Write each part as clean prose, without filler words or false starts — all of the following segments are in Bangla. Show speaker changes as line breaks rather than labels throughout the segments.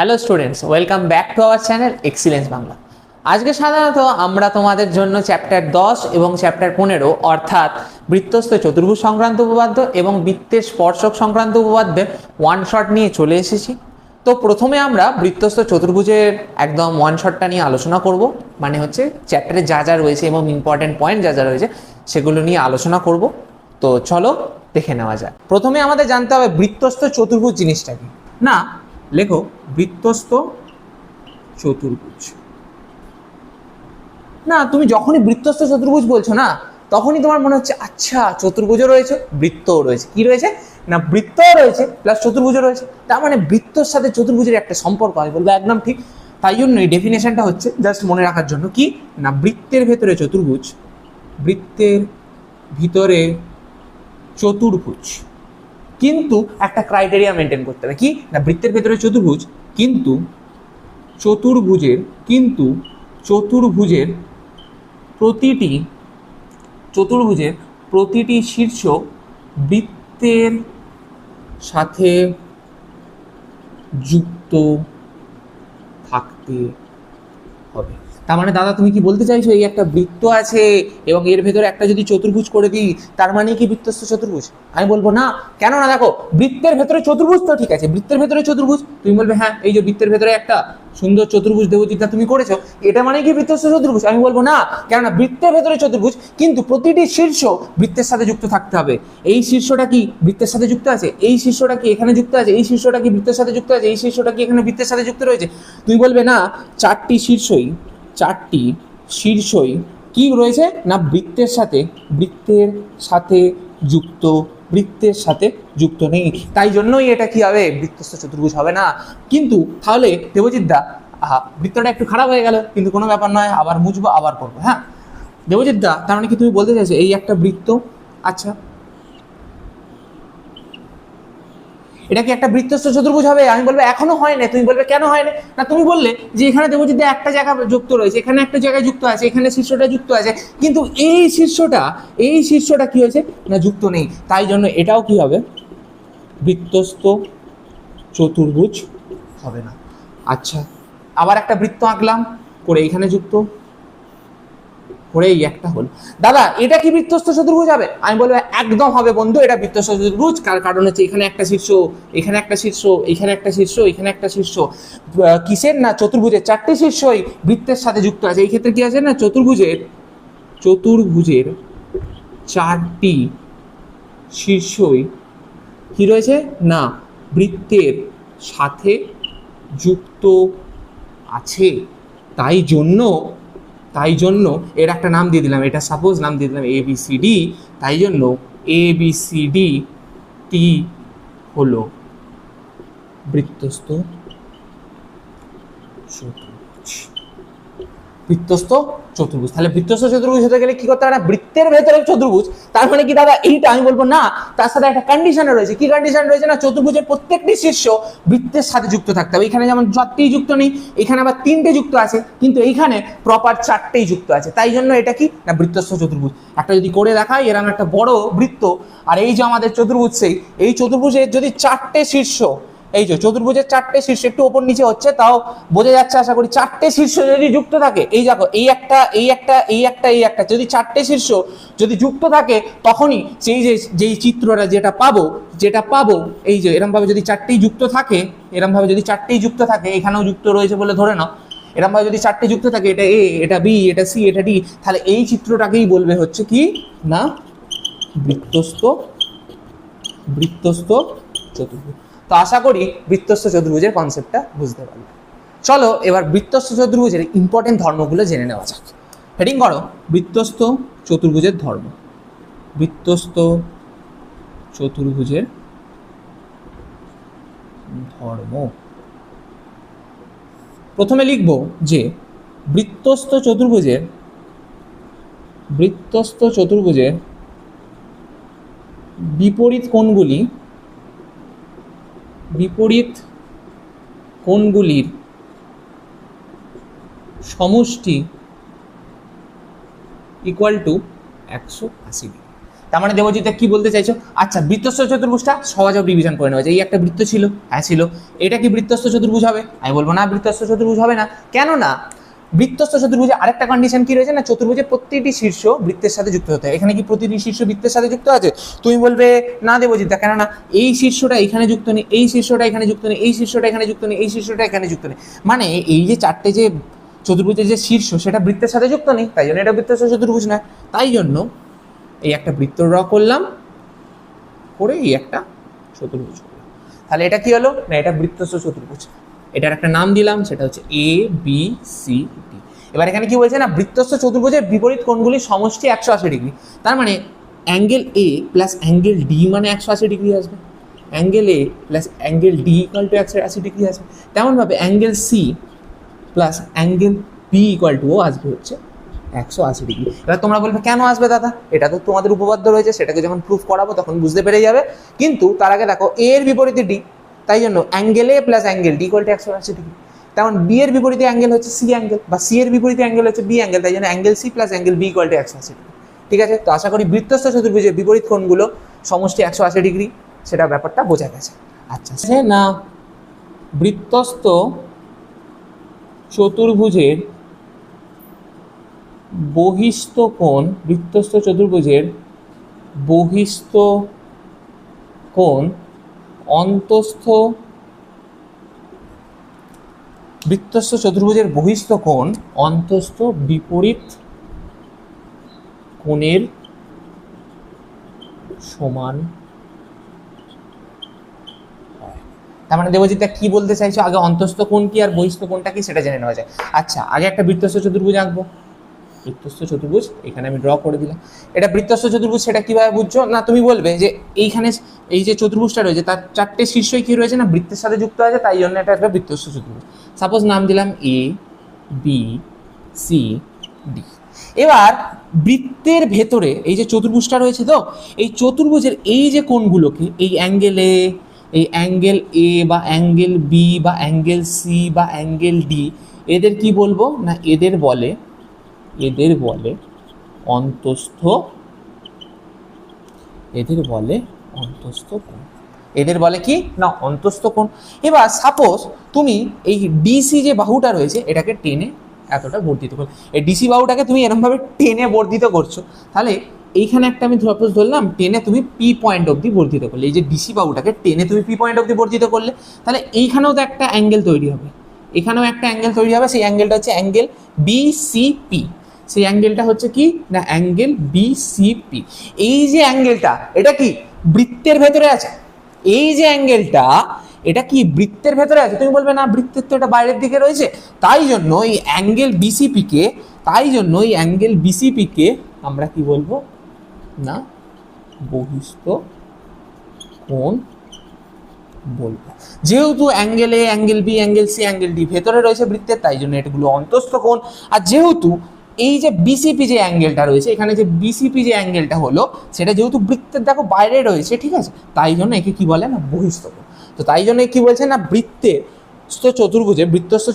Hello students, welcome back to our channel excellence Bangla. আজকে সাধারণত আমরা তোমাদের জন্য চ্যাপ্টার 10 এবং চ্যাপ্টার 15 অর্থাৎ বৃত্তস্থ চতুর্ভুজ সংক্রান্ত উপপাদ্য এবং বৃত্তের স্পর্শক সংক্রান্ত উপপাদ্যের ওয়ান শট নিয়ে চলে এসেছি। তো প্রথমে আমরা বৃত্তস্থ চতুর্ভুজের একদম ওয়ান শটটা নিয়ে আলোচনা করব, মানে হচ্ছে চ্যাপ্টারে যা যা রয়েছে এবং ইম্পর্টেন্ট পয়েন্ট যা যা রয়েছে সেগুলো নিয়ে আলোচনা করব। তো চলো দেখে নেওয়া যায়। প্রথমে আমাদের জানতে হবে বৃত্তস্থ চতুর্ভুজ জিনিসটা কি। না, লেখো বৃত্তস্থ চতুর্ভুজ। না, তুমি যখনই বৃত্তস্থ চতুর্ভুজ বলছো না, তখনই তোমার মনে হচ্ছে আচ্ছা চতুর্ভুজও রয়েছে, বৃত্তও রয়েছে। কি রয়েছে না, বৃত্তও রয়েছে প্লাস চতুর্ভুজও রয়েছে, তার মানে বৃত্তর সাথে চতুর্ভুজের একটা সম্পর্ক হয়। বলবো একদম ঠিক। তাই জন্য এই ডেফিনেশনটা হচ্ছে জাস্ট মনে রাখার জন্য কি না, বৃত্তের ভেতরে চতুর্ভুজ, বৃত্তের ভিতরে চতুর্ভুজ, কিন্তু একটা ক্রাইটেরিয়া মেনটেন করতে হবে। কি না, বৃত্তের ভেতরে চতুর্ভুজ কিন্তু চতুর্ভুজের প্রতিটি শীর্ষ বৃত্তের সাথে যুক্ত থাকতে হবে। তার মানে দাদা তুমি কি বলতে চাইছো এই একটা বৃত্ত আছে এবং এর ভেতরে একটা যদি চতুর্ভুজ করে দিই তার মানে কি বৃত্তস্থ চতুর্ভুজ? আমি বলবো না। কেন না, দেখো বৃত্তের ভেতরে চতুর্ভুজ তো ঠিক আছে, বৃত্তের ভেতরে চতুর্ভুজ, তুমি বলবে হ্যাঁ এই যে বৃত্তের ভেতরে একটা সুন্দর চতুর্ভুজ দেবজিৎ তুমি করেছো, এটা মানে কি বৃত্তস্থ চতুর্ভুজ? আমি বলবো না। কেননা বৃত্তের ভেতরে চতুর্ভুজ কিন্তু প্রতিটি শীর্ষ বৃত্তের সাথে যুক্ত থাকতে হবে। এই শীর্ষটা কি বৃত্তের সাথে যুক্ত আছে, এই শীর্ষটা কি এখানে যুক্ত আছে, এই শীর্ষটা কি বৃত্তের সাথে যুক্ত আছে, এই শীর্ষটা কি এখানে বৃত্তের সাথে যুক্ত রয়েছে। তুমি বলবে না, চারটি শীর্ষই কি রয়েছে না বৃত্তের সাথে যুক্ত নেই, তাই জন্যই এটা কি হবে, বৃত্তস্থ চতুর্ভুজ হবে না। কিন্তু তাহলে দেবজিৎ দা বৃত্তটা একটু খারাপ হয়ে গেল, কিন্তু কোনো ব্যাপার নয়, আবার মুছবো, আবার করবো। হ্যাঁ দেবজিৎ দা, তার মানে কি তুমি বলতে চাইছো এই একটা বৃত্ত, আচ্ছা এটা কি একটা বৃত্তস্থ চতুর্ভুজ হবে? আমি বলবো এখনো হয় না। তুমি বলবে কেন হয় না, তুমি বললে যে এখানে দেবজিৎ একটা জায়গা যুক্ত রয়েছে, এখানে একটা জায়গায় যুক্ত আছে, এখানে শীর্ষটা যুক্ত আছে, কিন্তু এই শীর্ষটা কি হয়েছে না যুক্ত নেই, তাই জন্য এটাও কি হবে, বৃত্তস্থ চতুর্ভুজ হবে না। আচ্ছা আবার একটা বৃত্ত আঁকলাম, করে এখানে যুক্ত, করে এই একটা হল, দাদা এটা কি বৃত্তস্থ চতুর্ভুজ হবে? আমি বলবো একদম হবে বন্ধু, এটা বৃত্তস্থ চতুর্ভুজ। কারণ হচ্ছে এখানে একটা শীর্ষ, এখানে একটা শীর্ষ, এখানে একটা শীর্ষ, এখানে একটা শীর্ষ, কিসের না চতুর্ভুজের চারটি শীর্ষই বৃত্তের সাথে যুক্ত আছে। এই ক্ষেত্রে কি আছে না, চতুর্ভুজের চারটি শীর্ষই কি রয়েছে না বৃত্তের সাথে যুক্ত আছে। তাই জন্য এর একটা নাম দিয়ে দিলাম, এটা সাপোজ নাম দিয়ে দিলাম ABCD। তাই জন্য ABCD টি হলো বৃত্তস্থ চতুর্ভুজ। তাহলে বৃত্তস্থ চতুর্ভুজ হতে গেলে কি করতে হবে না, বৃত্তের ভেতরে চতুর্ভুজ। তার মানে কি দাদা এইটা? আমি বলবো না, তার সাথে একটা কন্ডিশন রয়েছে। কি কন্ডিশন রয়েছে না, চতুর্ভুজের প্রত্যেকটি শীর্ষ বৃত্তের সাথে যুক্ত থাকতে হবে। এখানে যেমন 4টেই যুক্ত নেই, এখানে আবার 3টে যুক্ত আছে, কিন্তু এইখানে প্রপার 4টেই যুক্ত আছে। তাই জন্য এটা কি না বৃত্তস্থ চতুর্ভুজ। একটা যদি করে দেখাই এরকম একটা বড় বৃত্ত, আর এই যে আমাদের চতুর্ভুজ, এই চতুর্ভুজের যদি 4টে শীর্ষ, এই যে চতুর্ভুজের 4টে শীর্ষ একটু ওপর নিচে হচ্ছে, তাও বোঝা যাচ্ছে আশা করি, 4টে শীর্ষ যদি যুক্ত থাকে, এই দেখো এই একটা যদি 4টে শীর্ষ যদি যুক্ত থাকে, তখনই যেই চিত্রটা যেটা পাবো এই যে এরকম ভাবে যদি 4টেই যুক্ত থাকে, এখানেও যুক্ত রয়েছে বলে ধরে নাও, এরকম ভাবে যদি 4টে যুক্ত থাকে, এটা A, এটা B, এটা C, এটা D, তাহলে এই চিত্রটাকেই বলবে হচ্ছে কি না বৃত্তস্থ চতুর্ভুজ। তো আশা করি বৃত্তস্থ চতুর্ভুজের কনসেপ্টটা বুঝতে পারবে। চলো এবার বৃত্তস্থ চতুর্ভুজের ইম্পর্টেন্ট ধর্মগুলো জেনে নেওয়া যাক। হেডিং করো বৃত্তস্থ চতুর্ভুজের ধর্ম। প্রথমে লিখব যে বৃত্তস্থ চতুর্ভুজের বিপরীত কোণগুলির সমষ্টি ইকুয়াল টু 180 ডিগ্রি। তার মানে দেবজিৎ কি বলতে চাইছো? আচ্ছা, বৃত্তস্থ চতুর্ভুজটা সহজে ডিভিশন করে নেওয়া যায়। এই একটা বৃত্ত ছিল, হ্যাঁ ছিল, এটা কি বৃত্তস্থ চতুর্ভুজ হবে? আমি বলবো না, বৃত্তস্থ চতুর্ভুজ হবে না। কেন না? বৃত্তস্থ চতুর্ভুজে আরেকটা কন্ডিশন কি রয়েছে না, চতুর্ভুজের প্রতিটি শীর্ষ বৃত্তের সাথে যুক্ত হতে হয়। এখানে কি প্রতিটি শীর্ষ বৃত্তের সাথে যুক্ত আছে? তুমি বলবে না দেবজিৎ, কেন না, এই শীর্ষটা এখানে যুক্ত নেই, এই শীর্ষটা এখানে যুক্ত নেই, এই শীর্ষটা এখানে যুক্ত নেই, এই শীর্ষটা এখানে যুক্ত নেই। মানে এই যে চারটে যে চতুর্ভুজের যে শীর্ষ সেটা বৃত্তের সাথে যুক্ত নেই, তাই জন্য এটা বৃত্তস্থ চতুর্ভুজ নয়। তাই জন্য এই একটা বৃত্ত ড্র করলাম, করে এই একটা চতুর্ভুজ করলাম। তাহলে এটা কি হলো না, এটা বৃত্তস্থ চতুর্ভুজ। এটার একটা নাম দিলাম, সেটা হচ্ছে এ বি সি ডি। এবার এখানে কি বলছে না, বৃত্তস্থ চতুর্ভুজের বিপরীত কোণগুলির সমষ্টি 180 ডিগ্রি। তার মানে angle A plus angle D মানে 180 ডিগ্রি আসবে, angle A plus angle D equal to 180 degree আসবে। তেমনভাবে angle C plus angle B equal to আসবে হচ্ছে 180 ডিগ্রি। এবার তোমরা বলবে কেন আসবে দাদা, এটা তো তোমাদের উপপাদ্য রয়েছে, সেটাকে যখন প্রুফ করাবো তখন বুঝতে পেরে যাবে। কিন্তু তার আগে দেখো, এ এর বিপরীতে ডি, তাই জন্য angle A plus angle D equal to 180 degree. তেমন বি এর বিপরীতে অ্যাঙ্গেল হচ্ছে সি অ্যাঙ্গেল, বা সি এর বিপরীতে অ্যাঙ্গেল হচ্ছে বি অ্যাঙ্গেল, তাই জন্য angle C plus angle B equal to 180 degree. ঠিক আছে, তো আশা করি বৃত্তস্থ চতুর্ভুজের বিপরীত কোণগুলো সমষ্টি 180 ডিগ্রি, সেটা ব্যাপারটা বোঝা গেছে। আচ্ছা না, বৃত্তস্থ চতুর্ভুজের বহিস্থ কোণ, বৃত্তস্থ চতুর্ভুজের বহিস্থ কোণ অন্তস্থ, বৃত্তস্থ চতুর্ভুজের বহিস্থ কোণ অন্তস্থ বিপরীত কোণের সমান হয়। তার মানে দেবজিৎ কি বলতে চাইছো, আগে অন্তস্থ কোণ কি আর বহিস্থ কোণটা কি সেটা জেনে নেওয়া যায়। আচ্ছা, আগে একটা বৃত্তস্থ চতুর্ভুজ আঁকবো। বৃত্তস্থ চতুর্ভুজ এখানে আমি ড্র করে দিলাম। এটা বৃত্তস্থ চতুর্ভুজ, সেটা কিভাবে বুঝছো না, তুমি বলবে যে এইখানে এই যে চতুর্ভুজটা রয়েছে তার চারটে শীর্ষই কি রয়েছে না, বৃত্তের সাথে যুক্ত আছে, তাই জন্য এটা একটা বৃত্তস্থ চতুর্ভুজ। সাপোজ নাম দিলাম এ বি সি ডি। এবার বৃত্তের ভেতরে এই যে চতুর্ভুজটা রয়েছে, তো এই চতুর্ভুজের এই যে কোণগুলোকে, এই অ্যাঙ্গেল এ, এই অ্যাঙ্গেল এ বা অ্যাঙ্গেল বি বা অ্যাঙ্গেল সি বা অ্যাঙ্গেল ডি, এদের কি বলবো না, এদের বলে অন্তস্থ, এদের বলে অন্তস্থ কোণ, এদের বলে কি না অন্তস্থ কোণ। এবার সাপোজ তুমি এই ডিসি যে বাহুটা রয়েছে এটাকে টেনে এতটা বর্ধিত করো, এই ডিসি বাহুটাকে তুমি এরকমভাবে টেনে বর্ধিত করছো, তাহলে এইখানে একটা আমি সাপোজ ধরলাম টেনে তুমি পি পয়েন্ট অবধি বর্ধিত করলে, এই যে ডিসি বাহুটাকে টেনে তুমি পি পয়েন্ট অবধি বর্ধিত করলে, তাহলে এইখানেও তো একটা অ্যাঙ্গেল তৈরি হবে, এখানেও একটা অ্যাঙ্গেল তৈরি হবে, সেই অ্যাঙ্গেলটা হচ্ছে অ্যাঙ্গেল বিসিপি। সেই অ্যাঙ্গেলটা হচ্ছে কি না অ্যাঙ্গেল বিসিপি। এই যে অ্যাঙ্গেলটা এটা কি বৃত্তের ভেতরে আছে, এই যে অ্যাঙ্গেলটা এটা কি বৃত্তের ভেতরে আছে? তুমি বলবে না, বৃত্তের তো এটা বাইরের দিকে রয়েছে, তাই জন্য এই অ্যাঙ্গেল বিসিপিকে, আমরা কি বলবো না বহিস্থ কোণ বলবো। যেহেতু angle A, angle B, angle C, angle D ভেতরে রয়েছে বৃত্তের, তাই জন্য এটাগুলো অন্তস্থ কোণ। আর যেহেতু এই যে বিসিপি যে অ্যাঙ্গেলটা রয়েছে, এখানে যে বিসিপি যে অ্যাঙ্গেলটা হলো সেটা যেহেতু বৃত্তের দেখো বাইরে রয়েছে, ঠিক আছে, তাই জন্য একে কি বলে না বহিস্থ কোণ। তো তাই জন্য কি বলছে না, বৃত্তস্থ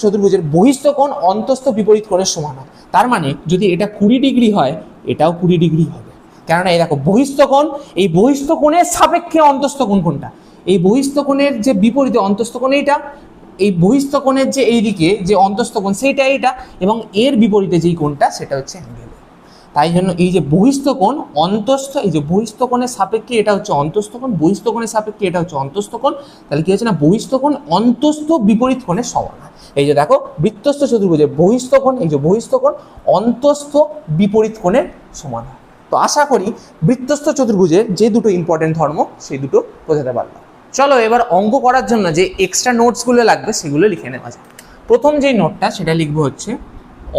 চতুর্ভুজের বহিস্থ কোণ অন্তস্থ বিপরীত কোণের সমান হয়। তার মানে যদি এটা 20 ডিগ্রি হয়, এটাও 20 ডিগ্রি হবে, কেননা এই দেখো বহিস্থ কোণ, এই বহিস্থ কোণের সাপেক্ষে অন্তস্থ কোণ কোনটা, এই বহিস্থ কোণের যে বিপরীতে অন্তস্থ কোণ এইটা, এই বহিস্থ কোণের যে এইদিকে যে অন্তস্থ কোণ সেইটা এইটা, এবং এর বিপরীতে যেই কোণটা সেটা হচ্ছে অ্যাঙ্গেল। তাই জন্য এই যে বহিস্থ কোণ অন্তস্থ, এই যে বহিস্থ কোণের সাপেক্ষে এটা হচ্ছে অন্তস্থ কোণ, বহিস্থ কোণের সাপেক্ষে এটা হচ্ছে অন্তস্থ কোণ, তাহলে কি হচ্ছে না বহিস্থ কোণ অন্তস্থ বিপরীত কোণের সমান হয়। এই যে দেখো বৃত্তস্থ চতুর্ভুজের বহিস্থ কোণ, এই যে বহিস্থ কোণ অন্তস্থ বিপরীত কোণের সমান হয়। তো আশা করি বৃত্তস্থ চতুর্ভুজের যে দুটো ইম্পর্টেন্ট ধর্ম সেই দুটো বোঝাতে পারলাম। চলো এবার অঙ্ক করার জন্য যে এক্সট্রা নোটসগুলো লাগবে সেগুলো লিখে নেওয়া যায়। প্রথম যেই নোটটা সেটা লিখবো হচ্ছে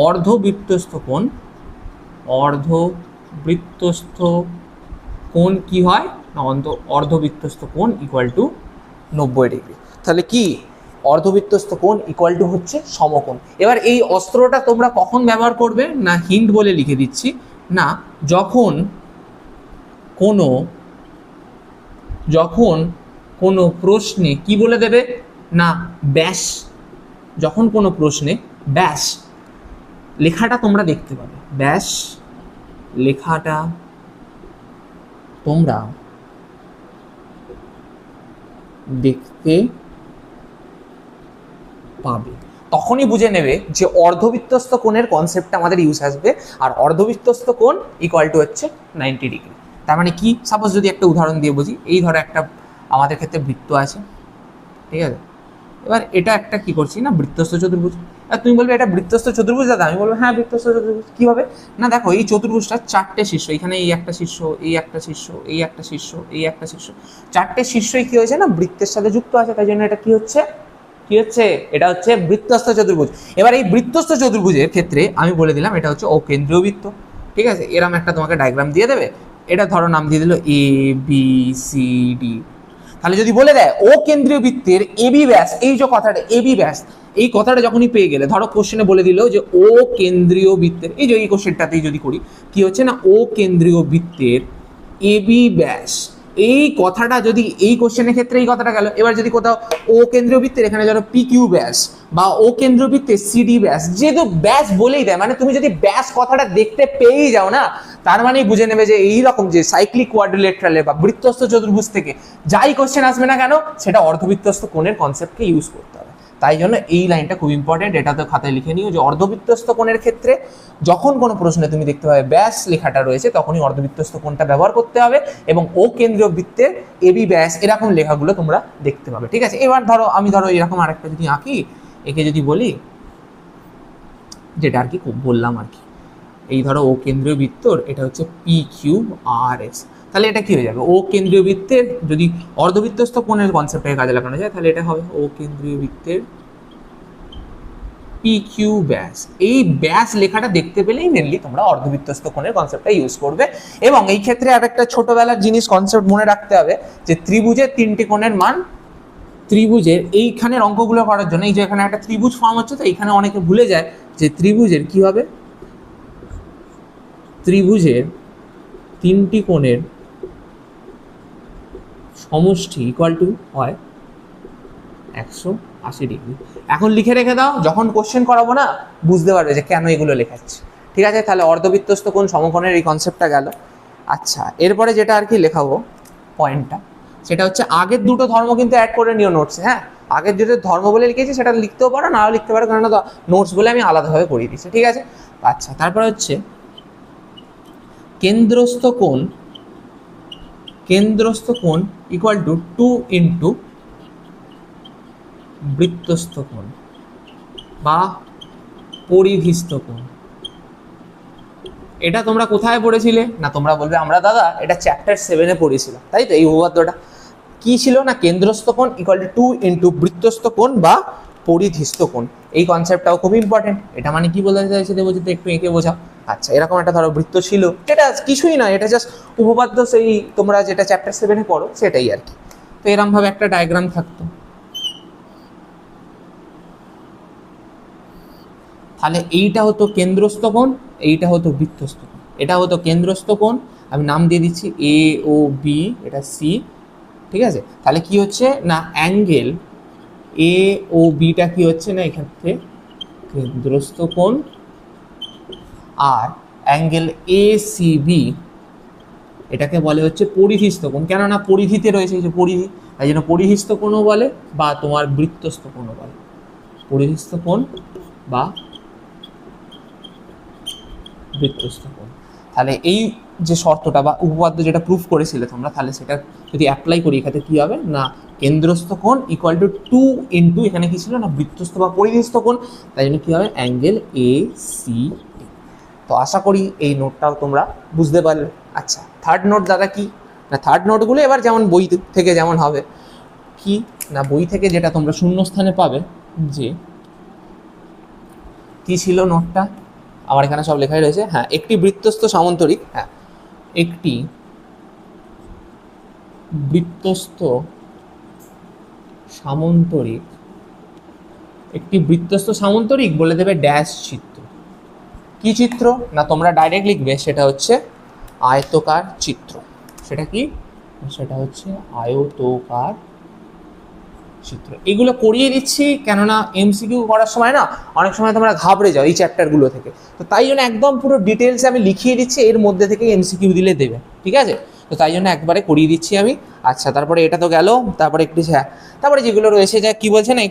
অর্ধবৃত্তস্থ কোণ, অর্ধবৃত্তস্থ কোণ কি হয় না অর্ধবৃত্তস্থ কোণ ইকুয়াল টু 90 ডিগ্রি। তাহলে কি অর্ধবৃত্তস্থ কোণ ইকুয়াল টু হচ্ছে সমকোণ। এবার এই অস্ত্রটা তোমরা কখন ব্যবহার করবে না, হিন্ট বলে লিখে দিচ্ছি, না যখন কোনো প্রশ্নে কি বলে দেবে না ব্যাস, যখন কোনো প্রশ্নে ব্যাস লেখাটা তোমরা দেখতে পাবে, ব্যাস লেখাটা তোমরা দেখতে পাবে, তখনই বুঝে নেবে যে অর্ধবৃত্তস্থ কোণের কনসেপ্টটা আমাদের ইউজ আসবে। আর অর্ধবৃত্তস্থ কোণ ইকুয়াল টু হচ্ছে 90 ডিগ্রি। তার মানে কি, সাপোজ যদি একটা উদাহরণ দিয়ে বুঝি, এই ধরো একটা আমাদের ক্ষেত্রে বৃত্ত আছে, ঠিক আছে, এবার এটা একটা কি করছি না বৃত্তস্থ চতুর্ভুজ। আর তুমি বলবে এটা বৃত্তস্থ চতুর্ভুজ দাদা, আমি বলবো হ্যাঁ বৃত্তস্থ চতুর্ভুজ। কীভাবে না, দেখো এই চতুর্ভুজটা চারটে শীর্ষ, এখানে এই একটা শীর্ষ, এই একটা শীর্ষ, এই একটা শীর্ষ, এই একটা শীর্ষ, চারটে শীর্ষই কি হয়েছে না বৃত্তের সাথে যুক্ত আছে, তাই জন্য এটা কি হচ্ছে, এটা হচ্ছে বৃত্তস্থ চতুর্ভুজ। এবার এই বৃত্তস্থ চতুর্ভুজের ক্ষেত্রে আমি বলে দিলাম এটা হচ্ছে অকেন্দ্রীয় বৃত্ত, ঠিক আছে। এরকম একটা তোমাকে ডায়াগ্রাম দিয়ে দেবে, এটা ধরো নাম দিয়ে দিল এ বি সি ডি। তাহলে যদি বলে দেয় ও কেন্দ্রীয় বৃত্তের এবি ব্যাস, এই যে কথাটা এবি ব্যাস, এই কথাটা যখনই পেয়ে গেলে, ধরো কোশ্চেনে বলে দিল যে ও কেন্দ্রীয় বৃত্তের, এই যে এই কোশ্চেনটাতেই যদি করি কি হচ্ছে না ও কেন্দ্রীয় বৃত্তের এবি ব্যাস, এই কথাটা যদি এই কোশ্চেনের ক্ষেত্রে এই কথাটা গেল। এবার যদি কোথাও ও কেন্দ্রীয় বৃত্তের এখানে ধরো পি কিউ ব্যাস বা ও কেন্দ্রীয় বৃত্তের সিডি ব্যাস, যেহেতু ব্যাস বলেই দেয়, মানে তুমি যদি ব্যাস কথাটা দেখতে পেয়েই যাও না, তার মানেই বুঝে নেবে যে এইরকম যে সাইক্লিক কোয়াড্রিলেটারালে বা বৃত্তস্থ চতুর্ভুজ থেকে যাই কোশ্চেন আসবে না কেন, সেটা অর্ধবৃত্তস্থ কোণের কনসেপ্টকে ইউজ করতে হবে। তাই জন্য এই লাইনটা খুব ইম্পর্টেন্ট, এটা তো খাতায় লিখে নিও যে অর্ধবৃত্তস্থ কোণের ক্ষেত্রে যখন কোনো প্রশ্নে তুমি দেখতে পাবে ব্যাস লেখাটা রয়েছে, তখনই অর্ধবৃত্তস্থ কোণটা ব্যবহার করতে হবে এবং ও কেন্দ্রীয় বৃত্তের এবি ব্যাস এরকম লেখাগুলো তোমরা দেখতে পাবে, ঠিক আছে। এবার ধরো আমি এরকম আরেকটা যদি আঁকি, একে যদি বলি, যেটা আর কি বললাম আর কি, এই ধরো ও কেন্দ্রীয় বৃত্তর এটা হচ্ছে পি কিউ আর এস, তাহলে এটা কি হয়ে যাবে, ও কেন্দ্রীয় বৃত্তের যদি অর্ধবৃত্তস্থ কোণের কনসেপ্টটাকে কাজে লাগানো যায়, তাহলে এটা হবে ও কেন্দ্রীয় বৃত্তের পি কিউ ব্যাস। এই ব্যাস লেখাটা দেখতে পেলেই মেনলি তোমরা অর্ধবৃত্তস্থ কোণের কনসেপ্টটা ইউজ করবে। এবং এই ক্ষেত্রে আরেকটা ছোটবেলার জিনিস কনসেপ্ট মনে রাখতে হবে যে ত্রিভুজের তিনটি কোণের মান, ত্রিভুজের এইখানের অঙ্কগুলো করার জন্য, এই যে এখানে একটা ত্রিভুজ ফর্ম হচ্ছে, তো এইখানে অনেকে ভুলে যায় যে ত্রিভুজের কি হবে, ত্রিভুজের তিনটি কোণের সমষ্টি ইকুয়াল টু হয় 180 ডিগ্রি। এখন লিখে রেখে দাও, যখন কোশ্চেন করাবো না বুঝতে পারবে যে কেন এগুলো লেখাচ্ছি, ঠিক আছে। তাহলে অর্ধবৃত্তস্থ কোণ সমকোণের এই কনসেপ্টটা গেল। আচ্ছা, এরপরে যেটা আর কি লেখাবো পয়েন্টটা, সেটা হচ্ছে আগের দুটো ধর্ম কিন্তু অ্যাড করে নিও নোটসে, হ্যাঁ। আগের যেটা ধর্ম বলে লিখেছি সেটা লিখতেও পারো, নাও লিখতে পারো, কারণ নোটস বলে আমি আলাদাভাবে করিয়ে দিচ্ছি, ঠিক আছে। আচ্ছা, তারপরে হচ্ছে কেন্দ্রস্থ কোণ ইকুয়াল টু 2 ইন্টু বৃত্তস্থ কোণ বা পরিধিস্থ কোণ। এটা তোমরা কোথায় পড়েছিলে না, তোমরা বলবে আমরা দাদা এটা চ্যাপ্টার 7-এ পড়েছিলাম, তাই তো। এই উপপাদ্যটা কি ছিল না, কেন্দ্রস্থ কোণ ইকুয়াল টু 2 ইন্টু বৃত্তস্থ কোণ বা পরিধিস্থ কোণ। এই কনসেপ্টটাও খুব ইম্পর্টেন্ট। এটা মানে কি বলতে চাইছে দেবো, যদি একটু এঁকে বোঝাও। আচ্ছা, এরকম একটা ধরো বৃত্ত ছিল, যেটা কিছুই নয়, এটা জাস্ট উপপাদ্য, সেই তোমরা যেটা চ্যাপ্টার 7-এ পড়ো সেটাই আর কি। তো এরকমভাবে একটা ডায়াগ্রাম থাকতো, তাহলে এইটা হতো কেন্দ্রস্থ কোণ, এইটা হতো বৃত্তস্থ কোণ। এটা হতো কেন্দ্রস্থ কোণ, আমি নাম দিয়ে দিচ্ছি এ ও বি, এটা সি, ঠিক আছে। তাহলে কি হচ্ছে না অ্যাঙ্গেল এ ও বিটা কি হচ্ছে না এক্ষেত্রে কেন্দ্রস্থ কোণ, আর অ্যাঙ্গেল এ সি বি এটাকে বলে হচ্ছে পরিধিস্থ কোণ। কেননা পরিধিতে রয়েছে, এই যে পরিধি, তাই জন্য পরিধিস্থ কোণও বলে বা তোমার বৃত্তস্থ কোণও বলে, পরিধিস্থ কোণ বা বৃত্তস্থ কোণ। তাহলে এই যে শর্তটা বা উপপাদ্য যেটা প্রুফ করেছিলে তোমরা, তাহলে সেটা যদি অ্যাপ্লাই করি এখানে কি হবে না কেন্দ্রস্থ কোণ ইকুয়াল টু 2 ইন্টু এখানে কি ছিল না বৃত্তস্থ বা পরিধিস্থ কোণ, তাই জন্য কি হবে অ্যাঙ্গেল এ সি ডি। তো আশা করি এই নোটটাও তোমরা বুঝতে পারলে। আচ্ছা, থার্ড নোট দাদা কি না, থার্ড নোটগুলো এবার যেমন বই থেকে যেমন হবে কি না, বই থেকে যেটা তোমরা শূন্যস্থানে পাবে, যে কি ছিল নোটটা, আমার এখানে সব লেখাই রয়েছে, হ্যাঁ, একটি বৃত্তস্থ সামান্তরিক, হ্যাঁ, একটি বৃত্তস্থ সামান্তরিক, একটি বৃত্তস্থ সামান্তরিক বলে দেবে ড্যাশ চিত্র। কি চিত্র না, তোমরা ডাইরেক্ট লিখবে সেটা হচ্ছে আয়তকার চিত্র। সেটা কি, সেটা হচ্ছে আয়তকার চিত্র। এগুলো করিয়ে দিচ্ছি কেননা এমসিকিউ করার সময় না অনেক সময় তোমরা ঘাবড়ে যাও এই চ্যাপ্টারগুলো থেকে, তো তাই জন্য একদম পুরো ডিটেলসে আমি লিখিয়ে দিচ্ছি, এর মধ্যে থেকে এমসিকিউ দিলে দেবে, ঠিক আছে। তো তাই জন্য একবারে করিয়ে দিচ্ছি আমি। আচ্ছা, তারপরে এটা তো গেল, তারপরে একটি হ্যাঁ, তারপরে যেগুলো রয়েছে যা কি বলছে না,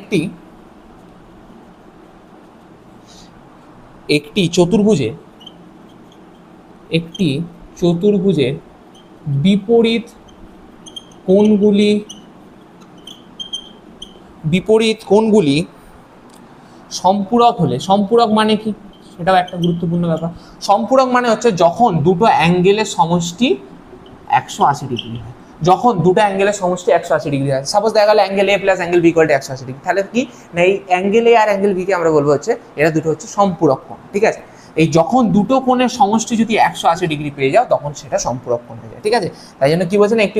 একটি চতুর্ভুজের বিপরীত কোণগুলি সম্পূরক হলে, সম্পূরক মানে কি সেটাও একটা গুরুত্বপূর্ণ ব্যাপার। সম্পূরক মানে হচ্ছে যখন দুটো অ্যাঙ্গেলের সমষ্টি 180 ডিগ্রি হয়, যখন দুটো অ্যাঙ্গেলের সমষ্টি 180 ডিগ্রি হয়। সাপোজ দেখা গেল angle A plus angle B equal to 180 degree, তাহলে কি না এই অ্যাঙ্গেল এ আর অ্যাঙ্গেল বি কে আমরা বলবো হচ্ছে এরা দুটো হচ্ছে সম্পূরক কোণ, ঠিক আছে। এই যখন দুটো কোণের সমষ্টি যদি 180 ডিগ্রি পেয়ে যাও তখন সেটা সম্পূরক কোণ হয়ে যায়, ঠিক আছে। তাই জন্য কি বলছে না, একটি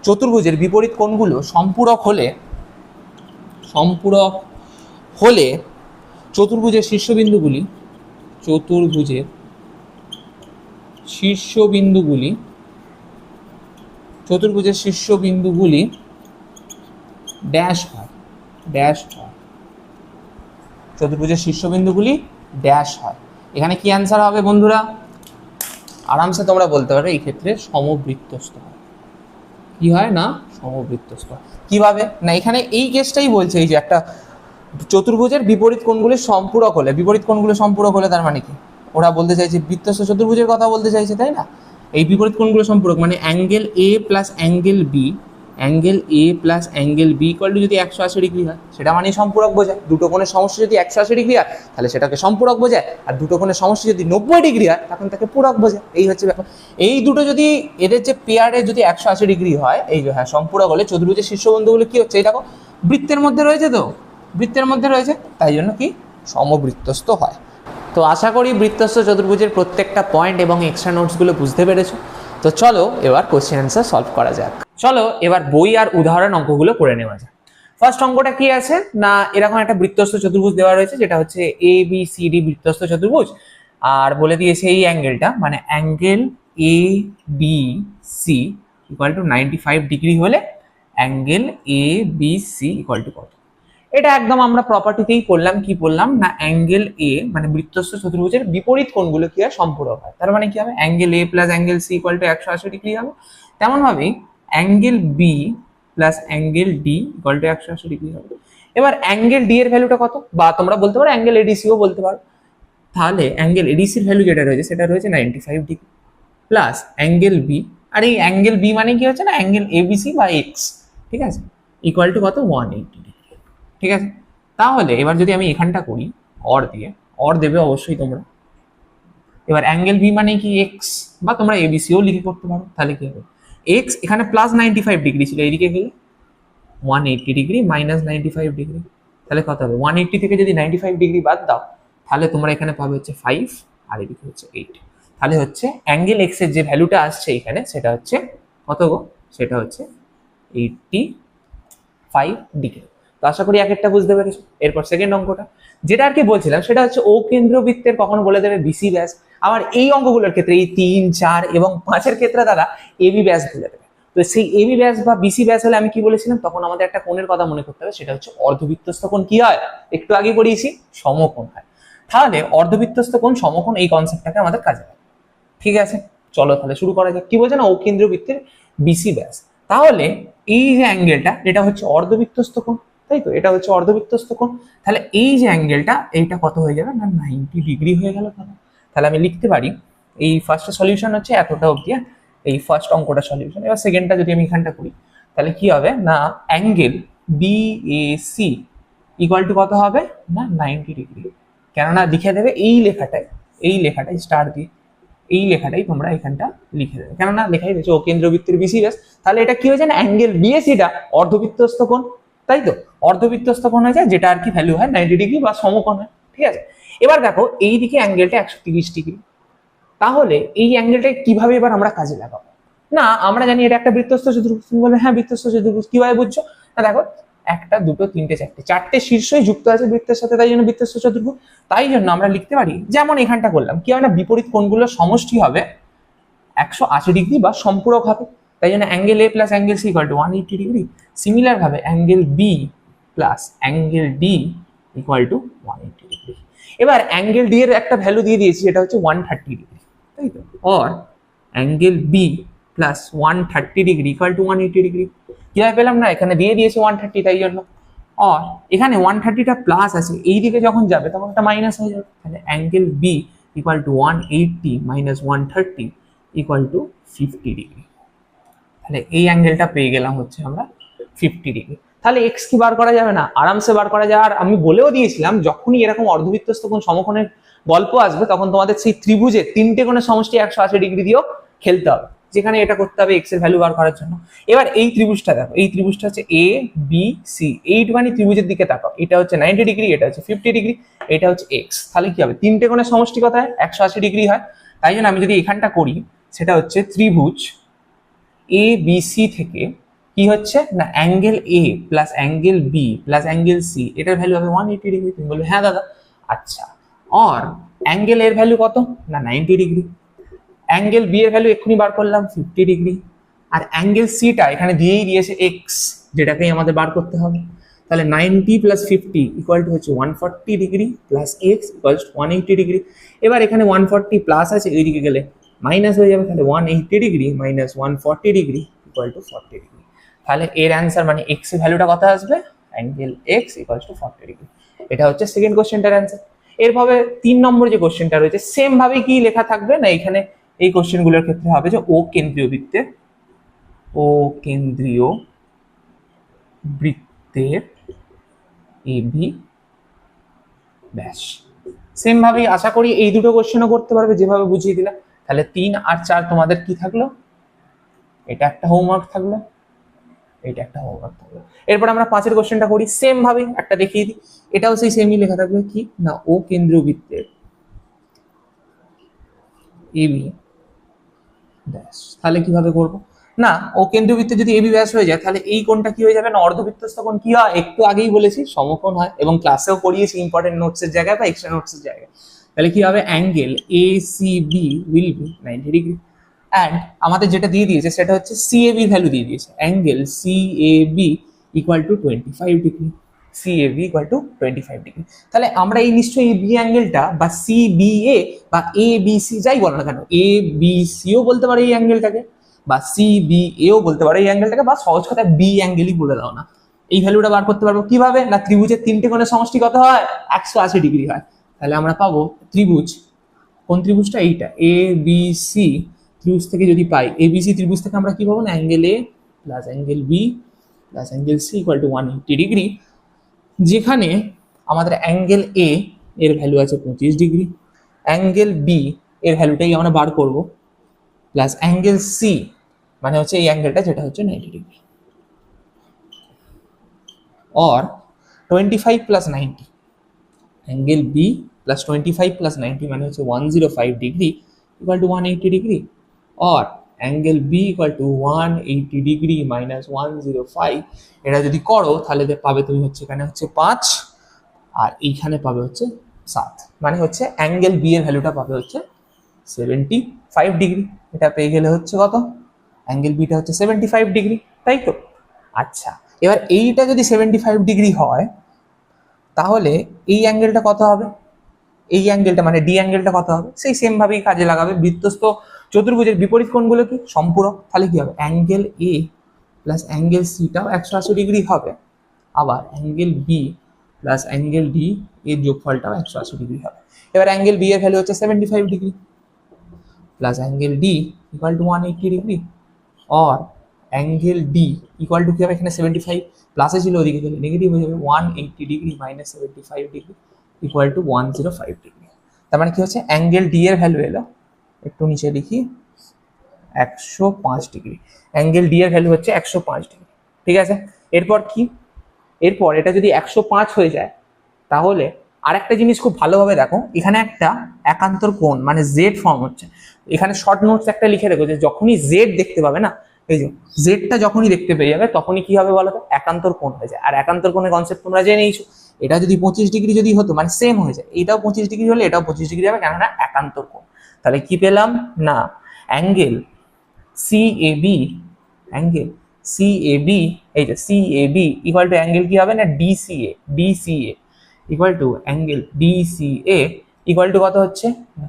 চতুর্ভুজের বিপরীত কোণগুলো সম্পূরক হলে চতুর্ভুজের শীর্ষবিন্দুগুলি ড্যাশ হয়। চতুর্ভুজের শীর্ষবিন্দুগুলি ড্যাশ হয়। এখানে কি অ্যান্সার হবে বন্ধুরা? আরামসে তোমরা বলতে পারবে এই ক্ষেত্রে সমবৃত্তস্থ হয়। কি হয় না, সমবৃত্তস্থ। কিভাবে না, এখানে এই কেসটাই বলছে, এই যে একটা চতুর্ভুজের বিপরীত কোণগুলি সম্পূরক হলে, তার মানে কি ওরা বলতে চাইছে বৃত্তস্থ চতুর্ভুজের কথা বলতে চাইছে, তাই না। এই বিপরীত কোণগুলো সম্পূরক মানে angle A plus angle B equal to যদি 180 ডিগ্রি হয় সেটা মানে সম্পূরক বোঝায়। দুটো কোণের সমষ্টি যদি 180 ডিগ্রি হয় তাহলে সেটাকে সম্পূরক বোঝায়, আর দুটো কোণের সমষ্টি যদি 90 ডিগ্রি হয় তখন তাকে পূরক বোঝায়। এই হচ্ছে ব্যাপার। এই দুটো যদি এদের যে পেয়ারে যদি 180 ডিগ্রি হয়, এই যে হ্যাঁ সম্পূরক হলে চতুর্ভুজের শীর্ষবিন্দুগুলো কি হচ্ছে, এই দেখো বৃত্তের মধ্যে রয়েছে, তাই জন্য কি সমবৃত্তস্থ হয়। তো আশা করি বৃত্তস্থ চতুর্ভুজের প্রত্যেকটা পয়েন্ট এবং এক্সট্রা নোটসগুলো বুঝতে পেরেছো। তো চলো এবার কোশ্চেন অ্যান্সার সলভ করা যাক। চলো এবার বই আর উদাহরণ অঙ্কগুলো করে নেওয়া যাক। ফার্স্ট অঙ্কটা কি আছে না, এরকম একটা বৃত্তস্থ চতুর্ভুজ দেওয়া রয়েছে, যেটা হচ্ছে এ বি সি ডি বৃত্তস্থ চতুর্ভুজ। আর বলে দিয়েছে এই অ্যাঙ্গেলটা মানে angle A B C equal to 95 degree হলে angle A B C equal to কত। এটা একদম আমরা প্রপার্টিতেই পড়লাম, কি বললাম না, অ্যাঙ্গেল এ মানে বৃত্তস্থ চতুর্ভুজের বিপরীত কোণগুলো কি হয়, সম্পূরক হয়। তার মানে কি হবে, angle A plus angle C equal to 180 degree হবে। তেমন ভাবেই angle B plus angle D equal to 180 degree হবে। এবার অ্যাঙ্গেল ডি এর ভ্যালুটা কত, বা তোমরা বলতে পারো অ্যাঙ্গেল এডিসিও বলতে পারো। তাহলে অ্যাঙ্গেল এডিসির ভ্যালু যেটা রয়েছে সেটা রয়েছে 95 ডিগ্রি প্লাস অ্যাঙ্গেল বি, আর এই অ্যাঙ্গেল বি মানে কি হচ্ছে না, অ্যাঙ্গেল এবিসি বা এক্স, ঠিক আছে, ইকুয়াল টু কত 180 ডিগ্রি, ঠিক আছে। তাহলে এবার যদি আমি এখানটা করি অর দিয়ে, অর দেবে অবশ্যই তোমরা। এবার অ্যাঙ্গেল বি মানে কি এক্স, বা তোমরা এবিসিও লিখে করতে পারো। তাহলে কি হবে, এক্স এখানে প্লাস 95 ডিগ্রি ছিল, এইদিকে গেলে 180 ডিগ্রি মাইনাস 95 ডিগ্রি, তাহলে কত হবে 180 থেকে যদি 95 ডিগ্রি বাদ দাও তাহলে তোমরা এখানে পাবে হচ্ছে 5 আর এদিকে হচ্ছে 8। তাহলে হচ্ছে অ্যাঙ্গেল এক্স এর যে ভ্যালুটা আসছে এখানে সেটা হচ্ছে কত গো, সেটা হচ্ছে 85 ডিগ্রি। তো আশা করি এক একটা বুঝতে পেরেছো। এরপর সেকেন্ড অঙ্কটা যেটা আর কি বলছিলাম সেটা হচ্ছে ও কেন্দ্রবৃত্তের কখনো বলে দেবে বিসি ব্যাস। আবার এই অঙ্কগুলোর ক্ষেত্রে এই 3, 4 এবং 5-এর ক্ষেত্রে দাদা এবি ব্যাস বলে দেবে। তো সেই এবি ব্যাস বা বিসি ব্যাস হলে আমি কি বলেছিলাম, তখন আমাদের একটা কোণের কথা মনে করতে হবে, সেটা হচ্ছে অর্ধবৃত্তস্থ কোণ। কি হয়, একটু আগে পড়িয়েছি, সমকোণ হয়। তাহলে অর্ধবৃত্তস্থ কোণ সমকোণ, এই কনসেপ্টটাকে আমাদের কাজে লাগে, ঠিক আছে। চলো তাহলে শুরু করা যাক। কি বলছে না, ও কেন্দ্রবৃত্তের বিসি ব্যাস। তাহলে এই যে অ্যাঙ্গেলটা এটা হচ্ছে অর্ধবৃত্তস্থ কোণ, তাই তো, এটা হচ্ছে অর্ধবৃত্তস্থ কোণ। তাহলে এই যে অ্যাঙ্গেলটা এইটা কত হয়ে যাবে না, 90 ডিগ্রি হয়ে গেল। তাহলে আমি লিখতে পারি, এই ফার্স্ট সলিউশন হচ্ছে এতটা অবধি, এই ফার্স্ট অঙ্কটা সলিউশন। এবার সেকেন্ডটা যদি আমি এখানটা করি তাহলে কি হবে না, অ্যাঙ্গেল বিএসি ইকুয়াল টু কত হবে না 90 ডিগ্রি। কেননা লিখে দেবে এই লেখাটাই স্টার দিয়ে, এই লেখাটাই তোমরা এখানটা লিখে দেবে, কেননা লেখাই রয়েছে ও কেন্দ্রবৃত্তের বিসি ব্যাস। তাহলে এটা কি হয়েছে না, অ্যাঙ্গেল বিএসিটা অর্ধবৃত্তস্থ কোণ, তাই তো, অর্ধবৃত্তস্থ কোণ হয়ে যায়, যেটা আর কি ভ্যালু হয় 90 ডিগ্রি বা সমকোণ হয়, ঠিক আছে। এবার দেখো এইদিকে অ্যাঙ্গেলটা 130 ডিগ্রি। তাহলে এই অ্যাঙ্গেলটা কিভাবে এবার আমরা কাজে লাগাবো, না আমরা জানি এটা একটা বৃত্তস্থ চতুর্ভুজ। তুমি বলবে হ্যাঁ বৃত্তস্থ চতুর্ভুজ, কিভাবে বুঝছো না, দেখো একটা দুটো তিনটে চারটে শীর্ষই যুক্ত আছে বৃত্তের সাথে, তাই জন্য বৃত্তস্থ চতুর্ভুজ। তাই জন্য আমরা লিখতে পারি যেমন এখানটা করলাম, কি হয় না, বিপরীত কোণগুলোর সমষ্টি হবে 180 ডিগ্রি বা সম্পূরক হবে, তাই জন্য angle A plus angle C equal to 180 degree. Similar ভাবে angle B plus angle D equal to 180 degree. এবার অ্যাঙ্গেল ডি এর একটা ভ্যালু দিয়ে দিয়েছি, এটা হচ্ছে 130 ডিগ্রি, তাই তো, or angle B plus 130 degree equal to 180 degree. কিভাবে পেলাম? না এখানে দিয়ে দিয়েছে 130, তাই জন্য। আর এখানে 130টা প্লাস আছে, এই দিকে যখন যাবে তখন একটা মাইনাস হয়ে যাবে, তাহলে angle B equal to 180 minus 130 equal to 50 degree. তাহলে এই অ্যাঙ্গেলটা পেয়ে গেলাম হচ্ছে আমরা 50 ডিগ্রি। তাহলে এক্স কি বার করা যাবে না? আরামসে বার করা যায়। আর আমি বলেও দিয়েছিলাম যখনই এরকম অর্ধবৃত্তস্থ কোণ সমকোণের গল্প আসবে তখন তোমাদের সেই ত্রিভুজের তিনটে কোণের সমষ্টি 180 ডিগ্রি দিয়েও খেলতে হবে, যেখানে এটা করতে হবে এক্স এর ভ্যালু বার করার জন্য। এবার এই ত্রিভুজটা দেখো, এই ত্রিভুজটা হচ্ছে এ বি সি, এইটুখানি ত্রিভুজের দিকে তাকাও, এটা হচ্ছে 90 ডিগ্রি, এটা হচ্ছে 50 ডিগ্রি, এটা হচ্ছে এক্স। তাহলে কি হবে? তিনটে কোণের সমষ্টি কত হয়? 180 ডিগ্রি হয়। তাই জন্য আমি যদি এখানটা করি, সেটা হচ্ছে ত্রিভুজ এ বি সি থেকে কি হচ্ছে না angle A plus angle B plus angle C, এটার ভ্যালু হবে 180 ডিগ্রি। তুমি বলবে হ্যাঁ দাদা। আচ্ছা, আর অ্যাঙ্গেল এর ভ্যালু কত? না 90 ডিগ্রি। অ্যাঙ্গেল বি এর ভ্যালু এক্ষুনি বার করলাম 50 ডিগ্রি। আর অ্যাঙ্গেল সিটা এখানে দিয়েই দিয়েছে এক্স, যেটাকেই আমাদের বার করতে হবে। তাহলে 90 প্লাস 50 ইকুয়াল টু হচ্ছে 140 degree plus x equals to 180 degree. এবার এখানে 140 প্লাস আছে, এইদিকে গেলে মাইনাস হয়ে যাবে, তাহলে 180 degree minus 140 degree equal two 40 degree. তাহলে এর অ্যান্সার মানে এক্স এর ভ্যালুটা কত আসবে? Angle x equals to 40 degree. এটা হচ্ছে সেকেন্ড কোশ্চেনটার অ্যান্সার। এরভাবে 3 নম্বর যে কোশ্চেনটা রয়েছে সেম ভাবে কি লেখা থাকবে না, এখানে এই কোশ্চেনগুলোর ক্ষেত্রে হবে যে ও কেন্দ্রীয় বৃত্তের এবি ব্যাস। সেম ভাবেই আশা করি এই দুটো কোশ্চেনও করতে পারবে যেভাবে বুঝিয়ে দিলাম। তাহলে 3 আর 4 তোমাদের কি থাকলো? এটা একটা হোমওয়ার্ক থাকলো, এটা একটা হোমওয়ার্ক থাকলো। এরপর আমরা 5 কোশ্চেনটা করি সেম ভাবে, একটা দেখিয়ে দিই। এটাও সেই সেমই লেখা থাকবে, কি না ও কেন্দ্রীয় বৃত্তের এবি ব্যাস। তাহলে কিভাবে করব? না ও কেন্দ্রবৃত্তে যদি এবি ব্যাস হয়ে যায় তাহলে এই কোণটা কি হয়ে যাবে? না অর্ধবৃত্তস্থ কোণ কি হয়? একটু আগেই বলেছি সমকোণ হয়, এবং ক্লাসেও পড়িয়েছি ইম্পর্টেন্ট নোটসের জায়গায় বা এক্সট্রা নোটসের জায়গায়। তাহলে কি হবে? Angle A C B will be 90 degree. And আমাদের যেটা দিয়ে দিয়েছে সেটা হচ্ছে সিএবি ভ্যালু দিয়ে দিয়েছে, angle CAB equal two 25 degree. CAB equal two 25 degree. তাহলে আমরা এই নিশ্চয়ই এই বি অ্যাঙ্গেলটা বা সিবিএ বা এ বি সি যাই বলো না কেন, এ বি সিও বলতে পারে এই অ্যাঙ্গেলটাকে, বা সিবিএও বলতে পারে এই অ্যাঙ্গেলটাকে, বা সহজ কথা বি অ্যাঙ্গেলই বলে দাও না। এই ভ্যালুটা বার করতে পারবো কিভাবে? না ত্রিভুজের তিনটে কোণের সমষ্টি কত হয়? 180 ডিগ্রি হয়। তাহলে আমরা পাবো ত্রিভুজ, কোন ত্রিভুজটা? এইটা এ বি সি ত্রিভুজ থেকে যদি পাই, এবিসি ত্রিভুজ থেকে আমরা কি পাবো? না angle A plus angle B plus angle C equal to 180 degree, যেখানে আমাদের অ্যাঙ্গেল এ এর ভ্যালু আছে 25 ডিগ্রি, অ্যাঙ্গেল বি এর ভ্যালুটাই আমরা বার করব, প্লাস অ্যাঙ্গেল সি মানে হচ্ছে এই অ্যাঙ্গেলটা যেটা হচ্ছে 90 ডিগ্রি, और 25 plus 90 angle B plus 25 plus 90 মানে হচ্ছে 105 ডিগ্রি ইকুয়াল টু 180 ডিগ্রি, और angle B equal to 180 degree minus 105। এটা যদি করো তাহলে পাবে তুমি হচ্ছে এখানে হচ্ছে 5 আর এইখানে পাবে হচ্ছে 7, মানে হচ্ছে অ্যাঙ্গেল বি এর ভ্যালুটা পাবে হচ্ছে 75 ডিগ্রি। এটা পেয়ে গেলে হচ্ছে কত? অ্যাঙ্গেল বিটা হচ্ছে 75 ডিগ্রি, তাই তো? আচ্ছা, এবার এইটা যদি 75 ডিগ্রি হয় তাহলে এই অ্যাঙ্গেলটা কত হবে? এই অ্যাঙ্গেলটা মানে ডি অ্যাঙ্গেলটা কত হবে? সেই সেম ভাবেই কাজে লাগাবে। বৃত্তস্থ চতুর্ভুজের বিপরীত কোণগুলো কি? সম্পূরক। তাহলে কি হবে? অ্যাঙ্গেল এ প্লাস অ্যাঙ্গেল সিটাও 180 ডিগ্রি হবে, আবার angle B plus angle D এর যোগফলটাও 180 ডিগ্রি হবে। এবার অ্যাঙ্গেল বি এর ভ্যালু হচ্ছে 75 degree plus angle D equal to 180 degree, और অ্যাঙ্গেল ডি ইকুয়াল টু কি হবে? এখানে 75 প্লাসে ছিল, ওদিকে গেলে নেগেটিভ হয়ে যাবে, 180 degree minus 75 degree equal two 105 degree. তার মানে কি হচ্ছে? অ্যাঙ্গেল ডি এর ভ্যালু এলো, একটু নিচে লিখি, 105 ডিগ্রি। অ্যাঙ্গেল ডি এর ভ্যালু হচ্ছে 105 ডিগ্রি, ঠিক আছে? এরপর কি? এরপর এটা যদি 105 হয়ে যায় তাহলে আরেকটা জিনিস খুব ভালোভাবে দেখো, এখানে একটা একান্তর কোণ মানে জেড ফর্ম হচ্ছে। এখানে শর্ট নোটস একটা লিখে রেখো যে যখনই জেড দেখতে পাবে না, এই যে জেডটা যখনই দেখতে পেয়ে যাবে তখনই কি হবে বলো তো? একান্তর কোণ হয়ে যায়। আর একান্তর কোণের কনসেপ্ট তোমরা জেনেইছো, এটা যদি 25 ডিগ্রি যদি হতো মানে সেম হয়ে যায়, এটাও 25 ডিগ্রি হলে এটাও 25 ডিগ্রি হবে, কেননা একান্তর কোণ। তাহলে কি পেলাম? না অ্যাঙ্গেল সিএবি, অ্যাঙ্গেল সিএবি, এই যে সিএবি ইকুয়াল টু অ্যাঙ্গেল কি হবে? না DCA, DCA equal to angle DCA equal to কত হচ্ছে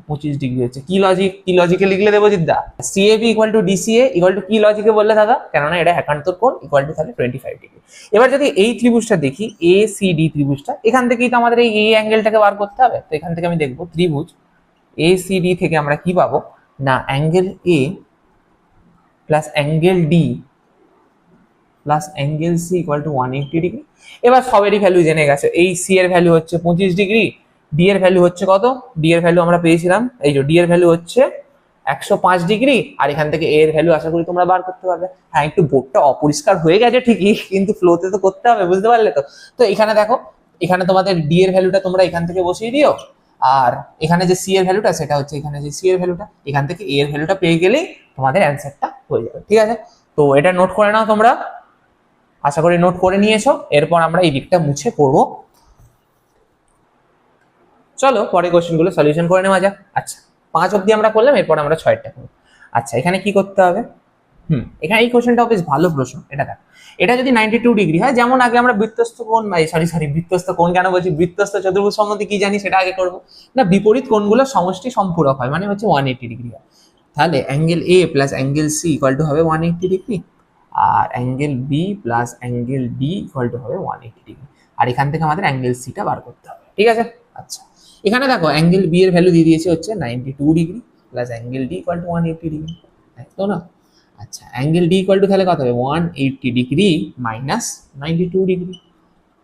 25 ডিগ্রি হচ্ছে। কি লজিকে লিখলে দেবজিৎ দা? CAB equal to DCA equal to কি লজিকে বললে দাদা? কেননা এটা একান্তর কোণ ইকুয়াল টু তাহলে 25 ডিগ্রি। এবার যদি এই ত্রিভুজটা দেখি এ সি ডি ত্রিভুজটা, এখান থেকেই তো আমাদের এই অ্যাঙ্গেলটাকে বার করতে হবে। তো এখান থেকে আমি দেখবো ত্রিভুজ এ সি ডি থেকে আমরা কি পাবো না angle A plus angle D plus angle C equal to 180 degree. এবার সবেরই ভ্যালু জেনে গেছে, এই সি এর ভ্যালু হচ্ছে 25 ডিগ্রি, ডি এর ভ্যালু হচ্ছে কত? ডি এর ভ্যালু আমরা পেয়েছিলাম, এই যে ডি এর ভ্যালু হচ্ছে 105 ডিগ্রি, আর এখান থেকে এ এর ভ্যালু আশা করি তোমরা বার করতে পারবে। হ্যাঁ একটু বোর্ডটা অপরিষ্কার হয়ে গেছে ঠিকই, কিন্তু ফ্লোতে তো করতে হবে, বুঝতে পারলে তো? তো এখানে দেখো, এখানে তোমাদের ডি এর ভ্যালুটা তোমরা এখান থেকে বসিয়ে দিও, আর এখানে যে সি এর ভ্যালুটা সেটা হচ্ছে এখানে যে সি এর ভ্যালুটা, এখান থেকে এ এর ভ্যালুটা পেয়ে গেলেই তোমাদের অ্যান্সারটা হয়ে যাবে। ঠিক আছে, তো এটা নোট করে নাও তোমরা, আশা করি নোট করে নিয়েছো। এরপর আমরা এই দিকটা মুছে করব। চলো পরে কোশ্চেন গুলো সলিউশন করে নেওয়া যাক। আচ্ছা 5 অবধি আমরা করলাম, এরপর আমরা 6টা করব। আচ্ছা এখানে কি করতে হবে? এখানে এই কোশ্চেনটাও বেশ ভালো প্রশ্ন। এটা দেখ, এটা যদি 92 ডিগ্রি হয়, যেমন আগে আমরা বৃত্তস্থ কোণ বৃত্তস্থ কোণ কেন বলছি, বৃত্তস্থ চতুর্ভুজ সম্বন্ধে কি জানি সেটা আগে করব না। বিপরীত কোণগুলো সমষ্টি সম্পূরক হয়, মানে হচ্ছে 180 ডিগ্রি হয়। তাহলে angle A plus angle C equal to হবে 180 ডিগ্রি, আর angle B plus angle D equal to হবে 180 ডিগ্রি। আর এখান থেকে আমাদের অ্যাঙ্গেল সিটা বার করতে হবে। ঠিক আছে, আচ্ছা এখানে দেখো অ্যাঙ্গেল বি এর ভ্যালু দিয়ে দিয়েছে হচ্ছে 92 degree plus angle D equal to 180 degree, তো না? আচ্ছা অ্যাঙ্গেল ডি ইকুয়াল টু তাহলে কত হবে 180 ডিগ্রি মাইনাস 92 ডিগ্রি,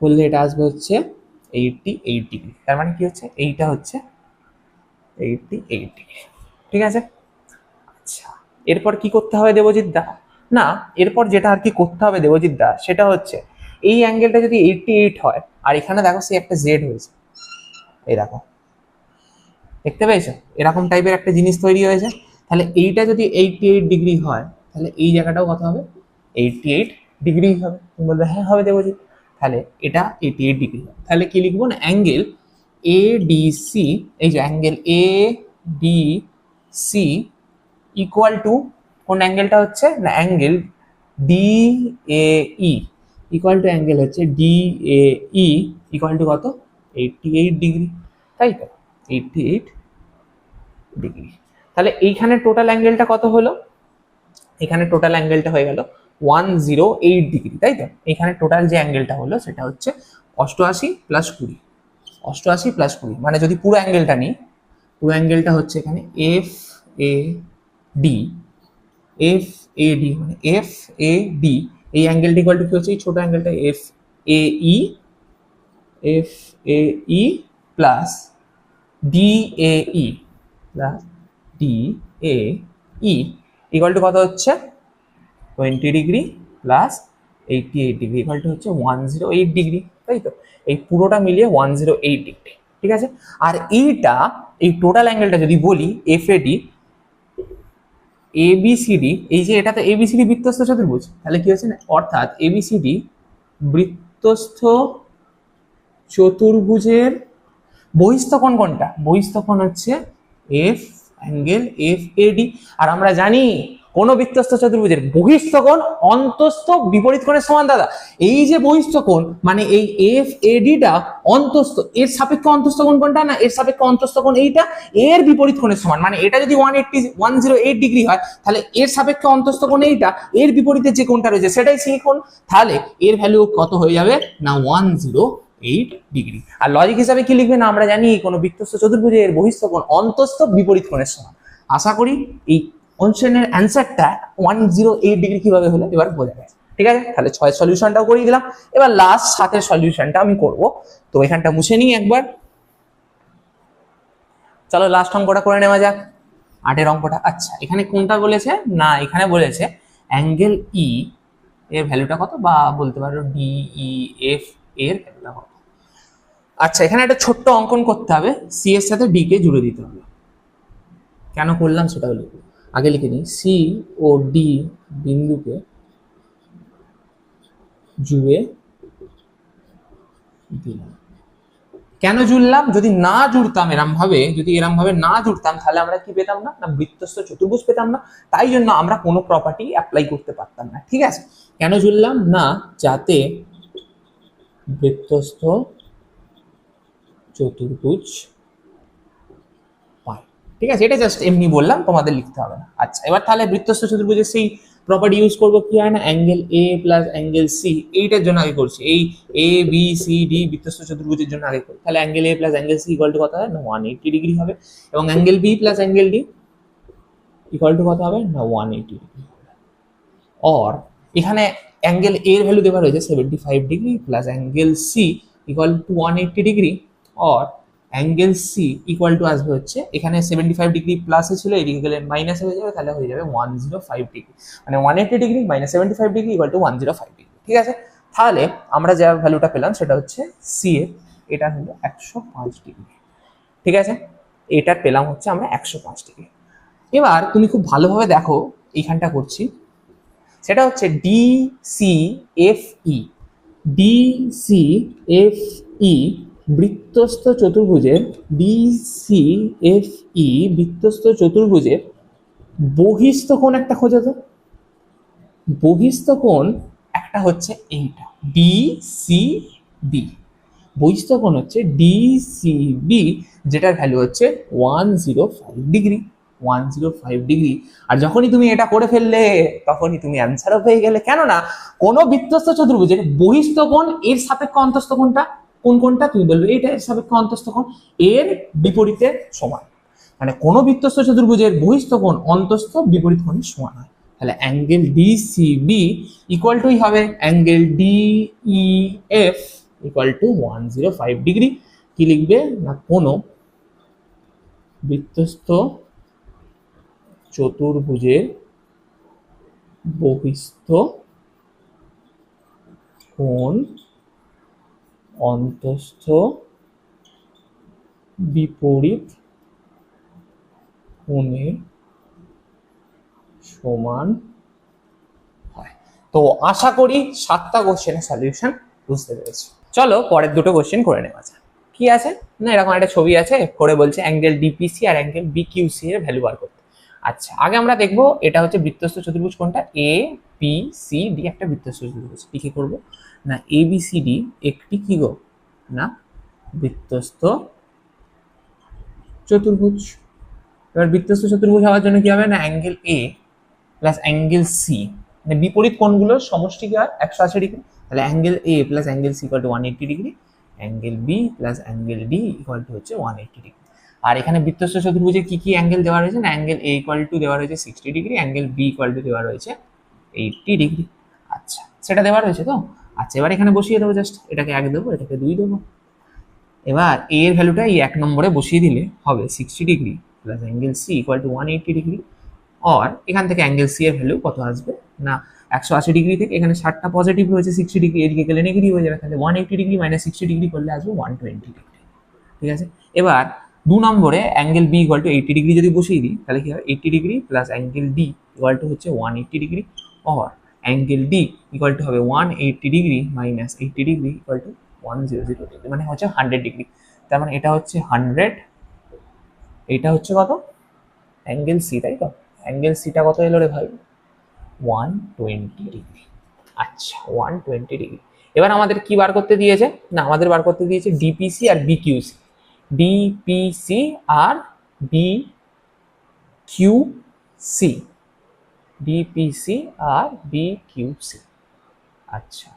করলে এটা আসবে হচ্ছে 88 ডিগ্রি। তার মানে কি হচ্ছে এইটা হচ্ছে 88 ডিগ্রি। ঠিক আছে, আচ্ছা এরপর কি করতে হবে দেবজিৎ দা? না এরপর যেটা আর কি করতে হবে দেবজিৎ দা সেটা হচ্ছে এই অ্যাঙ্গেলটা যদি 88 হয়, আর এখানে দেখো সে একটা জেড হয়েছে, এই দেখো দেখতে পেয়েছো এরকম টাইপের একটা জিনিস তৈরি হয়েছে। তাহলে এইটা যদি 88 ডিগ্রি হয়, তাহলে এই জায়গাটাও কত হবে 88 ডিগ্রি হবে। তুমি বলবে হ্যাঁ হবে দেবজিৎ, তাহলে এটা 88 ডিগ্রি। তাহলে কি লিখবো না অ্যাঙ্গেল এ ডি সি, এই যে angle A D C equal to কোন অ্যাঙ্গেলটা হচ্ছে না angle D A E equal to angle হচ্ছে D A E equal to কত 88 ডিগ্রি, তাই তো 88 ডিগ্রি। তাহলে এইখানে টোটাল অ্যাঙ্গেলটা কত হলো? এখানে টোটাল অ্যাঙ্গেলটা হয়ে গেল 108 ডিগ্রি, তাই তো? এখানে টোটাল যে অ্যাঙ্গেলটা হলো সেটা হচ্ছে 88 প্লাস 20, 88 প্লাস 20, মানে যদি পুরো অ্যাঙ্গেলটা নিই, পুরো অ্যাঙ্গেলটা হচ্ছে এখানে F A D, F A D মানে এফ এ ডি, এই অ্যাঙ্গেলটি ইকুয়াল টু কি হচ্ছে এই ছোট অ্যাঙ্গেলটা F A E, F A E plus D A E plus D A E equal to কত হচ্ছে 20 degree plus 88 degree equal to হচ্ছে 108 ডিগ্রি, তাই তো? এই পুরোটা মিলিয়ে 108 ডিগ্রি। ঠিক আছে, আর এইটা এই টোটাল অ্যাঙ্গেলটা যদি বলি এফ এ ডি এবিসিডি, এই যে এটা তো এবিসিডি বৃত্তস্থ চতুর্ভুজ, তাহলে কি হচ্ছে না অর্থাৎ এবিসিডি বৃত্তস্থ চতুর্ভুজের বহিস্থ কোণ কোনটা? বহিস্থ কোণ হচ্ছে F angle F A D. আর আমরা জানি কোন বৃত্তস্থ চতুর্ভুজের বহিস্থ কোণ অন্তস্থ বিপরীত কোণের সমান দাদা। এই যে বহিস্থ কোণ মানে এই এফ এ ডিটা অন্তস্থ, এর সাপেক্ষে অন্তস্থ কোণ কোনটা না এর সাপেক্ষে অন্তস্থ কোণ এইটা, এর বিপরীত কোণের সমান। মানে এটা যদি 108 ডিগ্রি হয়, তাহলে এর সাপেক্ষে অন্তস্থ কোণ এইটা, এর বিপরীতে যে কোণটা রয়েছে সেটাই সেই কোণ। তাহলে এর ভ্যালু কত হয়ে যাবে না 108 ডিগ্রি। আর লজিক হিসাবে কি লিখবে না আমরা জানি কোন বৃত্তস্থ চতুর্ভুজের বহিস্থ কোণ অন্তস্থ বিপরীত কোণের সমান। আশা করি এই কোশ্চেনের অ্যান্সারটা 108 ডিগ্রি কিভাবে হলো এবার বোঝা গেছে। ঠিক আছে, তাহলে 6 সলিউশনটাও করিয়ে দিলাম। এবার লাস্ট 7 সলিউশনটা আমি করব, তো এখানটা মুছে নিই একবার। চলো লাস্ট অঙ্কটা করে নেওয়া যাক, 8 অঙ্কটা। আচ্ছা এখানে কোনটা বলেছে না এখানে বলেছে অ্যাঙ্গেল ই এর ভ্যালুটা কত, বা বলতে পারো ডি ই এফ এর ভ্যালুটা কত। আচ্ছা এখানে একটা ছোট্ট অঙ্কন করতে হবে, সি এর সাথে ডি কে জুড়ে দিতে হবে। কেন করলাম সেটাও লিখবো, আগে লিখে নিই সি ও ডি বিন্দুকে জুড়ে দিলাম। কেন জুড়লাম? যদি না জুড়তাম এরম ভাবে, যদি এরম ভাবে না জুড়তাম তাহলে আমরা কি পেতাম না না বৃত্তস্থ চতুর্ভুজ পেতাম না। তাই জন্য আমরা কোনো প্রপার্টি অ্যাপ্লাই করতে পারতাম না। ঠিক আছে, কেন জুড়লাম না যাতে বৃত্তস্থ চতুর্ভুজ ঠিক আছে, এটা জাস্ট এমনি বললাম, তোমাদের লিখতে হবে না। আচ্ছা, এবার তাহলে বৃত্তস্থ চতুর্ভুজের সেই প্রপার্টি ইউজ করবো, কি হয় না, angle A plus angle C, এইটার জন্য আগে করছি, এই এ বি সি ডি বৃত্তস্থ চতুর্ভুজের জন্য আগে করি। তাহলে angle A plus angle C equal to কত হয় না 180 ডিগ্রি হবে, এবং angle B plus angle D equal to কত হবে না 180 ডিগ্রি। অর এখানে অ্যাঙ্গেল এ এর ভ্যালু দেওয়া রয়েছে 75 degree plus angle C equal to 180 degree, or angle C equal to আসবে হচ্ছে, এখানে 75 ডিগ্রি প্লাসে ছিল, এদিকে গেলে মাইনাসে হয়ে যাবে, তাহলে হয়ে যাবে 105 ডিগ্রি, মানে 180 degree minus 75 degree equal two 105 degree. ঠিক আছে, তাহলে আমরা যা ভ্যালুটা পেলাম সেটা হচ্ছে সি এর, এটা হলো 105 ডিগ্রি। ঠিক আছে, এটা পেলাম হচ্ছে আমরা 105 ডিগ্রি। এবার তুমি খুব ভালোভাবে দেখো, এইখানটা করছি, সেটা হচ্ছে DCFE, DCFE বৃত্তস্থ চতুর্ভুজের, DCFE বৃত্তস্থ চতুর্ভুজের বহিস্থ কোণ একটা খোঁজো তো। বহিস্থ কোণ একটা হচ্ছে এইটা DCB, বহিস্থ কোণ হচ্ছে DCB, যেটার ভ্যালু হচ্ছে 105 ডিগ্রি, 105 ডিগ্রি। আর যখনই তুমি এটা করে ফেললে তখনই তুমি অ্যান্সারও পেয়ে গেলে, কেননা কোন বৃত্তস্থ চতুর্ভুজের বহিস্থ কোণ এর সাপেক্ষে অন্তস্থ কোণটা, কোন কোণটা তুমি বলবে এটা এর সাপেক্ষে অন্তস্থ কোণ এর বিপরীতে সমান, মানে কোন বৃত্তস্থ চতুর্ভুজের বহিস্থ কোণ অন্তস্থ বিপরীত কোণের সমান হয়। তাহলে অ্যাঙ্গেল ডিসিবি ইকুয়াল টুই হবে angle DEF equal to 105 degree. কি লিখবে না, কোন বৃত্তস্থ চতুর্ভুজের বহিস্থ কোণ অন্তস্থ বিপরীত কোণের সমান হয়। তো আশা করি 7টা কোশ্চেনের সলিউশন বুঝতে পেরেছি। চলো পরের দুটো কোশ্চেন করে নেওয়া যাক। কি আছে না, এরকম একটা ছবি আছে, করে বলছে অ্যাঙ্গেল ডিপিসি আর অ্যাঙ্গেল বিকিউসি এর ভ্যালু বার করতে। আচ্ছা, আগে আমরা দেখবো এটা হচ্ছে বৃত্তস্থ চতুর্ভুজ কোনটা, এ বি সি ডি একটা বৃত্তস্থ চতুর্ভুজ। কি করব না, এ বি সি ডি একটি কি গো না বৃত্তস্থ চতুর্ভুজ। এবার বৃত্তস্থ চতুর্ভুজ হওয়ার জন্য কি হবে না, angle A plus angle C, মানে বিপরীত কোণগুলোর সমষ্টি কি হয় 180 ডিগ্রি। তাহলে angle A plus angle C equal to 180 degree, angle B plus angle D equal to হচ্ছে 180 ডিগ্রি। আর এখানে বৃত্তস্থ চতুর্ভুজে কি কি অ্যাঙ্গেল দেওয়া রয়েছে না, অ্যাঙ্গেল এ ইকুয়াল টু দেওয়া রয়েছে 60 degree, angle B equal to দেওয়া রয়েছে 80 ডিগ্রি। আচ্ছা, সেটা দেওয়া রয়েছে তো। আচ্ছা, এবার এখানে বসিয়ে দেবো, জাস্ট এটাকে 1 দেবো, এটাকে 2 দেবো। এবার এ এর ভ্যালুটা এই 1 নম্বরে বসিয়ে দিলে হবে 60 degree plus angle C equal to 180 degree. আর এখান থেকে অ্যাঙ্গেল সি এর ভ্যালু কত আসবে না, 180 ডিগ্রি থেকে এখানে 60টা পজিটিভ রয়েছে, 60 ডিগ্রি এদিকে গেলে নেগেটিভ হয়ে যাবে, তাহলে 180 ডিগ্রি মাইনাস 60 ডিগ্রি করলে আসবে 120 ডিগ্রি। ঠিক আছে, এবার 2 নম্বরে angle B equal to 80 degree যদি বসিয়ে দিই, তাহলে কি হবে 80 degree plus angle D equal to হচ্ছে 180 ডিগ্রি, আর অ্যাঙ্গেল ডি ইকুয়াল টু হবে 180 degree minus 80 degree equal to 100 degree, মানে হচ্ছে 100 ডিগ্রি। তার মানে এটা হচ্ছে 100, এটা হচ্ছে কত অ্যাঙ্গেল সি, তাই তো। অ্যাঙ্গেল সিটা কত এলো রে ভাই, 120 ডিগ্রি। আচ্ছা, 120 ডিগ্রি। এবার আমাদের কি বার করতে দিয়েছে না, আমাদের বার করতে দিয়েছে ডিপিসি আর বিকিউসি, ডিপিসি আর বিকিউসি, ডিপিসি আর বিকিউসি। আচ্ছা,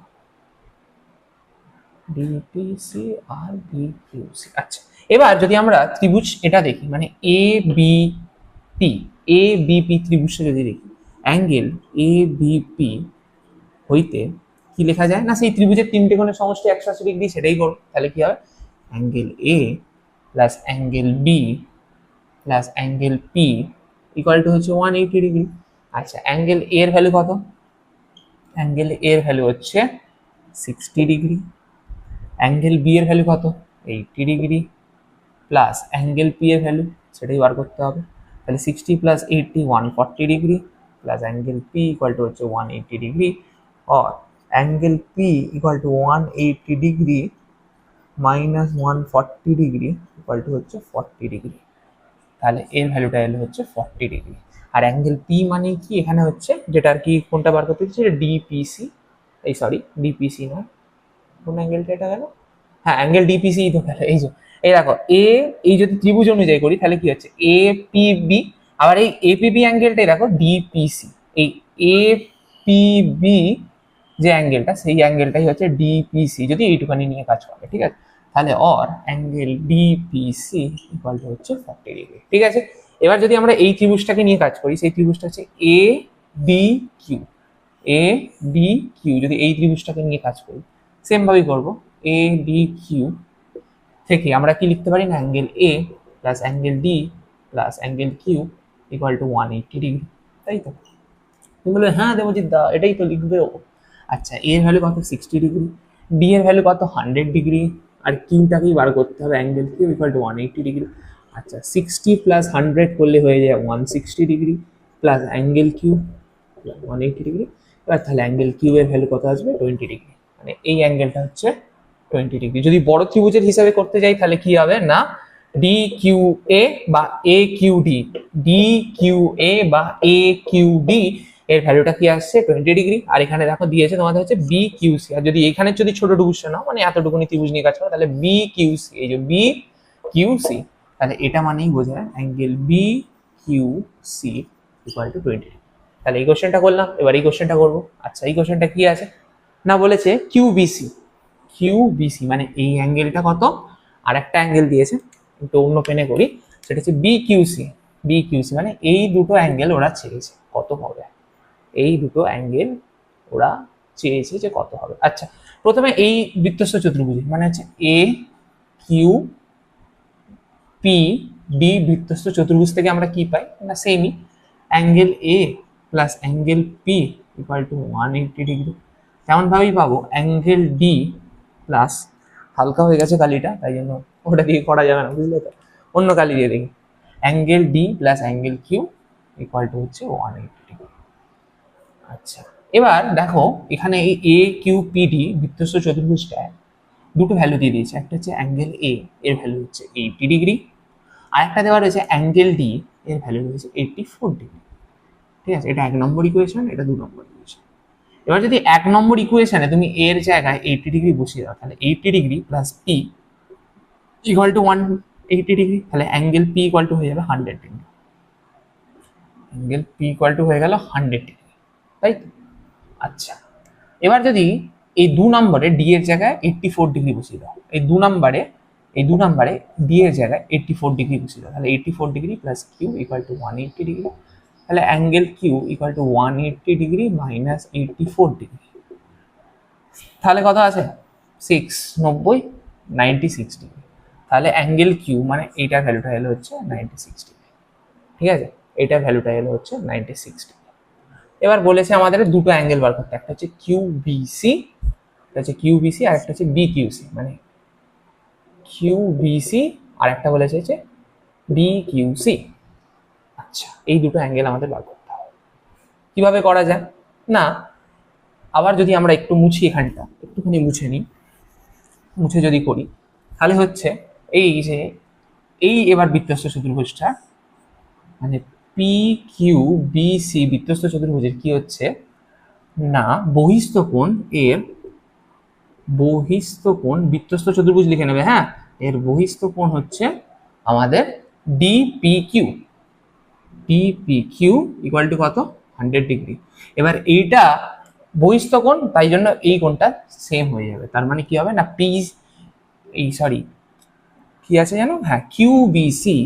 ডিপিসি আর বিকিউসি। আচ্ছা, এবার যদি আমরা ত্রিভুজ এটা দেখি, মানে A B P, A BP ত্রিভুজটা যদি দেখি, অ্যাঙ্গেল এ বিপি হইতে কি লেখা যায় না, সেই ত্রিভুজের 3টে কোণের সমষ্টি 180 ডিগ্রি, সেটাই করো। তাহলে কি হবে angle A plus angle B plus angle P equal to হচ্ছে 180 ডিগ্রি। আচ্ছা, অ্যাঙ্গেল এ এর ভ্যালু কত, অ্যাঙ্গেল এ এর ভ্যালু হচ্ছে 60 ডিগ্রি, অ্যাঙ্গেল বি এর ভ্যালু কত 80 ডিগ্রি, প্লাস অ্যাঙ্গেল পি এর ভ্যালু সেটাই বার করতে হবে। তাহলে 60 plus 80 140 degree, plus angle P equal to হচ্ছে 180 ডিগ্রি, और angle P equal to 180 degree minus 140 degree equal to হচ্ছে 40 ডিগ্রি। তাহলে এর ভ্যালুটা এলো হচ্ছে 40 ডিগ্রি। আর অ্যাঙ্গেল P মানে কি, এখানে হচ্ছে যেটা আর কি কোনটা বার করতে দিচ্ছে, ডিপিসি, এই সরি ডিপিসি না, কোন অ্যাঙ্গেলটা এটা গেল, হ্যাঁ অ্যাঙ্গেল ডিপিসি তো গেল, এই যে এই দেখো এ, এই যদি ত্রিভুজ অনুযায়ী করি তাহলে কি হচ্ছে এ পি বি, আবার এই এপিবি অ্যাঙ্গেলটাই দেখো ডিপিসি, এই এপিবি যে অ্যাঙ্গেলটা সেই অ্যাঙ্গেলটাই হচ্ছে ডিপিসি যদি এইটুখানি নিয়ে কাজ করে, ঠিক আছে। তাহলে or angle DPC equal to হচ্ছে 40 ডিগ্রি, ঠিক আছে। এবার যদি আমরা এই ত্রিভুজটাকে নিয়ে কাজ করি, সেই ত্রিভুজটা হচ্ছে A D Q, A D Q যদি এই ত্রিভুজটাকে নিয়ে কাজ করি সেম ভাবেই করবো। এ ডি কিউ থেকে আমরা কি লিখতে পারি না, angle A plus angle D plus angle Q equal to 180 degree, তাই তো? তুমি বলবে হ্যাঁ দেবজিৎ দা এটাই তো লিখবেও। আচ্ছা এর ভ্যালু কত 60 ডিগ্রি, ডি এর ভ্যালু কত 100 ডিগ্রি, আর কিউটাকেই বার করতে হবে angle Q equal to 180 degree. আচ্ছা 60 প্লাস 100 করলে হয়ে যায় 160 degree plus angle Q 180 degree. এবার তাহলে অ্যাঙ্গেল কিউ এর ভ্যালু কত আসবে 20 ডিগ্রি, মানে এই অ্যাঙ্গেলটা হচ্ছে 20 ডিগ্রি। যদি বড় ত্রিভুজের হিসাবে করতে যাই তাহলে কি হবে না, ডি কিউ এ বা এ কিউ ডি, ডি কিউ এ বা এ কিউ ডি এর ভ্যালুটা কি আসছে 20 ডিগ্রি। আর এখানে দেখো দিয়েছে তোমাদের হচ্ছে বি কিউ সি, আর যদি এখানে যদি ছোট ত্রিভুজটা নাও মানে এতটুকুনি ত্রিভুজ নিয়ে কাজ করো তাহলে বি কিউ সি, এই যে বি কিউ সি, তাহলে এটা মানেই বোঝায় angle B Q C equal to 20 degree. তাহলে এই কোশ্চেনটা করলাম, এবার এই কোশ্চেনটা করবো। আচ্ছা এই কোশ্চেনটা কি আছে না, বলেছে কিউবিসি, কিউবিসি মানে এই অ্যাঙ্গেলটা কত, আর একটা অ্যাঙ্গেল দিয়েছে একটু অন্য পেনে করি, সেটা হচ্ছে বিকিউসি, বিকিউসি মানে এই দুটো অ্যাঙ্গেল ওরা চেয়েছে কত হবে, এই দুটো অ্যাঙ্গেল ওরা চেয়েছে যে কত হবে। আচ্ছা প্রথমে এই বৃত্তস্থ চতুর্ভুজ মানে হচ্ছে এ কিউ পি ডি বৃত্তস্থ চতুর্ভুজ থেকে আমরা কি পাই না, সেমই angle A plus angle P equal to 180 degree. তেমন ভাবেই পাবো অ্যাঙ্গেল ডি প্লাস, হালকা হয়ে গেছে কালিটা তাই জন্য ওটা দিয়ে করা যাবে না বুঝলে তো, অন্য কালি দিয়ে দেখি, angle D plus angle Q equal to হচ্ছে 180 ডিগ্রি। আচ্ছা এবার দেখো এখানে এই এ কিউ পি ডি বৃত্তস্থ চতুর্ভুজটায় দুটো ভ্যালু দিয়ে দিয়েছে, একটা হচ্ছে অ্যাঙ্গেল এ এর ভ্যালু হচ্ছে 80 ডিগ্রি, আর একটা দেওয়া রয়েছে অ্যাঙ্গেল ডি এর ভ্যালু রয়েছে 84 ডিগ্রি, ঠিক আছে। এটা 1 নম্বর ইকুয়েশন, এটা 2 নম্বর ইকুয়েশন। এবার যদি 1 নম্বর ইকুয়েশনে তুমি এর জায়গায় 80 ডিগ্রি বসিয়ে দাও তাহলে 80 degree plus P equal to 180 degree, তাহলে অ্যাঙ্গেল পি ইকুয়াল টু হয়ে যাবে 100 degree, angle P equal to হয়ে গেল 100 ডিগ্রি, তাই তো? আচ্ছা এবার যদি এই 2 নম্বরে ডি এর জায়গায় 84 ডিগ্রি বসিয়ে দাও, এই 2 নম্বরে ডি এর জায়গায় 84 ডিগ্রি বসিয়ে দাও, তাহলে 84 degree plus Q equal to 180 degree, তাহলে angle Q equal to 180 degree minus 84 degree, তাহলে কত আছে 690 96 ডিগ্রি। তাহলে অ্যাঙ্গেল কিউ মানে এইটার ভ্যালুটা এলো হচ্ছে 96 ডিগ্রি, ঠিক আছে, এইটার ভ্যালুটা এলো হচ্ছে 96 ডিগ্রি। এবার বলেছে আমাদের দুটো অ্যাঙ্গেল বার করতে, একটা হচ্ছে কিউবিসি, একটা হচ্ছে কিউবিসি আর একটা হচ্ছে বিকিউসি, মানে কিউবিসি আর একটা বলেছে হচ্ছে বিকিউসি। আচ্ছা এই দুটো অ্যাঙ্গেল আমাদের বার করতে হবে, কিভাবে করা যায় না, আবার যদি আমরা একটু মুছি, এখানটা একটুখানি মুছে নিই, মুছে যদি করি তাহলে হচ্ছে এই যে এই এবার বৃত্তস্থ চতুর্ভুজটা মানে পি কিউ বি সি বৃত্তস্থ চতুর্ভুজের কি হচ্ছে না, বহিস্থ কোণ এর, বহিস্থ কোণ বৃত্তস্থ চতুর্ভুজ লিখে নেবে, হ্যাঁ এর বহিস্থ কোণ হচ্ছে আমাদের ডিপিকিউ, ডিপিকিউ ইকুয়াল টু কত 100 ডিগ্রি। এবার এইটা বহিস্থ কোণ তাই জন্য এই কোণটা সেম হয়ে যাবে, তার মানে কি হবে না পি এই সরি কি আছে জানো, হ্যাঁ কিউবিসি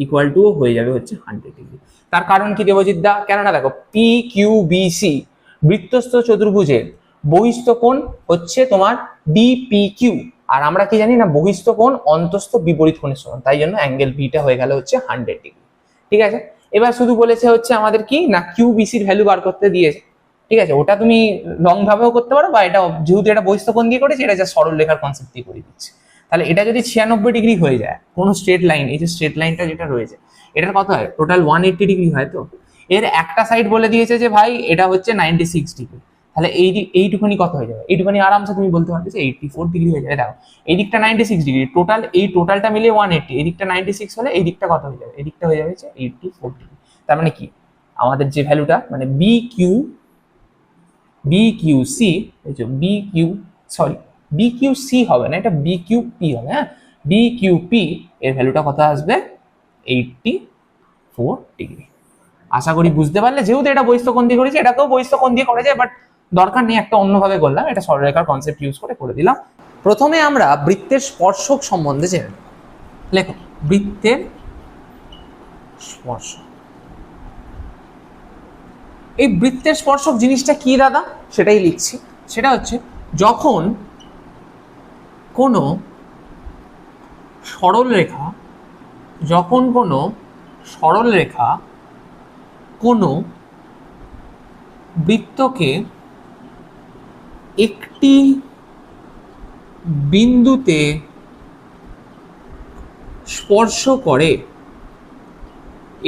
ইকুয়াল টু হয়ে যাবে হচ্ছে 100 ডিগ্রি। তার কারণ কি দেবজিৎ দা, কেননা দেখো পি কিউবিসি বৃত্তস্থ চতুর্ভুজের বহিস্থ কোণ হচ্ছে তোমার ডিপিকিউ, আর আমরা কি জানি না বহিস্থ কোণ অন্তস্থ বিপরীত কোণের সমান, তাই জন্য অ্যাঙ্গেল বিটা হয়ে গেল হচ্ছে 100 ডিগ্রি, ঠিক আছে। এবার শুধু বলেছে হচ্ছে আমাদের কি না কিউবিসির ভ্যালু বার করতে দিয়েছে, ঠিক আছে, ওটা তুমি লং ভাবেও করতে পারো বা এটা যেহেতু এটা বহিস্থ কোণ দিয়ে করেছে এটা যা সরল রেখার কনসেপ্ট দিয়ে করে দিচ্ছে। তাহলে এটা যদি 96 ডিগ্রি হয়ে যায় কোনো স্ট্রেট লাইন, এই যে স্ট্রেট লাইনটা যেটা রয়েছে এটার কত হয় টোটাল 180 ডিগ্রি হয়, তো এর একটা সাইড বলে দিয়েছে যে ভাই এটা হচ্ছে 96 ডিগ্রি, তাহলে এইটুকুনি কত হয়ে যাবে, এইটুকুনি আরামসে তুমি বলতে পারবে যে 84 ডিগ্রি হয়ে যাবে। দেখো এই দিকটা 96 ডিগ্রি, টোটাল এই টোটালটা মিলিয়ে 180, এই দিকটা 96 হলে এই দিকটা কত হয়ে যাবে, এই দিকটা হয়ে যাবে হচ্ছে 84 ডিগ্রি। তার মানে কি আমাদের যে ভ্যালুটা মানে বিকিউসি, এই যে বিকিউ সরি বিকিউসি হবে না, এটা বিকিউপি হবে, হ্যাঁ BQP এর ভ্যালুটা কত আসবে 84 ডিগ্রি। আশা করি বুঝতে পারলে, যেহেতু এটা বহিস্থকোণ দিয়ে করেছি, এটাকেও বহিস্থকোণ দিয়ে করা যায়, বাট দরকার নেই, একটা অন্যভাবে করলাম, এটা সরলরেখার কনসেপ্ট ইউজ করে দিলাম। প্রথমে আমরা বৃত্তের স্পর্শক সম্বন্ধে জেনে নেব। লেখো বৃত্তের স্পর্শক। এই বৃত্তের স্পর্শক জিনিসটা কি দাদা, সেটাই লিখছি। সেটা হচ্ছে যখন কোনো সরলরেখা কোনো বৃত্তকে একটি বিন্দুতে স্পর্শ করে,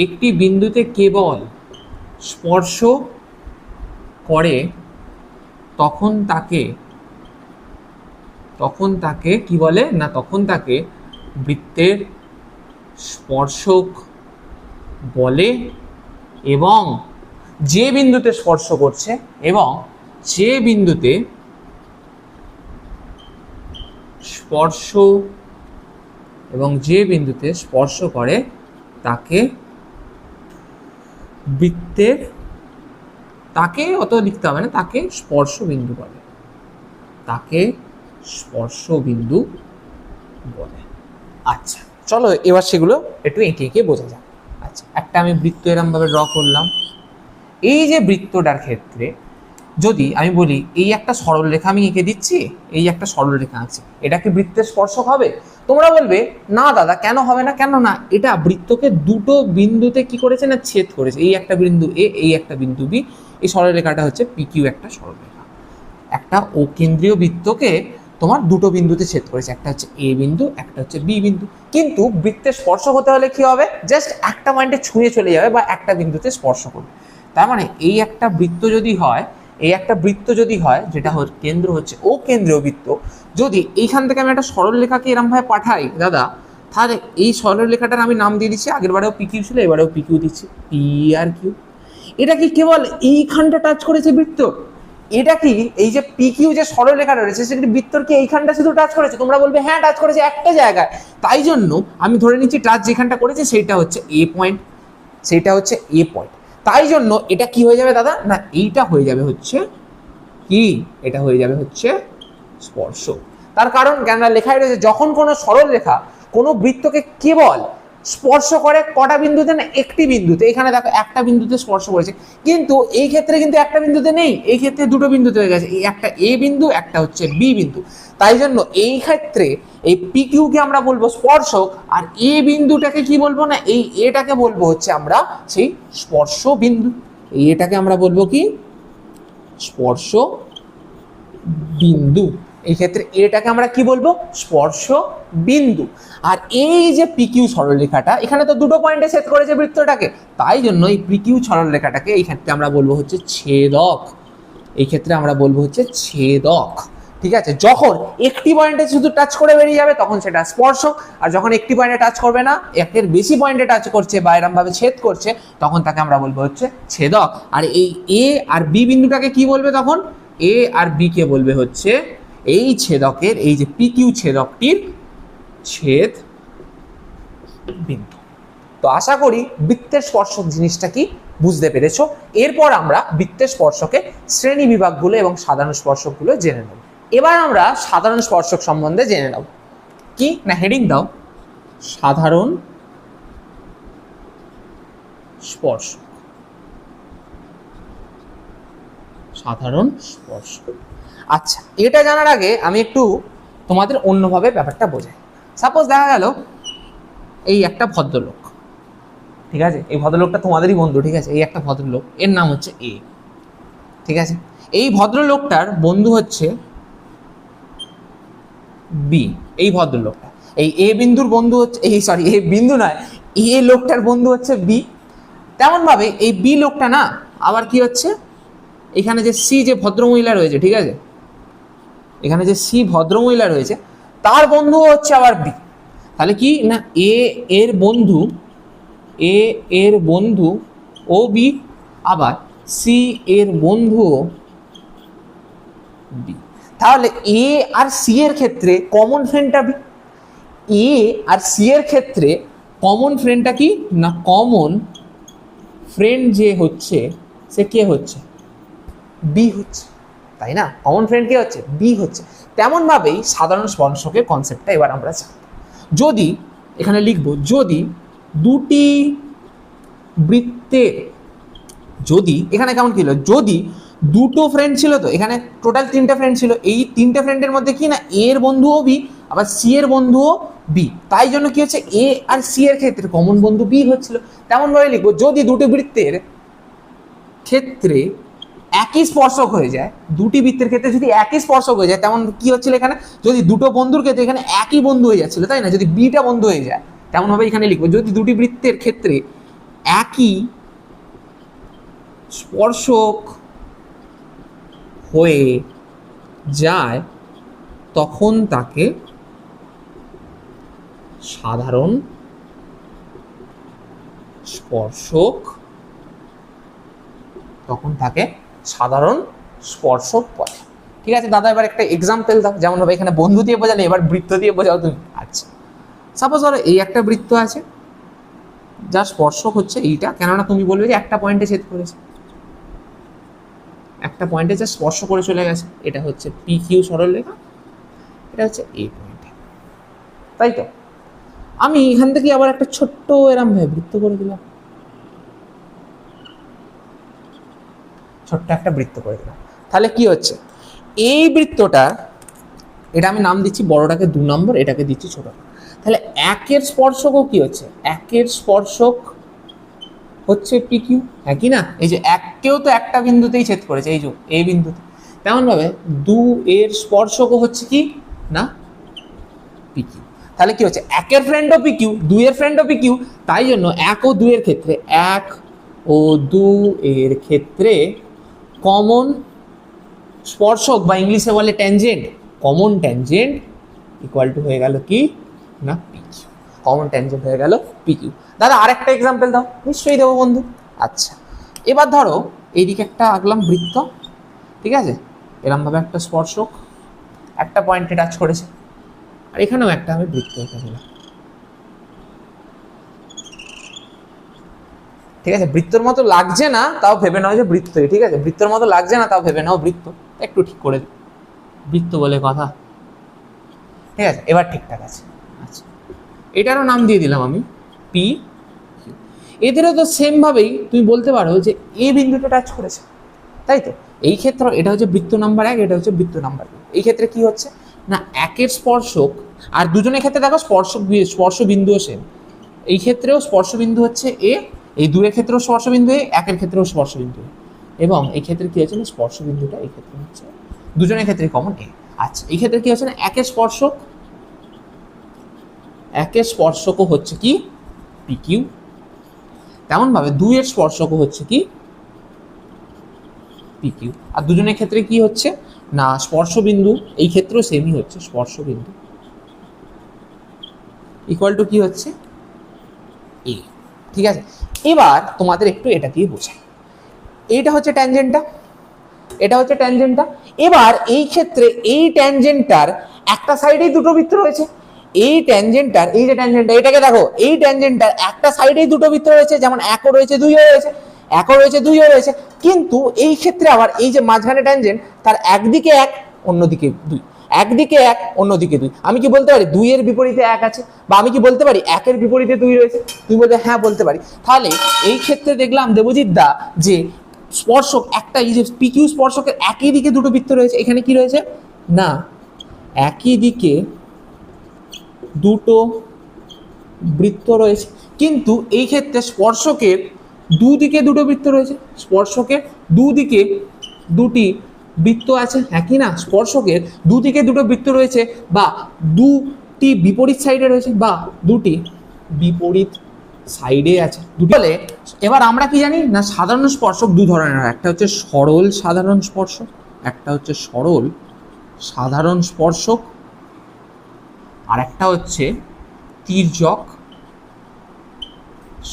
একটি বিন্দুতে কেবল স্পর্শ করে, তখন তাকে কি বলে না, তখন তাকে বৃত্তের স্পর্শক বলে। এবং যে বিন্দুতে স্পর্শ করছে এবং যে বিন্দুতে স্পর্শ করে তাকে বৃত্তের, তাকে অত লিখতে হবে না, তাকে স্পর্শ বিন্দু বলে, আচ্ছা চলো এবার সেগুলো একটু এঁকে এঁকে বোঝা যাক। আচ্ছা, একটা আমি বৃত্ত এরম ভাবে ড্র করলাম। এই যে বৃত্তটার ক্ষেত্রে যদি আমি বলি এই একটা সরল রেখা আমি এঁকে দিচ্ছি, এই একটা সরল রেখা আঁকছি, এটা কি বৃত্তের স্পর্শক হবে? তোমরা বলবে না দাদা কেন হবে না, কেন না, এটা বৃত্তকে দুটো বিন্দুতে কি করেছে না ছেদ করেছে, এই একটা বিন্দু এ, এই একটা বিন্দু বি। এই সরল রেখাটা হচ্ছে PQ একটা সরল রেখা, একটা অকেন্দ্রীয় বৃত্তকে তোমার দুটো বিন্দুতে ছেদ করেছে, একটা হচ্ছে A বিন্দু, একটা হচ্ছে B বিন্দু। কিন্তু বৃত্তের স্পর্শক হতে হলে কি হবে, জাস্ট একটা পয়েন্টে ছুঁয়ে চলে যাবে বা একটা বিন্দুতে স্পর্শ করবে। তার মানে এই একটা বৃত্ত যদি হয়, যেটা কেন্দ্র হচ্ছে ও কেন্দ্রীয় বৃত্ত, যদি এইখান থেকে আমি একটা সরল রেখাকে এরম ভাবে পাঠাই দাদা, তাহলে এই সরল রেখাটার আমি নাম দিয়ে দিচ্ছি, আগের বারেও PQ ছিল, এবারেও PQ দিচ্ছি, P আর Q। এটা কি কেবল এইখানটা টাচ করেছে বৃত্ত? এটা কি এই যে PQ যে সরল রেখাটা রয়েছে সেটা বৃত্তর কি এইখানটা শুধু টাচ করেছে? তোমরা বলবে হ্যাঁ টাচ করেছে একটা জায়গায়। তাই জন্য আমি ধরে নিচ্ছি টাচ যেখানটা করেছে সেইটা হচ্ছে A পয়েন্ট, তাই জন্য এটা কি হয়ে যাবে দাদা না, এইটা হয়ে যাবে হচ্ছে কি, এটা হয়ে যাবে হচ্ছে স্পর্শক। তার কারণ কেননা লেখায় রয়েছে যখন কোনো সরল রেখা কোনো বৃত্তকে কেবল স্পর্শ করে কটা বিন্দুতে না, একটি বিন্দুতে। এখানে দেখো একটা বিন্দুতে স্পর্শ করেছে, কিন্তু এই ক্ষেত্রে কিন্তু একটা বিন্দুতে নেই, এই ক্ষেত্রে দুটো বিন্দুতে হয়ে গেছে, এই একটা A বিন্দু, একটা হচ্ছে B বিন্দু। তাই জন্য এই ক্ষেত্রে এই PQ কে আমরা বলবো স্পর্শক, আর A বিন্দুটাকে কি বলবো না, এই এটাকে বলবো হচ্ছে আমরা সেই স্পর্শ বিন্দু। এই এটাকে আমরা বলবো কি স্পর্শ বিন্দু। এই ক্ষেত্রে এটাকে আমরা কি বলবো, স্পর্শ বিন্দু। আর এই যে PQ সরলরেখাটা, এখানে তো দুটো পয়েন্টে ছেদ করেছে বৃত্তটাকে, তাই জন্য এই PQ সরলরেখাটাকে এই ক্ষেত্রে আমরা বলবো হচ্ছে ছেদক। ঠিক আছে, যখন একটি পয়েন্টে শুধু টাচ করে বেরিয়ে যাবে তখন সেটা স্পর্শক, আর যখন একটি পয়েন্টে টাচ করবে না, একের বেশি পয়েন্টে টাচ করছে বা এরম ভাবে ছেদ করছে, তখন তাকে আমরা বলবো হচ্ছে ছেদক। আর এই A আর B বিন্দুটাকে কি বলবে, তখন A আর B কে বলবে হচ্ছে এই ছেদকের, এই যে PQ ছেদকটির ছেদ বিন্দু। তো আশা করি বৃত্তের স্পর্শক জিনিসটা কি বুঝতে পেরেছো। এরপর আমরা বৃত্তের স্পর্শকে শ্রেণী বিভাগগুলো এবং সাধারণ স্পর্শকগুলো জেনে নেব। এবার আমরা সাধারণ স্পর্শক সম্বন্ধে জেনে নেব। কি না, হেডিং দাও সাধারণ স্পর্শক। আচ্ছা, এটা জানার আগে আমি একটু তোমাদের অন্যভাবে ব্যাপারটা বোঝাই। সাপোজ দেখা গেল এই একটা ভদ্রলোক, ঠিক আছে, এই ভদ্রলোকটা তোমাদেরই বন্ধু, ঠিক আছে, এই একটা ভদ্রলোক, এর নাম হচ্ছে A, ঠিক আছে। এই ভদ্রলোকটার বন্ধু হচ্ছে B। এই ভদ্রলোকটা, এই A বিন্দুর বন্ধু হচ্ছে, A বিন্দু নয়, A লোকটার বন্ধু হচ্ছে B। তেমন ভাবে এই B লোকটা না আবার কি হচ্ছে, এখানে যে C যে ভদ্রমহিলা রয়েছে, ঠিক আছে, এখানে যে C ভদ্রমহিলা রয়েছে তার বন্ধু হচ্ছে আবার B। তাহলে কি না, A এর বন্ধু ও B, আবার C এর বন্ধু B। তাহলে A আর C এর ক্ষেত্রে কমন ফ্রেন্ডটা B। এ আর সি এর ক্ষেত্রে কমন ফ্রেন্ডটা কি না, কমন ফ্রেন্ড যে হচ্ছে সে কে হচ্ছে, বি হচ্ছে, তাই না? কমন ফ্রেন্ড কে হচ্ছে, বি হচ্ছে। তেমন ভাবেই সাধারণ স্পর্শকের কনসেপ্টটা এবার আমরা জানব। যদি এখানে লিখব, যদি দুটি বৃত্তের, যদি এখানে কেমন কি হলো, যদি দুটো ফ্রেন্ড ছিল, তো এখানে টোটাল 3টে ফ্রেন্ড ছিল, এই 3টে ফ্রেন্ডের মধ্যে কি না এ এর বন্ধুও বি, আবার সি এর বন্ধুও বি, তাই জন্য কি হচ্ছে এ আর সি এর ক্ষেত্রে কমন বন্ধু বি হচ্ছিল। তেমন ভাবে লিখবো, যদি দুটি বৃত্তের ক্ষেত্রে একই স্পর্শক হয়ে যায়, দুটি বৃত্তের ক্ষেত্রে যদি একই স্পর্শক হয়ে যায়, তেমন কি হচ্ছিল এখানে, যদি দুটো বন্ধুর ক্ষেত্রে এখানে একই বন্ধু হয়ে যাচ্ছিল, তাই না? যদি বিটা বন্ধু হয়ে যায়, তেমন ভাবে এখানে লিখবো, যদি দুটি বৃত্তের ক্ষেত্রে একই স্পর্শক হয়ে যায় তখন তাকে সাধারণ স্পর্শক, তখন তাকে সাধারণ স্পর্শক বলে। ঠিক আছে দাদা, এবার একটা এক্সাম্পল দাও, যেমন ভাবে এখানে বন্ধু দিয়ে বোঝালে, এবার বৃত্ত দিয়ে বোঝাও তুমি। আচ্ছা, সাপোজ ধরো এই একটা বৃত্ত আছে যার স্পর্শক হচ্ছে এইটা, কেননা তুমি বলবে যে একটা পয়েন্টে ছেদ করেছে, একটা পয়েন্টে যে স্পর্শ করে চলে গেছে, এটা হচ্ছে পি কিউ সরলরেখা, এটা হচ্ছে এই পয়েন্টে, তাই তো? আমি এখান থেকে আবার একটা ছোট্ট এরম ভাবে বৃত্ত করে দিলাম, ছোট্ট একটা বৃত্ত করে দিলাম। তাহলে কি হচ্ছে, এই বৃত্তটা, এটা আমি নাম দিচ্ছি বড়টাকে 2 নম্বর, এটাকে দিচ্ছি ছোট। তাহলে একের স্পর্শকও কি হচ্ছে, একের স্পর্শক হচ্ছে পি কিউ, হ্যাঁ কি না? এই যে এককেও তো একটা বিন্দুতেই ছেদ করেছে, এই যে এই বিন্দুতে, তেমন ভাবে 2 এর স্পর্শকও হচ্ছে কি না পি কিউ। তাহলে কি হচ্ছে, একের ফ্রেন্ডও পি কিউ, 2 এর ফ্রেন্ডও পি কিউ, তাই জন্য 1 ও 2 এর ক্ষেত্রে, 1 ও 2 এর ক্ষেত্রে কমন স্পর্শক বা ইংলিশে বলে tangent, common tangent equal to হয়ে গেল কি না পি কিউ, কমন ট্যানজেন্ট হয়ে গেল পি কিউ। দাদা আরেকটা এক্সাম্পল দাও। নিশ্চয়ই দেবো বন্ধু। আচ্ছা, এবার ধরো এইদিকে একটা আঁকলাম বৃত্ত, ঠিক আছে, এরমভাবে একটা স্পর্শক একটা পয়েন্টে টাচ করেছে, আর এখানেও একটা আমি বৃত্ত এঁকে দিলাম, ঠিক আছে? বৃত্তর মতো লাগছে না, তাও ভেবে নাও যে বৃত্তই, ঠিক আছে? বৃত্তর মতো লাগছে না, তাও ভেবে নাও বৃত্ত, একটু ঠিক করে বৃত্ত বলে কথা, ঠিক আছে? এবার ঠিকঠাক আছে। আচ্ছা, এটারও নাম দিয়ে দিলাম আমি পি। এদেরও তো সেম ভাবেই তুমি বলতে পারো যে এ বিন্দুটা টাচ করেছে, তাই তো? এই ক্ষেত্রে এটা হচ্ছে বৃত্ত নাম্বার 1, এটা হচ্ছে বৃত্ত নাম্বার 2। এই ক্ষেত্রে কি হচ্ছে না, একের স্পর্শক, আর দুজনের ক্ষেত্রে দেখো স্পর্শ বিন্দুও সেম, এই ক্ষেত্রেও স্পর্শ বিন্দু হচ্ছে এ, এই 2 এর ক্ষেত্রেও স্পর্শ বিন্দু এ, 1 এর ক্ষেত্রেও স্পর্শ বিন্দু এ, এবং এই ক্ষেত্রে কি হচ্ছে না, স্পর্শ বিন্দুটা এই ক্ষেত্রে হচ্ছে দুজনের ক্ষেত্রে কমন এ। আচ্ছা, এই ক্ষেত্রে কি হচ্ছে না, একের স্পর্শকও হচ্ছে কি পি কিউ, তেমন ভাবে 2 এর স্পর্শকও হচ্ছে কি পি কিউ, আর দুজনের ক্ষেত্রে কি হচ্ছে না স্পর্শ বিন্দু, এই ক্ষেত্রেও সেমই হচ্ছে, স্পর্শ বিন্দু ইকুয়াল টু কি হচ্ছে এ। ঠিক আছে, এবার তোমাদের একটু এটা দিয়ে বোঝাই, এইটা হচ্ছে ট্যানজেন্টটা, এটা হচ্ছে ট্যানজেন্টটা। এবার এই ক্ষেত্রে এই ট্যানজেন্টটার একটা সাইডেই দুটো বৃত্ত রয়েছে, এই ট্যানজেন্টটার, এই যে ট্যানজেন্টটা, এটাকে দেখো, এই ট্যানজেন্টটার একটা সাইডেই দুটো বৃত্ত রয়েছে, যেমন 1ও রয়েছে 2ও রয়েছে, 1ও রয়েছে 2ও রয়েছে, কিন্তু এই ক্ষেত্রে আবার এই যে মাঝখানে ট্যানজেন্ট, তার একদিকে 1 অন্যদিকে 2, একদিকে 1 অন্যদিকে 2। আমি কি বলতে পারি 2 এর বিপরীতে 1 আছে, বা আমি কি বলতে পারি 1 এর বিপরীতে 2 রয়েছে? তুমি বলবে হ্যাঁ বলতে পারি। তাহলে এই ক্ষেত্রে দেখলাম দেবজিৎ দা যে স্পর্শক একটা, এই যে পি কিউ স্পর্শকের একই দিকে দুটো বৃত্ত রয়েছে, এখানে কি রয়েছে না একই দিকে দুটো বৃত্ত রয়েছে, কিন্তু এই ক্ষেত্রে স্পর্শকের দুদিকে দুটো বৃত্ত রয়েছে, স্পর্শকের দুদিকে দুটি বৃত্ত আছে, হ্যাঁ কি না? স্পর্শকের দুদিকে দুটো বৃত্ত রয়েছে, বা দুটি বিপরীত সাইডে রয়েছে, বা দুটি বিপরীত সাইডে আছে দুটো। বলে এবার আমরা কি জানি না, সাধারণ স্পর্শক 2 ধরনের, একটা হচ্ছে সরল সাধারণ স্পর্শক, একটা হচ্ছে সরল সাধারণ স্পর্শক, আর একটা হচ্ছে তির্যক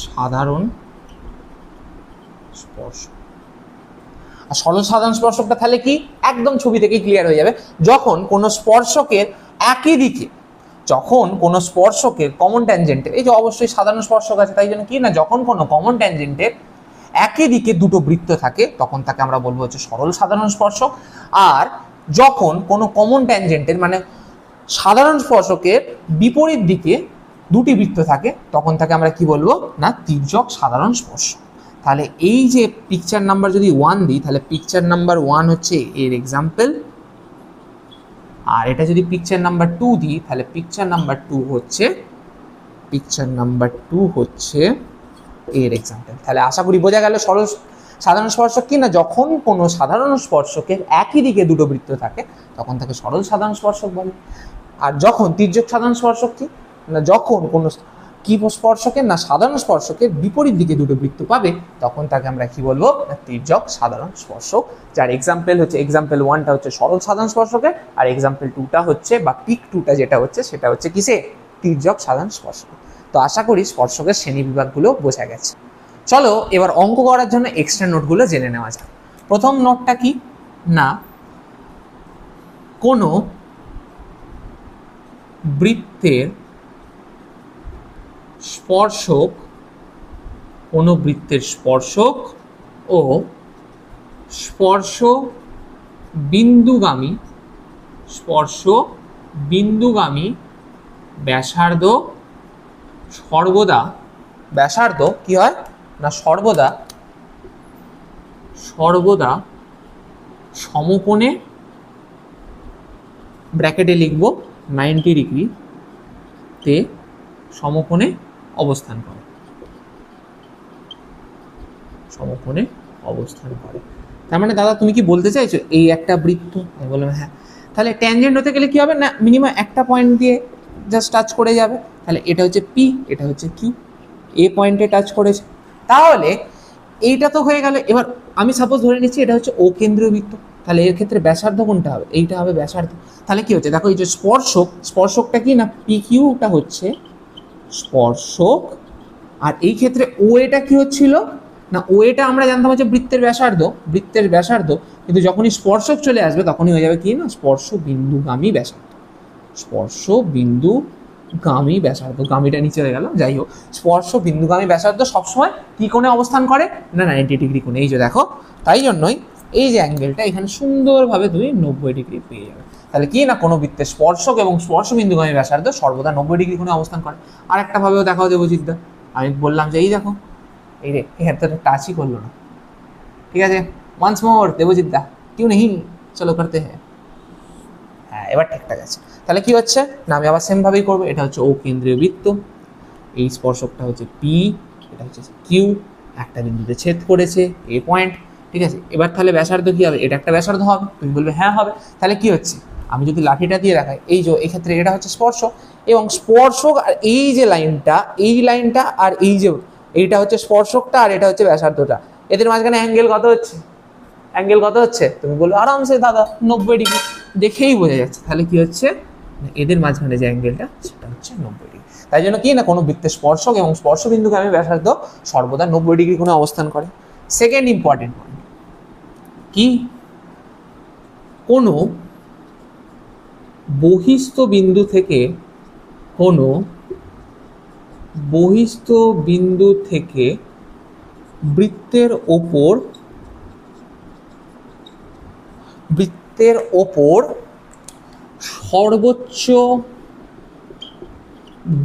সাধারণ স্পর্শক। আর সরল সাধারণ স্পর্শকটা তাহলে কি, একদম ছবি থেকে ক্লিয়ার হয়ে যাবে, যখন কোনো স্পর্শকের একই দিকে যখন কোনো স্পর্শকের কমন ট্যানজেন্টের, এই যে অবশ্যই সাধারণ স্পর্শক আছে, তাই জন্য কি না যখন কোনো কমন ট্যানজেন্টের একই দিকে দুটো বৃত্ত থাকে তখন তাকে আমরা বলবো হচ্ছে সরল সাধারণ স্পর্শক। আর যখন কোনো কমন ট্যানজেন্টের মানে সাধারণ স্পর্শকের বিপরীত দিকে দুটি বৃত্ত থাকে তখন তাকে আমরা কি বলবো না তির্যক সাধারণ স্পর্শক। তাহলে এই যে পিকচার নাম্বার যদি 1 দিই তাহলে পিকচার নাম্বার 1 হচ্ছে এর এক্সাম্পল, আর এটা যদি পিকচার নাম্বার 2 দিই তাহলে পিকচার নাম্বার 2 হচ্ছে এর এক্সাম্পল। তাহলে আশা করি বোঝা গেল সরল সাধারণ স্পর্শক কি না যখন কোনো সাধারণ স্পর্শকের একই দিকে দুটো বৃত্ত থাকে তখন তাকে সরল সাধারণ স্পর্শক বলে। আর যখন তির্যক সাধারণ স্পর্শক কি না যখন কোনো কি স্পর্শকের না সাধারণ স্পর্শকের বিপরীত দিকে দুটো বৃত্ত পাবে তখন তাকে আমরা কি বলবো না তির্যক সাধারণ স্পর্শক। যার এক্সাম্পল হচ্ছে এক্সাম্পল 1টা হচ্ছে সরল সাধারণ স্পর্শকের, আর এক্সাম্পল 2টা হচ্ছে বা পিক 2টা যেটা হচ্ছে সেটা হচ্ছে কিসে তির্যক সাধারণ স্পর্শক। তো আশা করি স্পর্শকের শ্রেণী বিভাগগুলো বোঝা গেছে। চলো এবার অঙ্ক করার জন্য এক্সট্রা নোটগুলো জেনে নেওয়া যাক। প্রথম নোটটা কি না কোনো বৃত্তের স্পর্শক ও স্পর্শ বিন্দুগামী ব্যাসার্ধ কি হয় না সর্বদা সমকোণে ব্র্যাকেটে লিখবো 90 ডিগ্রিতে সমকোণে অবস্থান করে। তার মানে দাদা তুমি কি বলতে চাইছো এই একটা বৃত্ত? আমি বললাম হ্যাঁ। তাহলে ট্যানজেন্ট হতে গেলে কি হবে না মিনিমাম একটা পয়েন্ট দিয়ে জাস্ট টাচ করে যাবে। তাহলে এটা হচ্ছে পি, এটা হচ্ছে কিউ, এ পয়েন্টে টাচ করেছে। তাহলে এইটা তো হয়ে গেল। এবার আমি সাপোজ ধরে নিচ্ছি এটা হচ্ছে ও কেন্দ্রীয় বৃত্ত, তাহলে এর ক্ষেত্রে ব্যাসার্ধ কোনটা হবে? এইটা হবে ব্যাসার্ধ। তাহলে কি হচ্ছে দেখো এই যে স্পর্শকটা কি না পি কিউটা হচ্ছে স্পর্শক, আর এই ক্ষেত্রে ও এটা কি হচ্ছিল না ও এটা আমরা জানতাম হচ্ছে বৃত্তের ব্যাসার্ধ, কিন্তু যখনই স্পর্শক চলে আসবে তখনই হয়ে যাবে কি না স্পর্শ বিন্দুগামী ব্যাসার্ধ। গামীটা নিচে হয়ে গেল, যাই হোক স্পর্শ বিন্দুগামী ব্যাসার্ধ সবসময় কি কোণে অবস্থান করে না 90 ডিগ্রি কোণে। এই যে দেখো তাই জন্যই এই যে অ্যাঙ্গেলটা এখানে সুন্দরভাবে তুমি 90 ডিগ্রি পেয়ে যাবে। তাহলে কি না কোনো বৃত্তের স্পর্শক এবং স্পর্শ বিন্দুগামী ব্যাসার্ধ সর্বদা 90 ডিগ্রি কোণে অবস্থান করে। আর একটা ভাবেও দেখাও দেবজিৎদা, আমি বললাম যে এই দেখো এই রে এখানে তো টাচই করলো না। ঠিক আছে ওয়ান্স মোর দেবজিৎদা কিউ নেই চলো করতে হ্যাঁ এবার ঠিকঠাক আছে। তাহলে কি হচ্ছে না আমি আবার সেম ভাবেই করবো। এটা হচ্ছে ও কেন্দ্রীয় বৃত্ত, এই স্পর্শকটা হচ্ছে পি, এটা হচ্ছে কিউ, একটা বিন্দুতে ছেদ করেছে এ পয়েন্ট। ঠিক আছে এবার তাহলে ব্যাসার্ধ কি হবে? এটা একটা ব্যাসার্ধ হবে। তুমি বলবে হ্যাঁ হবে। তাহলে কি হচ্ছে আমি যদি লাঠিটা দিয়ে দেখাই এই যে এক্ষেত্রে এটা হচ্ছে স্পর্শক, এবং স্পর্শক আর এই যে লাইনটা আর এই যে এইটা হচ্ছে স্পর্শকটা আর এটা হচ্ছে ব্যাসার্ধটা, এদের মাঝখানে অ্যাঙ্গেল কত হচ্ছে? তুমি বলবে আরামসে দাদা 90 ডিগ্রি, দেখেই বোঝা যাচ্ছে। তাহলে কি হচ্ছে এদের মাঝখানে যে অ্যাঙ্গেলটা সেটা হচ্ছে 90 ডিগ্রি। তাই জন্য কি না কোনো বৃত্তের স্পর্শক এবং স্পর্শ বিন্দুগামী ব্যাসার্ধ সর্বদা 90 ডিগ্রি কোণে অবস্থান করে। সেকেন্ড ইম্পর্টেন্ট পয়েন্ট কি কোনো বহিস্থ বিন্দু থেকে বৃত্তের ওপর সর্বোচ্চ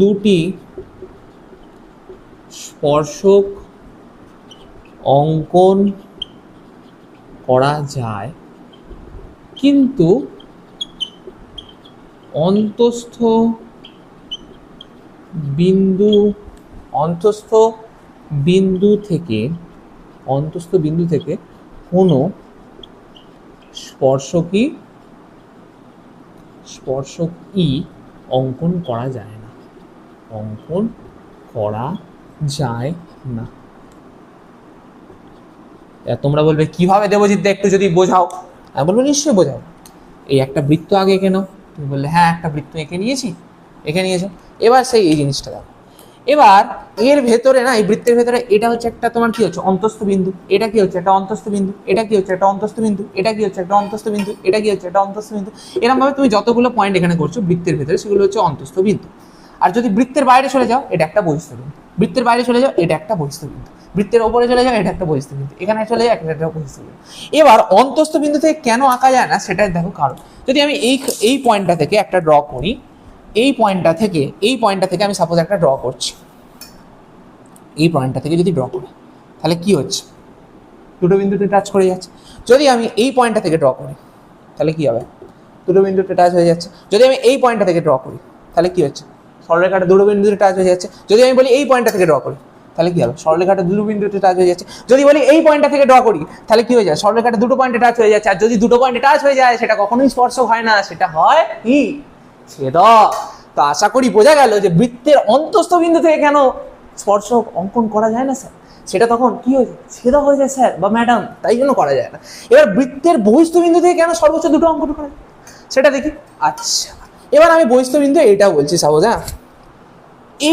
দুটি স্পর্শক অঙ্কন করা যায়, কিন্তু অন্তস্থ বিন্দু থেকে কোনো স্পর্শকই অঙ্কন করা যায় না। তোমরা বলবে কিভাবে দেবজিৎদা একটু যদি বোঝাও? আমি বলবো নিশ্চয়ই বোঝাও। এই একটা বৃত্ত আগে এঁকে নাও। তুমি বললে হ্যাঁ একটা বৃত্ত এঁকে নিয়েছো। এবার সেই এই জিনিসটা দেখো, এবার এর ভেতরে না, এই বৃত্তের ভেতরে এটা হচ্ছে একটা তোমার কি হচ্ছে অন্তস্থ বিন্দু, এটা কি হচ্ছে একটা অন্তস্থ বিন্দু, এটা কি হচ্ছে একটা অন্তস্থ বিন্দু, এটা কি হচ্ছে একটা অন্তস্থ বিন্দু, এটা কি হচ্ছে একটা অন্তস্থ বিন্দু। এরকম ভাবে তুমি যতগুলো পয়েন্ট এখানে করছো বৃত্তের ভেতরে সেগুলো হচ্ছে অন্তস্থ বিন্দু। আর যদি বৃত্তের বাইরে চলে যাও এটা একটা বহিস্থ বিন্দু, বৃত্তের বাইরে চলে যাও এটা একটা বহিস্থ বিন্দু, বৃত্তের ওপরে চলে যাও এটা একটা বহিস্থ বিন্দু, এখানে চলে যাও একটা বহিস্থ বিন্দু। এবার অন্তস্থ বিন্দু থেকে কেন আঁকা যায় না সেটা দেখো কারণ। যদি আমি এই পয়েন্টটা থেকে একটা ড্র করি, এই পয়েন্টটা থেকে আমি সাপোজ একটা ড্র করছি, এই পয়েন্টটা থেকে যদি ড্র করি তাহলে কি হচ্ছে, দুটো বিন্দুতে টাচ করে যাচ্ছে। যদি আমি এই পয়েন্টটা থেকে ড্র করি তাহলে কি হবে, দুটো বিন্দুতে টাচ হয়ে যাচ্ছে। যদি আমি এই পয়েন্টটা থেকে ড্র করি তাহলে কি হচ্ছে, সরলরেখাটা দুটো বিন্দুতে টাচ হয়ে যাচ্ছে। যদি আমি বলি এই পয়েন্টটা থেকে ড্র করি তাহলে কি হবে, সরলরেখাটা দুটো বিন্দুতে টাচ হয়ে যাচ্ছে। যদি বলি এই পয়েন্টটা থেকে ড্র করি তাহলে কি হয়ে যায়, সরলরেখাটা দুটো পয়েন্টে টাচ হয়ে যাচ্ছে। আর যদি দুটো পয়েন্টে টাচ হয়ে যায় সেটা কখনোই স্পর্শক হয় না, সেটা হয় কি ছেদক। তো আশা করি বোঝা গেল যে বৃত্তের অন্তস্থ বিন্দু থেকে কেন স্পর্শক অঙ্কন করা যায় না স্যার, সেটা তখন কি হয়ে যায়, ছেদক হয়ে যায় স্যার বা ম্যাডাম, তাই জন্য করা যায় না। এবার বৃত্তের বহিস্থ বিন্দু থেকে কেন সর্বোচ্চ দুটো অঙ্কন করা যায় সেটা দেখি। আচ্ছা, এবার আমি বহিস্থ বিন্দু এইটা বলছি সাপোজ, হ্যাঁ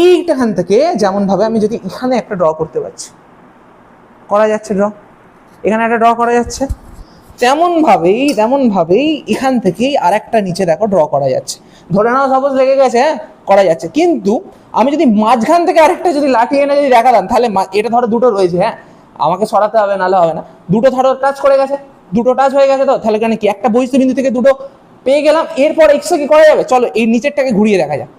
এইটাখান থেকে যেমন ভাবে আমি যদি এখানে একটা ড্র করতে পারছি, করা যাচ্ছে ড্র, এখানে একটা ড্র করা যাচ্ছে, তেমন ভাবেই এখান থেকেই আরেকটা নিচে দেখো ড্র করা যাচ্ছে। ধরে নাও সাপোজ লেগে গেছে, হ্যাঁ করা যাচ্ছে। কিন্তু আমি যদি মাঝখান থেকে আরেকটা যদি লাঠি এনে যদি দেখাতাম তাহলে এটা ধরো দুটো রয়েছে, হ্যাঁ আমাকে সরাতে হবে নাহলে হবে না, দুটো ধরো টাচ করে গেছে, দুটো টাচ হয়ে গেছে, তো তাহলে কেন কি একটা বহিস্থ বিন্দু থেকে দুটো পেয়ে গেলাম। এরপর এক্সট্রা কি করা যাবে, চলো এই নিচেরটাকে ঘুরিয়ে দেখা যাক।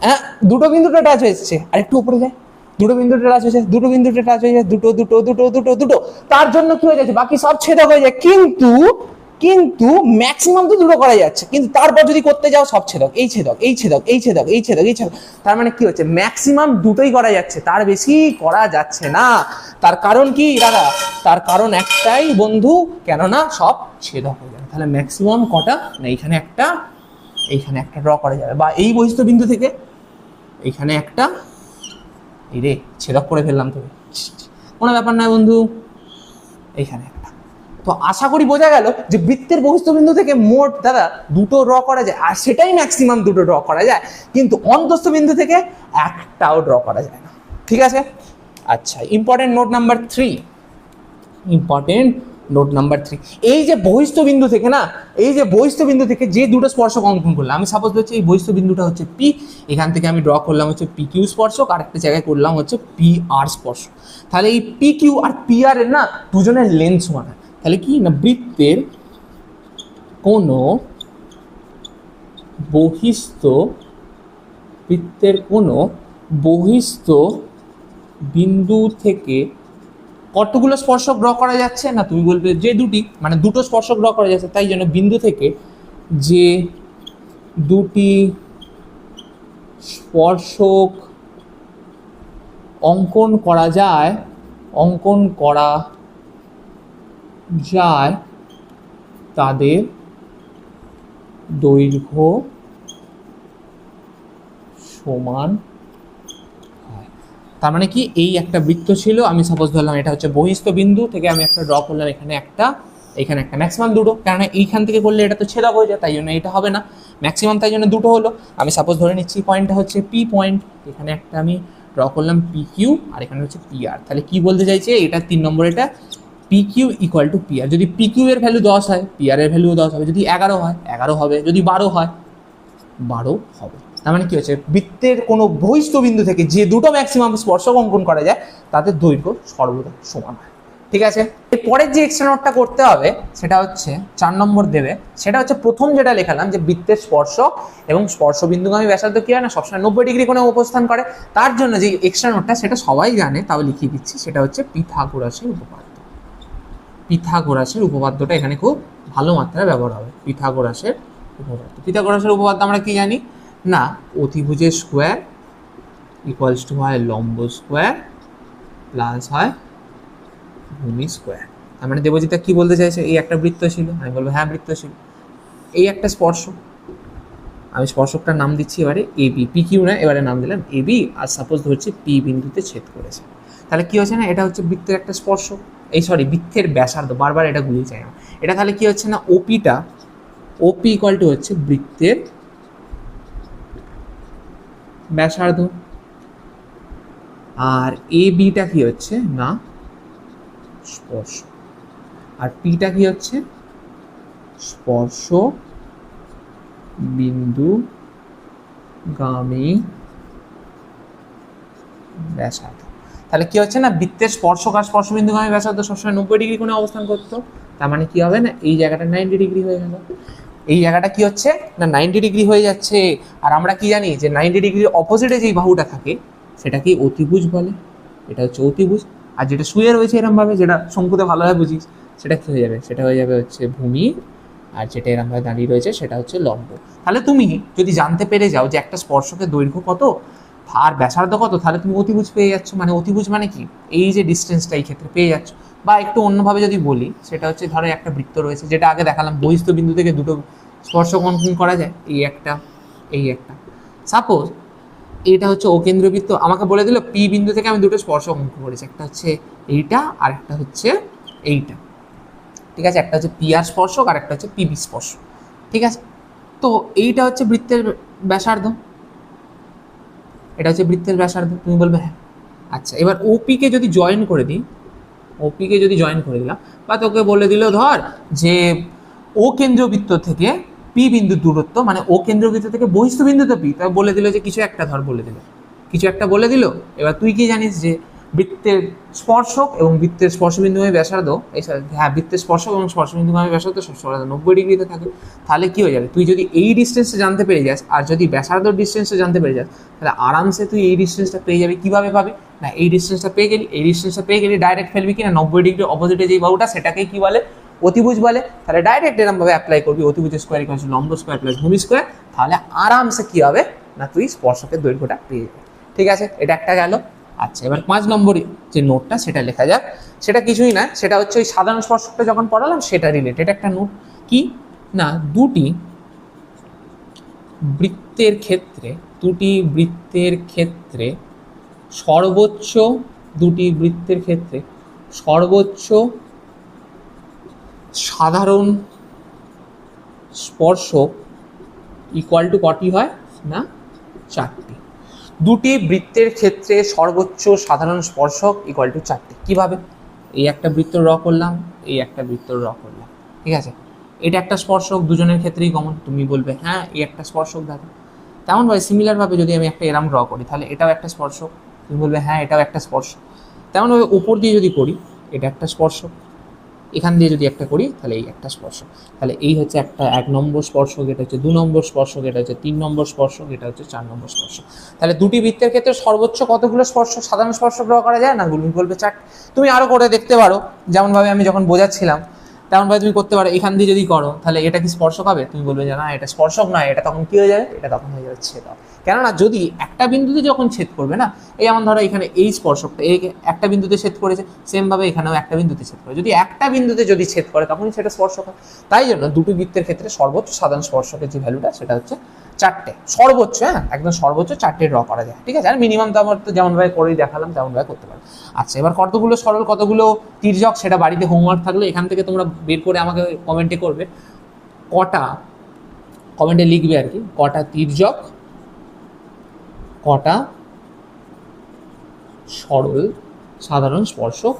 হ্যাঁ দুটো বিন্দুটা টাচ হয়েছে, আর একটু উপরে যায়, দুটো বিন্দুতে টাচ হয়েছে, দুটো বিন্দুতে টাচ হয়ে যায়, দুটো দুটো দুটো দুটো দুটো, তার জন্য কি হয়ে যাচ্ছে, বাকি সব ছেদক হয়ে যায়। কিন্তু ম্যাক্সিমাম তো দুটো করা যাচ্ছে, কিন্তু তারপর যদি করতে যাও সব ছেদক, এই ছেদক এই ছেদক এই ছেদক এই ছেদক এই ছেদক। তার মানে কি হচ্ছে, ম্যাক্সিমাম দুটোই করা যাচ্ছে, তার বেশি করা যাচ্ছে না। তার কারণ কি দাদা, তার কারণ একটাই বন্ধু, কেননা সব ছেদক হয়ে যাবে। তাহলে ম্যাক্সিমাম কটা না, এইখানে একটা ড্র করা যাবে, বা এই বহিস্থ বিন্দু থেকে এইখানে একটা, এই রে ছেদক করে ফেললাম, তো কোনো ব্যাপার নয় বন্ধু, এইখানে একটা। তো আশা করি বোঝা গেল যে বৃত্তের বহিস্থ বিন্দু থেকে মোট দাদা দুটো ড্র করা যায়, আর সেটাই ম্যাক্সিমাম দুটো ড্র করা যায়, কিন্তু অন্তস্থ বিন্দু থেকে একটাও ড্র করা যায় না। ঠিক আছে, আচ্ছা ইম্পর্টেন্ট নোট নাম্বার 3, এই যে বহিস্থ বিন্দু থেকে না, এই যে বহিস্থ বিন্দু থেকে যে দুটো স্পর্শক অঙ্কন করলাম, আমি সাপোজ ধরছি এই বহিস্থ বিন্দুটা হচ্ছে পি, এখান থেকে আমি ড্র করলাম হচ্ছে পি কিউ স্পর্শক, আর একটা জায়গায় করলাম হচ্ছে পি আর স্পর্শক। তাহলে এই P Q R P R এর না দুজনের লেন্থ সমান হয়। তাহলে কি না, বৃত্তের কোনো বহিস্থ বিন্দু থেকে কতগুলো স্পর্শক ড্র করা যাচ্ছে না, তুমি বলবে যে দুটি, মানে দুটো স্পর্শক ড্র করা যাচ্ছে, তাই জন্য বিন্দু থেকে যে দুটি স্পর্শক অঙ্কন করা যায় তাদের দৈর্ঘ্য সমান হয়। তার মানে কি, এই একটা বৃত্ত ছিল, আমি সাপোজ ধরলাম এটা হচ্ছে বহিস্থ বিন্দু থেকে আমি একটা ড্র করলাম, এখানে একটা ম্যাক্সিমাম দুটো, কারণ এইখান থেকে করলে এটা তো ছেদক হয়ে যায়, তাই জন্য এটা হবে না ম্যাক্সিমাম, তাই জন্য দুটো হলো। আমি সাপোজ ধরে নিচ্ছি পয়েন্টটা হচ্ছে পি পয়েন্ট, এখানে একটা আমি ড্র করলাম পি কিউ, আর এখানে হচ্ছে পি আর। তাহলে কি বলতে চাইছে, এটা 3 নম্বর, এটা P Q equal to P R. যদি পি কিউ এর ভ্যালু 10 হয়, পি আর এর ভ্যালু 10 হবে, যদি 11 হয় 11 হবে, যদি 12 হয় 12 হবে। তার মানে কি হচ্ছে, বৃত্তের কোনো বহিস্থ বিন্দু থেকে যে দুটো ম্যাক্সিমাম স্পর্শক অঙ্কন করা যায় তাদের দৈর্ঘ্য সর্বদা সমান হয়। ঠিক আছে, এরপরের যে এক্সট্রা নোটটা করতে হবে সেটা হচ্ছে 4 নম্বর দেবে, সেটা হচ্ছে প্রথম যেটা লেখালাম যে বৃত্তের স্পর্শক এবং স্পর্শবিন্দুগামী ব্যাসার্ধ কি হয় না, সবসময় 90 ডিগ্রি কোণে অবস্থান করে। তার জন্য যে এক্সট্রা নোটটা সেটা সবাই জানে, তাও লিখিয়ে দিচ্ছি, সেটা হচ্ছে পিথাগোরাসের উপপাদ্যটা এখানে খুব ভালো মাত্রায় ব্যবহার হবে। পিথাগোরাসের উপপাদ্য আমরা কি জানি না, অতিভুজের স্কোয়ার ইকুয়ালস টু হয় লম্ব স্কোয়ার প্লাস হয় ভূমি স্কোয়ার। তার মানে দেবজিৎ কি বলতে চাইছে, এই একটা বৃত্ত ছিল, আমি বলবো হ্যাঁ বৃত্ত ছিল, এই একটা স্পর্শক, আমি স্পর্শকটার নাম দিচ্ছি এবারে এ বি, পি কিউ না, এবারে নাম দিলাম এ বি, আর সাপোজ ধরছি পি বিন্দুতে ছেদ করেছে। তাহলে কি হচ্ছে না, এটা হচ্ছে বৃত্তের একটা স্পর্শক, বৃত্তের ব্যাসার্ধ, বারবার এটা গুলিয়ে যায় না, এটা তাহলে কি হচ্ছে না, ওপি ইকুয়াল টু হচ্ছে বৃত্তের ব্যাসার্ধ। আর এ বিটা কি হচ্ছে না স্পর্শ, আর পিটা কি হচ্ছে স্পর্শ বিন্দু গামী ব্যাসার্ধ। তাহলে কি হচ্ছে না বৃত্তের স্পর্শক আর স্পর্শবিন্দুগামী ব্যাসার্ধ সবসময় 90 ডিগ্রি কোণে অবস্থান করতো। তার মানে কি হবে না এই জায়গাটা 90 ডিগ্রি হয়ে গেল, এই জায়গাটা কি হচ্ছে না 90 ডিগ্রি হয়ে যাচ্ছে। আর আমরা কি জানি যে 90 ডিগ্রির অপোজিটে যেই বাহুটা থাকে সেটাকে অতিভুজ বলে, এটা হচ্ছে অতিভুজ। আর যেটা শুয়ে রয়েছে এরকম ভাবে, যেটা শঙ্কুতে ভালোভাবে বুঝিস, সেটা কি হয়ে যাবে, সেটা হয়ে যাবে হচ্ছে ভূমি, আর যেটা এরকম ভাবে দাঁড়িয়ে রয়েছে সেটা হচ্ছে লম্ব। তাহলে তুমি যদি জানতে পেরে যাও যে একটা স্পর্শকের দৈর্ঘ্য কত আর ব্যাসার্ধ কত, তাহলে তুমি অতিভুজ পেয়ে যাচ্ছ। মানে অতিভুজ মানে কি, এই যে ডিস্টেন্সটা এই ক্ষেত্রে পেয়ে যাচ্ছ। বা একটু অন্যভাবে যদি বলি, সেটা হচ্ছে ধরো একটা বৃত্ত রয়েছে, যেটা আগে দেখালাম বহিস্থ বিন্দু থেকে দুটো স্পর্শক অঙ্কন করা যায়, এই একটা এই একটা। সাপোজ এটা হচ্ছে ও কেন্দ্রবৃত্ত, আমাকে বলে দিল পি বিন্দু থেকে আমি দুটো স্পর্শক অঙ্কন করেছি, একটা হচ্ছে এইটা আর একটা হচ্ছে এইটা, ঠিক আছে, একটা হচ্ছে পি আর স্পর্শক আর একটা হচ্ছে পিবি স্পর্শক, ঠিক আছে। তো এইটা হচ্ছে বৃত্তের ব্যাসার্ধ, এটা হচ্ছে বৃত্তের ব্যাসার্ধ, তুমি বলবে হ্যাঁ। আচ্ছা, এবার ওপিকে যদি জয়েন করে দিই, ওপিকে যদি জয়েন করে দিলাম, বা তোকে বলে দিল ধর যে ও কেন্দ্রবৃত্ত থেকে পি বিন্দুর দূরত্ব, মানে ও কেন্দ্রবৃত্ত থেকে বহিস্থ বিন্দুতে পি, তবে বলে দিল যে কিছু একটা ধর বলে দিল, কিছু একটা বলে দিল। এবার তুই কি জানিস যে বৃত্তের স্পর্শক এবং বৃত্তের স্পর্শবিন্দুগামী ব্যাসার্ধ, হ্যাঁ বৃত্তের স্পর্শক এবং স্পর্শবিন্দুগামী ব্যাসার্ধ সবসময় 90 ডিগ্রিতে থাকে। তাহলে কি হয়ে যাবে, তুই যদি এই ডিস্টেন্সটা জানতে পেরে যাস আর যদি ব্যাসার্ধ ডিস্টেন্সটা জানতে পেরে যাস, তাহলে আরামসে তুই এই ডিস্টেন্সটা পেয়ে যাবি। কিভাবে পাবি না, এই ডিস্টেন্সটা পেয়ে গেলি, এই ডিস্টেন্সটা পেয়ে গেলি, ডাইরেক্ট ফেলবি কিনা 90 ডিগ্রি অপোজিটে যেই বাহুটা সেটাকে কি বলে অতিভুজ বলে। তাহলে ডাইরেক্ট এরকমভাবে অ্যাপ্লাই করবি অতিভুজ স্কোয়ার ইকুয়াল টু লম্ব স্কোয়ার প্লাস ভূমি স্কোয়ার, তাহলে আরামসে কি হবে না তুই স্পর্শকের দৈর্ঘ্যটা পেয়ে যাবে। ঠিক আছে, এটা একটা গেল। আচ্ছা, এবার 5 নম্বরে যে নোটটা সেটা লেখা যাক। সেটা কিছুই না, সেটা হচ্ছে ওই সাধারণ স্পর্শকটা যখন পড়ালাম সেটা রিলেটেড একটা নোট। কি না, দুটি বৃত্তের ক্ষেত্রে, দুটি বৃত্তের ক্ষেত্রে সর্বোচ্চ, দুটি বৃত্তের ক্ষেত্রে সর্বোচ্চ সাধারণ স্পর্শক ইকুয়াল টু কটি হয় না 4টি। দুটি বৃত্তের ক্ষেত্রে সর্বোচ্চ সাধারণ স্পর্শক ইকুয়াল টু 4টি। কীভাবে, এই একটা বৃত্ত ড্র করলাম, এই একটা বৃত্ত ড্র করলাম, ঠিক আছে, এটা একটা স্পর্শক, দুজনের ক্ষেত্রেই কমন। তুমি বলবে হ্যাঁ এই একটা স্পর্শক দাদা। তেমনভাবে সিমিলারভাবে যদি আমি একটা এরাম ড্র করি, তাহলে এটাও একটা স্পর্শক, তুমি বলবে হ্যাঁ এটাও একটা স্পর্শক। তেমনভাবে উপর দিয়ে যদি করি, এটা একটা স্পর্শক, এখান দিয়ে যদি একটা করি তাহলে এই একটা স্পর্শক। তাহলে এই হচ্ছে একটা 1 নম্বর স্পর্শক, এটা হচ্ছে 2 নম্বর স্পর্শক, এটা হচ্ছে 3 নম্বর স্পর্শক, এটা হচ্ছে 4 নম্বর স্পর্শক। তাহলে দুটি বৃত্তের ক্ষেত্রে সর্বোচ্চ কতগুলো স্পর্শক, সাধারণ স্পর্শক ড্র করা যায় না, তুমি বলবে 4। তুমি আরও করে দেখতে পারো, যেমনভাবে আমি যখন বোঝাচ্ছিলাম তেমনভাবে তুমি করতে পারো। এখান দিয়ে যদি করো তাহলে এটা কি স্পর্শক হবে, তুমি বলবে যে না এটা স্পর্শক নয়, এটা তখন কি হয়ে যাবে, এটা তখন হয়ে যাবে ছেদক। কেননা যদি একটা বিন্দুতে যখন ছেদ করবে না, এই যেমন ধরো এখানে এই স্পর্শকটা এই একটা বিন্দুতে ছেদ করেছে, সেমভাবে এখানেও একটা বিন্দুতে ছেদ করে, যদি একটা বিন্দুতে যদি ছেদ করে তখনই সেটা স্পর্শক হয়। তাই জন্য দুটি বৃত্তের ক্ষেত্রে সর্বোচ্চ সাধারণ স্পর্শকের যে ভ্যালুটা সেটা হচ্ছে 4টে, সর্বোচ্চ, হ্যাঁ একদম সর্বোচ্চ 4টে ড্র করা যায়, ঠিক আছে। আর মিনিমাম তো আমার তো যেমনভাবে করেই দেখালাম তেমনভাবে করতে পারো। আচ্ছা, এবার কতগুলো সরল কতগুলো তির্যক সেটা বাড়িতে হোমওয়ার্ক থাকলে এখান থেকে তোমরা বের করে আমাকে কমেন্টে করবে, কটা কমেন্টে লিখবে আর কি, কটা তির্যক, কটা সরল সাধারণ স্পর্শক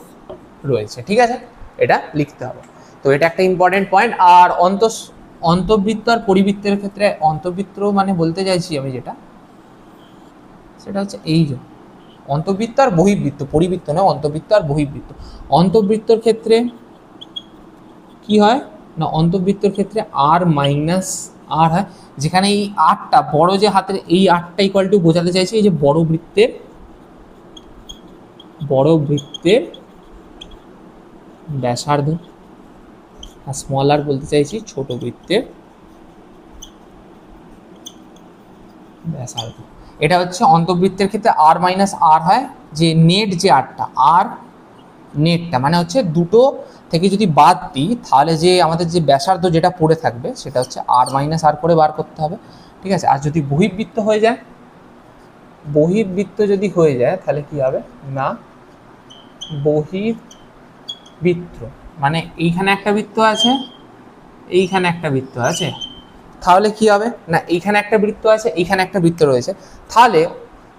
রয়েছে, ঠিক আছে, এটা লিখতে হবে। তো এটা একটা ইম্পর্টেন্ট পয়েন্ট। আর অন্তবৃত্ত আর পরিবৃত্তের ক্ষেত্রে, অন্তবৃত্ত মানে বলতে চাইছি আমি যেটা, সেটা হচ্ছে এই যে অন্তবৃত্ত আর বহির্বৃত্ত, পরিবৃত্ত নয়, অন্তবৃত্ত আর বহির্বৃত্ত। অন্তবৃত্তর ক্ষেত্রে কি হয় না, অন্তবৃত্তর ক্ষেত্রে আর মাইনাস আর হয়, যেখানে এই আরটা বড় যে হাতের এই আরটা ইকুয়াল টু বোঝাতে চাইছি এই যে বড় বৃত্তের ব্যাসার্ধ, আর স্মল আর বলতে চাইছি ছোট বৃত্তের ব্যাসার্ধ। এটা হচ্ছে অন্তবৃত্তের ক্ষেত্রে আর মাইনাস আর হয়, যে নেট যে আরটা, আর নেটটা মানে হচ্ছে দুটো থেকে যদি বাদ দিই তাহলে যে আমাদের যে ব্যাসার্ধ যেটা পড়ে থাকবে সেটা হচ্ছে আর মাইনাস আর করে বার করতে হবে, ঠিক আছে। আর যদি বহির্বৃত্ত হয়ে যায়, বহির্বৃত্ত যদি হয়ে যায় তাহলে কি হবে না, বহির্বৃত্ত মানে এইখানে একটা বৃত্ত আছে, এইখানে একটা বৃত্ত আছে, তাহলে কি হবে না এইখানে একটা বৃত্ত আছে, এইখানে একটা বৃত্ত রয়েছে, তাহলে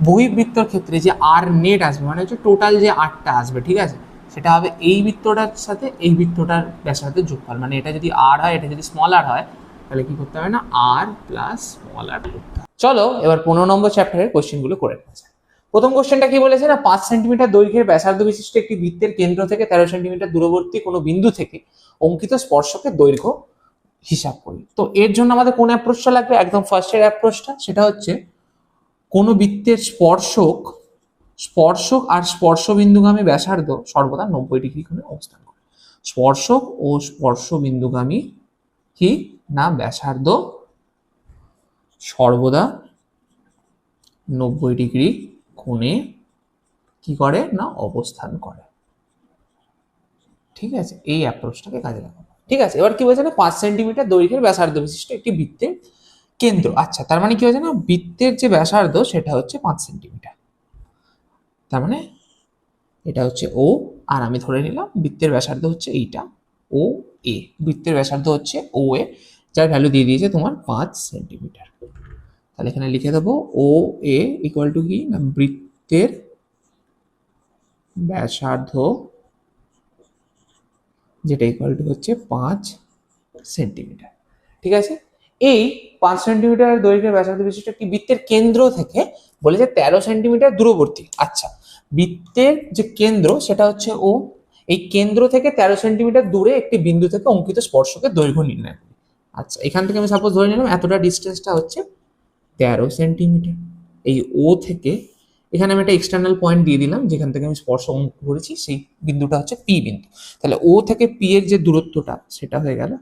বহিবৃত্তর ক্ষেত্রে যে আর নেট আসবে মানে হচ্ছে টোটাল যে আরটা আসবে, ঠিক আছে, সেটা হবে এই বৃত্তটার সাথে এই বৃত্তটার ব্যাসার্ধের যোগফল। মানে এটা যদি আর হয়, এটা যদি স্মল আর হয়, তাহলে কি করতে হবে না, আর প্লাস স্মল আর করতে হবে। চলো এবার 15 নম্বর চ্যাপ্টারের কোশ্চেনগুলো করে নেওয়া যায়। প্রথম কোশ্চেনটা কি বলেছে না, 5 সেন্টিমিটার দৈর্ঘ্যের ব্যাসার্ধ বিশিষ্ট একটি বৃত্তের কেন্দ্র থেকে 13 সেন্টিমিটার দূরবর্তী কোনো বিন্দু থেকে অঙ্কিত স্পর্শকের দৈর্ঘ্য হিসাব করি। তো এর জন্য আমাদের কোন অ্যাপ্রোচটা লাগবে, একদম ফার্স্টের অ্যাপ্রোচটা, সেটা হচ্ছে কোন বৃত্তের স্পর্শক আর স্পর্শবিন্দুগামী ব্যাসার্ধ সর্বদা 90 ডিগ্রি কোণে অবস্থান করে। স্পর্শক ও স্পর্শবিন্দুগামী কি না ব্যাসার্ধ সর্বদা 90 ডিগ্রি কোণে কি করে না অবস্থান করে। ঠিক আছে, এই অ্যাপ্রোচটাকে কাজে লাগাবো। ঠিক আছে, এবার কি বলছে না, 5 সেন্টিমিটার দৈর্ঘ্যের ব্যাসার্ধ বিশিষ্ট একটি বৃত্তের কেন্দ্র। আচ্ছা, তার মানে কি হয়েছে না, বৃত্তের যে ব্যাসার্ধ সেটা হচ্ছে 5 সেন্টিমিটার। তার মানে এটা হচ্ছে ও, আর আমি ধরে নিলাম বৃত্তের ব্যাসার্ধ হচ্ছে এইটা ও এ। বৃত্তের ব্যাসার্ধ হচ্ছে ও এ, যার ভ্যালু দিয়ে দিয়েছে তোমার 5 সেন্টিমিটার। তাহলে এখানে লিখে দেবো ও এ ইকুয়াল টু কি না বৃত্তের ব্যাসার্ধ, যেটা ইকুয়াল টু হচ্ছে 5 সেন্টিমিটার। ঠিক আছে, এই 5 সেন্টিমিটার দৈর্ঘ্যের ব্যাসার্ধ বিশিষ্ট একটি বৃত্তের কেন্দ্র থেকে বলেছে 13 সেন্টিমিটার দূরবর্তী। আচ্ছা, বৃত্তের যে কেন্দ্র সেটা হচ্ছে ও, এই কেন্দ্র থেকে 13 সেন্টিমিটার দূরে একটি বিন্দু থেকে অঙ্কিত স্পর্শকের দৈর্ঘ্য নির্ণয় করি। আচ্ছা, এখান থেকে আমি সাপোজ ধরে নিলাম এতটা ডিস্টেন্সটা হচ্ছে 13 সেন্টিমিটার। এই ও থেকে এখানে আমি একটা এক্সটার্নাল পয়েন্ট দিয়ে দিলাম, যেখান থেকে আমি স্পর্শ অঙ্কন করেছি, সেই বিন্দুটা হচ্ছে পি বিন্দু। তাহলে ও থেকে পি এর যে দূরত্বটা সেটা হয়ে গেল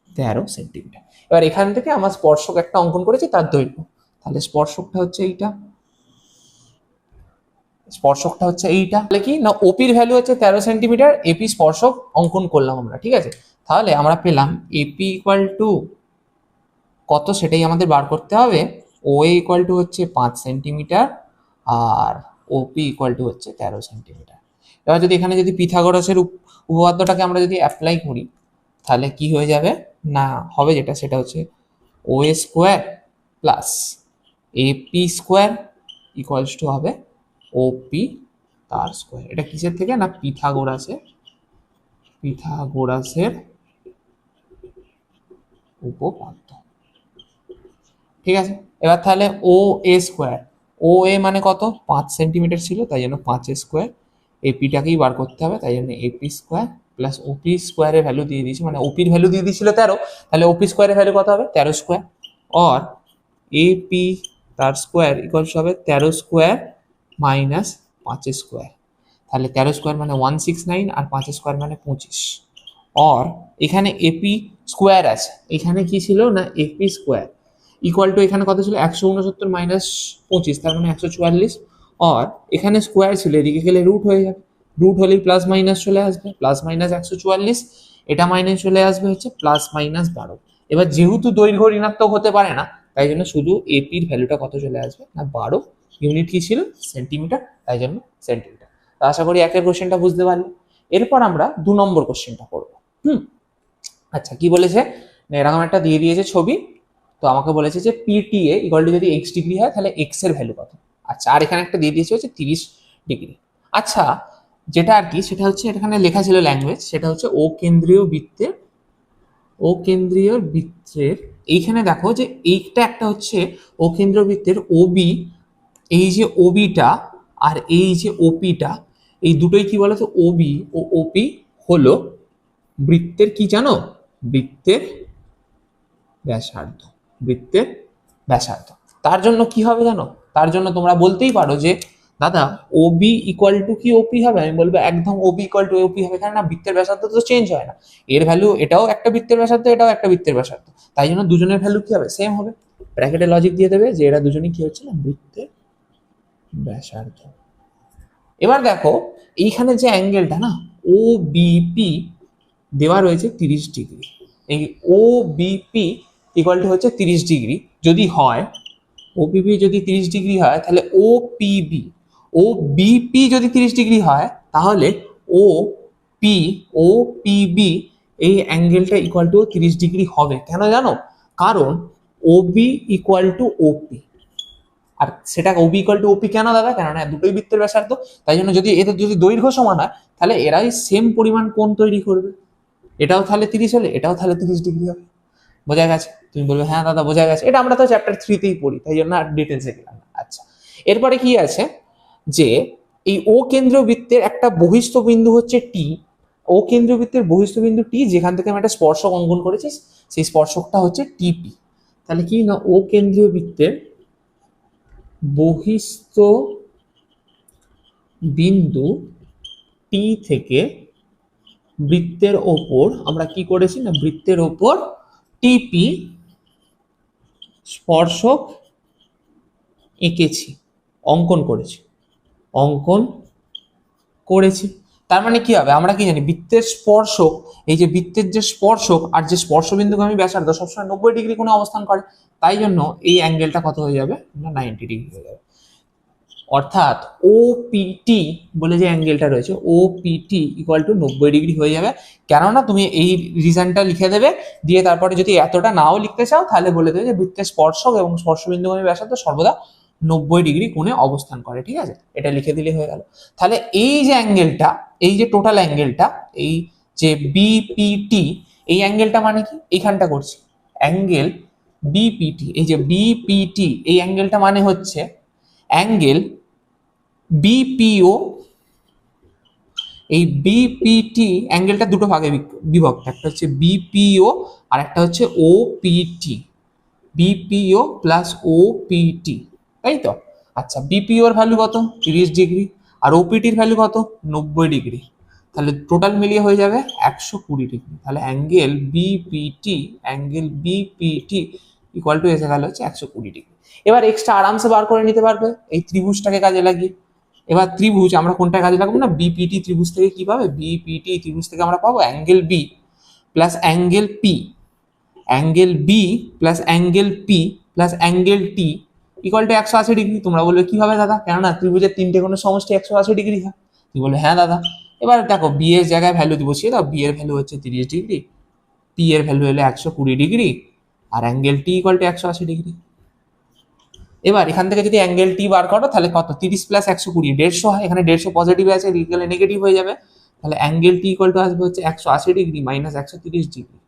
13 সেন্টিমিটার। এবার এখান থেকে আমার স্পর্শক একটা অঙ্কন করেছি, তার দৈর্ঘ্য, তাহলে স্পর্শকটা হচ্ছে এইটা, স্পর্শকটা হচ্ছে এইটা। তাহলে কি না ওপির ভ্যালু হচ্ছে 13 সেন্টিমিটার, এপি স্পর্শক অঙ্কন করলাম আমরা। ঠিক আছে, তাহলে আমরা পেলাম এপি ইকুয়াল টু কত, সেটাই আমাদের বার করতে হবে। ও এ ইকুয়াল টু হচ্ছে 5 সেন্টিমিটার আর ওপি ইকুয়াল টু হচ্ছে 13 সেন্টিমিটার। এবার যদি এখানে যদি পিথাগোরাসের উপপাদ্যটাকে আমরা যদি অ্যাপ্লাই করি, তাহলে কি হয়ে যাবে না, হবে যেটা সেটা হচ্ছে O A square plus AP square equals to হবে ওপি তার স্কোয়ার। এটা কিসের থেকে না পিথাগোরাসের উপপাদ্য। ঠিক আছে, এবার তাহলে ও এ স্কোয়ার, ও এ মানে কত 5 সেন্টিমিটার ছিল, তাই জন্য 5 স্কোয়ার, এপিটাকেই বার করতে হবে, তাই জন্য এপি স্কোয়ার প্লাস ওপি স্কোয়ারের ভ্যালু দিয়ে দিয়েছি, মানে ওপির ভ্যালু দিয়ে দিয়েছিল 13, তাহলে ওপি স্কোয়ারের ভ্যালু কত হবে 13 স্কোয়ার, আর এপি তার স্কোয়ার ইকুয়ালস হবে 13 স্কোয়ার মাইনাস 5 স্কোয়ার। তাহলে 13 স্কোয়ার মানে 169 আর 5 স্কোয়ার মানে 25, আর এখানে এপি স্কোয়ার আছে, এখানে কি ছিল না এপি স্কোয়ার ইকুয়াল টু এখানে কত ছিল 169 মাইনাস 25, তার মানে 144, আর এখানে স্কোয়ার ছিল, এদিকে গেলে রুট হয়ে যাবে, রুট হলেই প্লাস মাইনাস চলে আসবে, প্লাস মাইনাস 144, এটা মাইনাস চলে আসবে হচ্ছে প্লাস মাইনাস 12। এবার যেহেতু দৈর্ঘ্য ঋণাত্মক হতে পারে না, তাই জন্য শুধু এপির ভ্যালুটা কত চলে আসবে না 12, ইউনিট কি ছিল সেন্টিমিটার, তাই জন্য সেন্টিমিটার। তো আশা করি একের কোশ্চেনটা বুঝতে পারলে। এরপর আমরা 2 নম্বর কোশ্চেনটা করবো। আচ্ছা, কি বলেছে এরকম একটা দিয়ে দিয়েছে ছবি, তো আমাকে বলেছে যে পিটিএ ইকুয়াল টু যদি এক্স ডিগ্রি হয় তাহলে এক্স এর ভ্যালু কত। আচ্ছা, আর এখানে একটা দিয়ে দিয়েছে হচ্ছে 30 ডিগ্রি। আচ্ছা, যেটা আর কি সেটা হচ্ছে এখানে লেখা ছিল ল্যাঙ্গুয়েজ, সেটা হচ্ছে ও কেন্দ্রীয় বৃত্তের এইখানে দেখো যে এইটা একটা হচ্ছে ও কেন্দ্রীয় বৃত্তের ওবি, এই যে ওবিটা আর এই যে ওপিটা, এই দুটোই কি বলতো ওবি ও ওপি হলো বৃত্তের কি জানো, বৃত্তের ব্যাসার্ধ। তার জন্য কি হবে জানো, তার জন্য তোমরা বলতেই পারো যে দাদা ওবি ইকুয়াল টু কি ওপি হবে, আমি বলবো একদম ওবি ইকুয়াল টু ওপি হবে, কারণ না বৃত্তের ব্যাসার্ধ তো চেঞ্জ হয় না, এর ভ্যালু এটাও একটা বৃত্তের ব্যাসার্ধ, এটাও একটা বৃত্তের ব্যাসার্ধ, তাই জন্য দুজনের ভ্যালু কি হবে সেম হবে। ব্র্যাকেটে লজিক দিয়ে দেবে যে এরা দুজনেই কি হচ্ছে না বৃত্তের ব্যাসার্ধ। এবার দেখো এইখানে যে অ্যাঙ্গেলটা না ও বিপি দেওয়া রয়েছে 30 ডিগ্রি, এই ও বিপি ইকুয়াল টু হচ্ছে 30 ডিগ্রি যদি হয়, ওপিপি যদি 30 ডিগ্রি হয় তাহলে ও বিপি যদি 30 ডিগ্রি হয় তাহলে ও পিবি এই অ্যাঙ্গেলটা ইকুয়াল টু 30 ডিগ্রি হবে। কেন জানো, কারণ ওবি ইকুয়াল টু ওপি, আর সেটা ওবি ইকুয়াল টু ওপি কেন দাদা, কেননা দুটোই বৃত্তের ব্যাসার্ধ, তাই জন্য যদি এদের যদি দৈর্ঘ্য সমান হয় তাহলে এরাই সেম পরিমাণ কোণ তৈরি করবে, এটাও তাহলে 30 হলে এটাও তাহলে 30 ডিগ্রি হবে। বোঝা গেছে? তুমি বলবে হ্যাঁ দাদা বোঝা গেছে, এটা আমরা তো চ্যাপ্টার 3তেই পড়ি, তাই জন্য আর ডিটেলসে গেলাম না। আচ্ছা, এরপরে কি আছে যে এই ও কেন্দ্রীয় বৃত্তের একটা বহিস্থ বিন্দু হচ্ছে টি, ও কেন্দ্রীয় বৃত্তের বহিস্থ বিন্দু টি, যেখান থেকে আমি একটা স্পর্শক অঙ্কন করেছি, সেই স্পর্শকটা হচ্ছে টিপি। তাহলে কি না, ও কেন্দ্রীয় বৃত্তের বহিস্থ বিন্দু টি থেকে বৃত্তের ওপর আমরা কি করেছি না, বৃত্তের ওপর টিপি স্পর্শক এঁকেছি, অঙ্কন করেছি, অঙ্কন করেছি। তার মানে কি হবে, আমরা কি জানি বৃত্তের স্পর্শক, এই যে বৃত্তের যে স্পর্শক আর যে স্পর্শবিন্দুগামী ব্যাসার্ধ সবসময় 90 ডিগ্রি কোণে অবস্থান করে, তাই জন্য এই অ্যাঙ্গেলটা কত হয়ে যাবে না 90 ডিগ্রি হয়ে যাবে। অর্থাৎ ওপিটি বলে যে অ্যাঙ্গেলটা রয়েছে, ওপিটি ইকুয়াল টু 90 ডিগ্রি হয়ে যাবে। কেননা তুমি এই রিজনটা লিখে দেবে, দিয়ে তারপরে যদি এতটা নাও লিখতে চাও তাহলে বলে দেবে যে বৃত্তের স্পর্শক এবং স্পর্শবিন্দুগামী ব্যাসার্ধ সর্বদা 90 ডিগ্রি কোণে অবস্থান করে, ঠিক আছে, এটা লিখে দিলে হয়ে গেল। তাহলে এই যে অ্যাঙ্গেলটা, এই যে টোটাল অ্যাঙ্গেলটা, এই যে বিপিটি, এই অ্যাঙ্গেলটা মানে কি, এইখানটা করছি অ্যাঙ্গেল বিপিটি, এই যে বিপিটি এই অ্যাঙ্গেলটা মানে হচ্ছে অ্যাঙ্গেল বিপিও। এই বিপিটি অ্যাঙ্গেলটা দুটো ভাগে বিভক্ত, একটা হচ্ছে বিপিও আর একটা হচ্ছে ওপিটি, বিপিও প্লাস ওপিটি, তাই তো। আচ্ছা, বিপিওর ভ্যালু কত 30 ডিগ্রি আর ওপিটির ভ্যালু কত 90 ডিগ্রি, তাহলে টোটাল মিলিয়ে হয়ে যাবে 120 ডিগ্রি। তাহলে অ্যাঙ্গেল বিপিটি ইকুয়াল টু এসে গেল হচ্ছে 120 ডিগ্রি। এবার এক্সট্রা আরামসে বার করে নিতে পারবে এই ত্রিভুজটাকে কাজে লাগিয়ে। এবার ত্রিভুজ আমরা কোনটা কাজে লাগাবো না, বিপিটি ত্রিভুজ থেকে কি পাবে, বিপিটি ত্রিভুজ থেকে আমরা পাবো angle B plus angle P, angle B plus angle P plus angle T equal to 180 degree. তোমরা বলবে কিভাবে দাদা, কেননা ত্রিভুজের তিনটে কোনো সমষ্টি 180 ডিগ্রি হয়। তুমি বলবে হ্যাঁ দাদা। এবার দেখো বি এর জায়গায় ভ্যালু বসিয়ে দাও, বি এর ভ্যালু হচ্ছে 30 ডিগ্রি, পি এর ভ্যালু হলো 120 ডিগ্রি আর angle T equal to 180 degree. এবার এখান থেকে যদি অ্যাঙ্গেল টি বার করো তাহলে কত, 30 প্লাস 120 150 হয়, এখানে 150 পজিটিভ আছে, গেলে নেগেটিভ হয়ে যাবে, তাহলে অ্যাঙ্গেল টি ইকুয়াল টু আসবে হচ্ছে 180 ডিগ্রি মাইনাস 130 ডিগ্রি,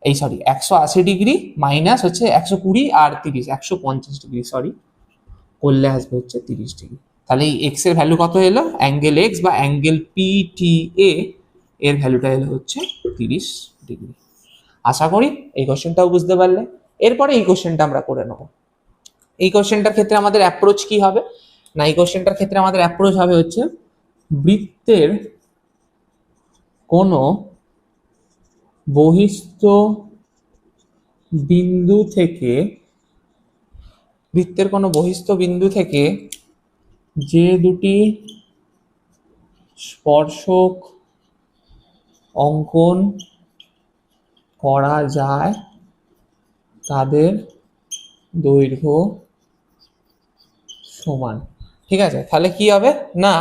এই সরি 180 ডিগ্রি মাইনাস হচ্ছে 120 আর 30 150 ডিগ্রি, সরি করলে আসবে হচ্ছে 30 ডিগ্রি। তাহলে এই এক্স এর ভ্যালু কত এলো, অ্যাঙ্গেল এক্স বা অ্যাঙ্গেল পিটিএ এর ভ্যালুটা এলো হচ্ছে 30 ডিগ্রি। আশা করি এই কোশ্চেনটাও বুঝতে পারলে। এরপরে এই কোশ্চেনটা আমরা করে নেব। এই কোশ্চেনটার ক্ষেত্রে আমাদের অ্যাপ্রোচ কি হবে না, এই কোশ্চেনটার ক্ষেত্রে আমাদের অ্যাপ্রোচ হবে হচ্ছে বৃত্তের কোনো বহিস্থ বিন্দু থেকে, বৃত্তের কোনো বহিস্থ বিন্দু থেকে যে দুটি স্পর্শক অঙ্কন করা যায় তাদের দৈর্ঘ্য সমান, ঠিক আছে। তাহলে কি হবে না,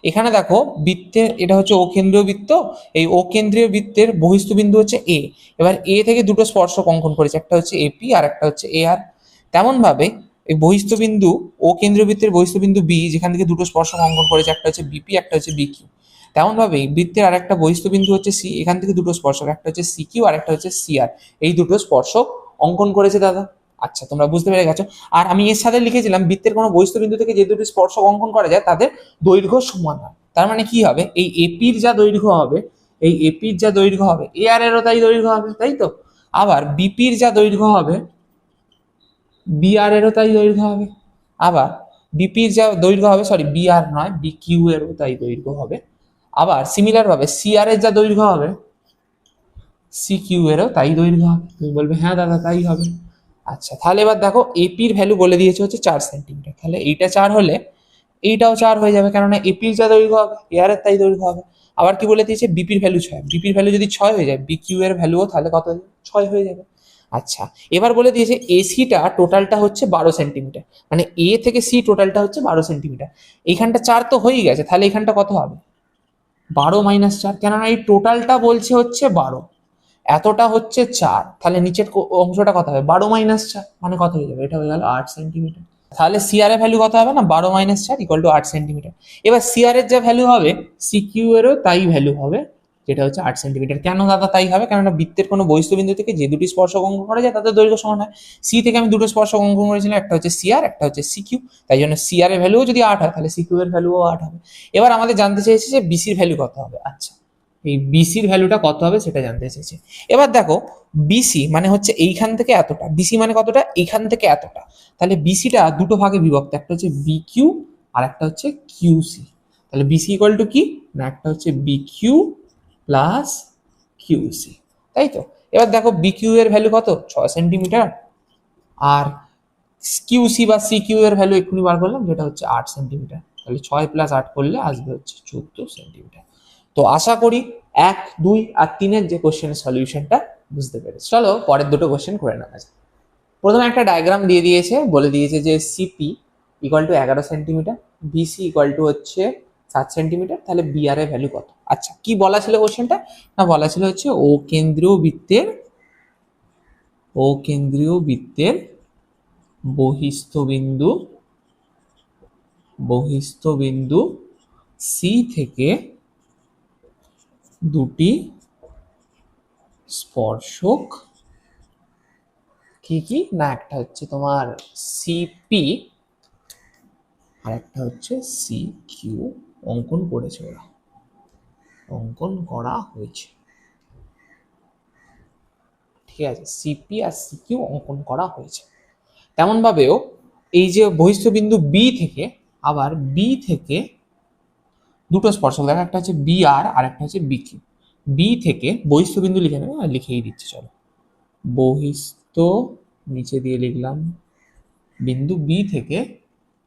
এখানে দেখো বৃত্তের এটা হচ্ছে ও কেন্দ্রীয় বৃত্ত, এই ও কেন্দ্রীয় বৃত্তের বহিস্থ বিন্দু হচ্ছে এ, এবার এ থেকে দুটো স্পর্শক অঙ্কন করেছে, একটা হচ্ছে এপি আর একটা হচ্ছে এ আর। তেমন ভাবে এই বহিস্থ বিন্দু ও কেন্দ্রীয় বৃত্তের বহিস্থ বিন্দু বি, যেখান থেকে দুটো স্পর্শক অঙ্কন করেছে, একটা হচ্ছে বিপি একটা হচ্ছে বিকিউ। তেমন ভাবে বৃত্তের আরেকটা বহিস্থ বিন্দু হচ্ছে সি, এখান থেকে দুটো স্পর্শক, একটা হচ্ছে সিকিউ আর একটা হচ্ছে সিআর, এই দুটো স্পর্শক অঙ্কন করেছে দাদা। আচ্ছা, তোমরা বুঝতে পেরে গেছো। আর আমি এর সাথে লিখেছিলাম বৃত্তের কোনো বহিস্থ বিন্দু থেকে যে দুটি স্পর্শক অঙ্কন করা যায় তাদের দৈর্ঘ্য সমান হয়। তার মানে কি হবে, এই এপির যা দৈর্ঘ্য হবে, এই এপির যা দৈর্ঘ্য হবে এ আর এরও তাই দৈর্ঘ্য হবে, তাই তো। আবার বিপির যা দৈর্ঘ্য হবে বি আর এরও তাই দৈর্ঘ্য হবে, আবার বিপির যা দৈর্ঘ্য হবে, সরি বি আর নয় বি কিউ এরও তাই দৈর্ঘ্য হবে, আবার সিমিলার ভাবে সি আর এর যা দৈর্ঘ্য হবে সি কিউ এরও তাই দৈর্ঘ্য হবে। তুমি বলবে হ্যাঁ দাদা তাই হবে। আচ্ছা, তাহলে এবার দেখো এপির ভ্যালু বলে দিয়েছে হচ্ছে 4 সেন্টিমিটার, তাহলে এইটা 4 হলে এইটাও 4 হয়ে যাবে, কেননা এপির যা দৈর্ঘ্য হবে এর তাই দৈর্ঘ্য হবে। আবার কি বলে দিয়েছে, বিপির ভ্যালু 6, বিপির ভ্যালু যদি 6 হয়ে যায় বিকিউ এর ভ্যালুও তাহলে কত হয়ে যাবে 6 হয়ে যাবে। আচ্ছা, এবার বলে দিয়েছে এসিটা টোটালটা হচ্ছে 12 সেন্টিমিটার, মানে এ থেকে সি টোটালটা হচ্ছে 12 সেন্টিমিটার। এইখানটা 4 তো হয়েই গেছে, তাহলে এখানটা কত হবে 12 মাইনাস 4, কেননা এই টোটালটা বলছে হচ্ছে 12, এতটা হচ্ছে 4, তাহলে নিচের অংশটা কত হবে 12 মাইনাস 4 মানে কত হয়ে যাবে, এটা হয়ে গেল 8 সেন্টিমিটার। তাহলে সিআর এর ভ্যালু কত হবে না 12 - 4 = 8 সেন্টিমিটার। এবার সিআর এর যা ভ্যালু হবে সিকিউ এরও তাই ভ্যালু হবে, যেটা হচ্ছে 8 সেন্টিমিটার। কেন দাদা তাই হবে? কেননা বৃত্তের কোনো বহিঃস্থবিন্দু থেকে যে দুটি স্পর্শক অঙ্কন করা যায় তাদের দৈর্ঘ্য সমান হয়। সি থেকে আমি দুটো স্পর্শক অঙ্কন করেছিলাম, একটা হচ্ছে সিআর, একটা হচ্ছে সিকিউ। তাই জন্য সিআর এর ভ্যালুও যদি 8 হয় তাহলে সিকিউ এর ভ্যালুও 8 হবে। এবার আমাদের জানতে চেয়েছে যে বিসির ভ্যালু কত হবে। আচ্ছা, এই বিসির ভ্যালুটা কত হবে সেটা জানতে চেয়েছে। এবার দেখো বিসি মানে হচ্ছে এইখান থেকে এতটা, বিসি মানে কতটা, এইখান থেকে এতটা। তাহলে বিসিটা দুটো ভাগে বিভক্ত, একটা হচ্ছে বিকিউ আর একটা হচ্ছে কিউসি। তাহলে বিসি ইকুয়াল টু কি না, একটা হচ্ছে বিকিউ প্লাস কিউসি, তাই তো। এবার দেখো বিকিউ এর ভ্যালু কত 6 সেন্টিমিটার, আর কিউসি বা সিকিউ এর ভ্যালু এক্ষুনি বার করলাম যেটা হচ্ছে 8 সেন্টিমিটার। তাহলে 6 + 8 করলে আসবে হচ্ছে 14 সেন্টিমিটার। তো আশা করি 1, 2 আর 3 এর যে কোশ্চেনের সলিউশনটা বুঝতে পেরেছি। চলো পরের দুটো কোশ্চেন করে নেওয়া যাক। প্রথমে একটা ডায়াগ্রাম দিয়ে দিয়েছে, বলে দিয়েছে যে C P equal to 11 centimetre, B C equal to হচ্ছে 7 সেন্টিমিটার। তাহলে বিআর এর ভ্যালু কত? আচ্ছা, কি বলা ছিল কোশ্চেনটা না, বলা ছিল হচ্ছে ও কেন্দ্রীয় বৃত্তের বহিস্থবিন্দু সি থেকে দুটি স্পর্শক কি কি না, একটা হচ্ছে তোমার সিপি আর একটা হচ্ছে সিকিউ অঙ্কন করেছে, ওরা অঙ্কন করা হয়েছে। ঠিক আছে, সিপি আর সিকিউ অঙ্কন করা হয়েছে। তেমন ভাবেও এই যে বহিস্থবিন্দু বি থেকে, আবার বি থেকে দুটো স্পর্শক দেখা, একটা হচ্ছে বি আর একটা হচ্ছে বিকিউ। বি থেকে বহিস্থবিন্দু লিখে নেবে, লিখেই দিচ্ছে, চলো বহিস্থ নিচে দিয়ে লিখলাম বিন্দু বি থেকে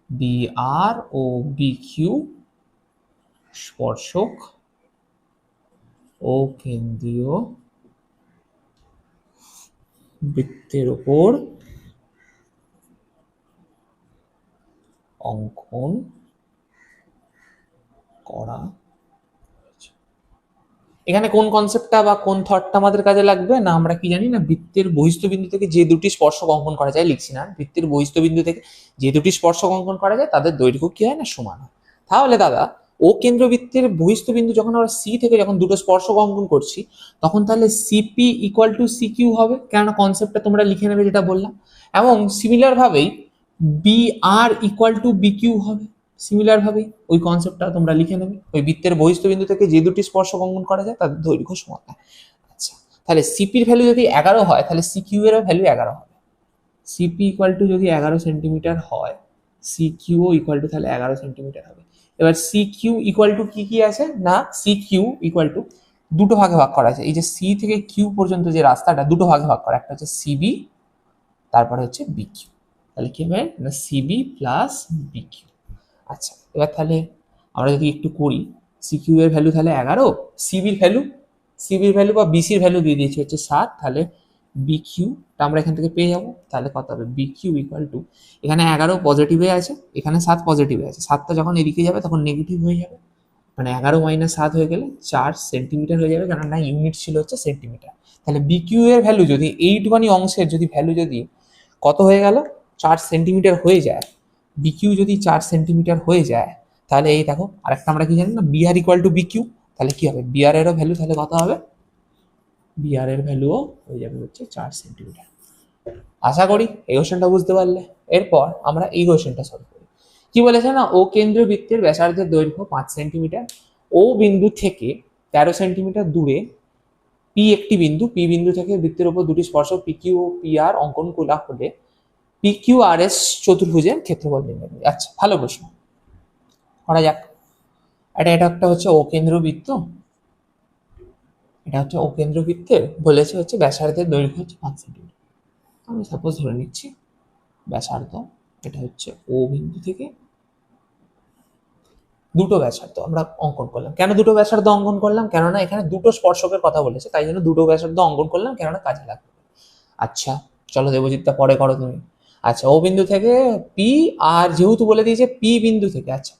বি আর ও বি কিউ স্পর্শক ও কেন্দ্রীয় বৃত্তের ওপর অঙ্কন করা। এখানে কোন কনসেপ্টটা বা কোন থটটা আমাদের কাজে লাগবে না, আমরা কি জানি না, বৃত্তের বহিস্থবিন্দু থেকে যে দুটি স্পর্শক অঙ্কন করা যায়, লিখছি না, বৃত্তের বহিস্থবিন্দু থেকে যে দুটি স্পর্শক অঙ্কন করা যায় তাদের দৈর্ঘ্য কি হয় না সমান হয়। তাহলে দাদা ও কেন্দ্রবৃত্তের বহিস্থবিন্দু যখন আমরা সি থেকে যখন দুটো স্পর্শক অঙ্কন করছি, তখন তাহলে সিপি ইকুয়াল টু সিকিউ হবে, কেননা কনসেপ্টটা তোমরা লিখে নেবে যেটা বললাম। এবং সিমিলার ভাবেই B R equal to B Q হবে, সিমিলার ভাবেই ওই কনসেপ্টটা তোমরা লিখে নেবে। ওই বৃত্তের বহিস্থবিন্দু থেকে যে দুটি স্পর্শক অঙ্কন করা যায় তাদের দৈর্ঘ্য সমান হয়। আচ্ছা, তাহলে সিপির ভ্যালু যদি 11 হয় তাহলে সিকিউ এরও ভ্যালু 11 হবে। সিপি ইকুয়াল টু যদি 11 সেন্টিমিটার হয়, সিকিউ ইকুয়াল টু তাহলে 11 সেন্টিমিটার হবে। এবার সিকিউ ইকুয়াল টু কি কি আছে না, সিকিউ ইকুয়াল টু দুটো ভাগে ভাগ করা আছে। এই যে সি থেকে কিউ পর্যন্ত যে রাস্তাটা দুটো ভাগে ভাগ করা, একটা হচ্ছে সিবি, তারপরে হচ্ছে বিকিউ। তাহলে কি হবে না, সিবি প্লাস বিকিউ। আচ্ছা, এবার তাহলে আমরা যদি একটু করি, সিকিউ এর ভ্যালু তাহলে 11, সিবির ভ্যালু বা বিসির ভ্যালু দিয়ে দিয়েছি হচ্ছে 7, তাহলে বিকিউটা আমরা এখান থেকে পেয়ে যাবো। তাহলে কত হবে, বিকিউ ইকুয়াল টু, এখানে 11 পজিটিভে আছে, এখানে 7 পজিটিভে আছে, 7টা যখন এদিকে যাবে তখন নেগেটিভ হয়ে যাবে, মানে 11 - 7 হয়ে গেলে 4 সেন্টিমিটার হয়ে যাবে, কারণ না ইউনিট ছিল হচ্ছে সেন্টিমিটার। তাহলে বিকিউ এর ভ্যালু যদি এইটুখানি অংশের যদি ভ্যালু যদি কত হয়ে গেল 4 সেন্টিমিটার হয়ে যায়, বিকিউ যদি 4 সেন্টিমিটার হয়ে যায়, তাহলে এই দেখো আরেকটা আমরা কি জানি না, বিআর ইকুয়াল টু বিকিউ। তাহলে কি হবে, বিআর এরও ভ্যালু তাহলে কত হবে, বিআর এর ভ্যালুও হয়ে যাবে হচ্ছে 4 সেন্টিমিটার। আশা করি এই কোশ্চেনটা বুঝতে পারলে। এরপর আমরা এই কোশ্চেনটা সলভ করি। কি বলেছে না, ও কেন্দ্রীয় বৃত্তের ব্যাসার্ধের দৈর্ঘ্য 5 সেন্টিমিটার, ও বিন্দু থেকে 13 সেন্টিমিটার দূরে পি একটি বিন্দু, পি বিন্দু থেকে বৃত্তের উপর দুটি স্পর্শক পিকিউ ও পিআর অঙ্কন করা হলে পিকিউআরএস চতুর্ভুজের ক্ষেত্রফল নির্ণয় করি। আচ্ছা, ভালো প্রশ্ন, করা যাক। এটা একটা হচ্ছে ও কেন্দ্রবৃত্ত, এটা হচ্ছে ও কেন্দ্রবৃত্তের বলেছে হচ্ছে ব্যাসার্ধের দৈর্ঘ্য হচ্ছে 5 সেন্টিমিটার। আমি সাপোজ ধরে নিচ্ছি ব্যাসার্ধ, এটা হচ্ছে ও বিন্দু থেকে দুটো ব্যাসার্ধ আমরা অঙ্কন করলাম। কেন দুটো ব্যাসার্ধ অঙ্কন করলাম, কেননা এখানে দুটো স্পর্শকের কথা বলেছে, তাই জন্য দুটো ব্যাসার্ধ অঙ্কন করলাম, কেননা কাজে লাগবে। আচ্ছা চলো দেবজিৎটা পরে করো তুমি। আচ্ছা, ও বিন্দু থেকে পি, আর যেহেতু বলে দিয়েছে পি বিন্দু থেকে, আচ্ছা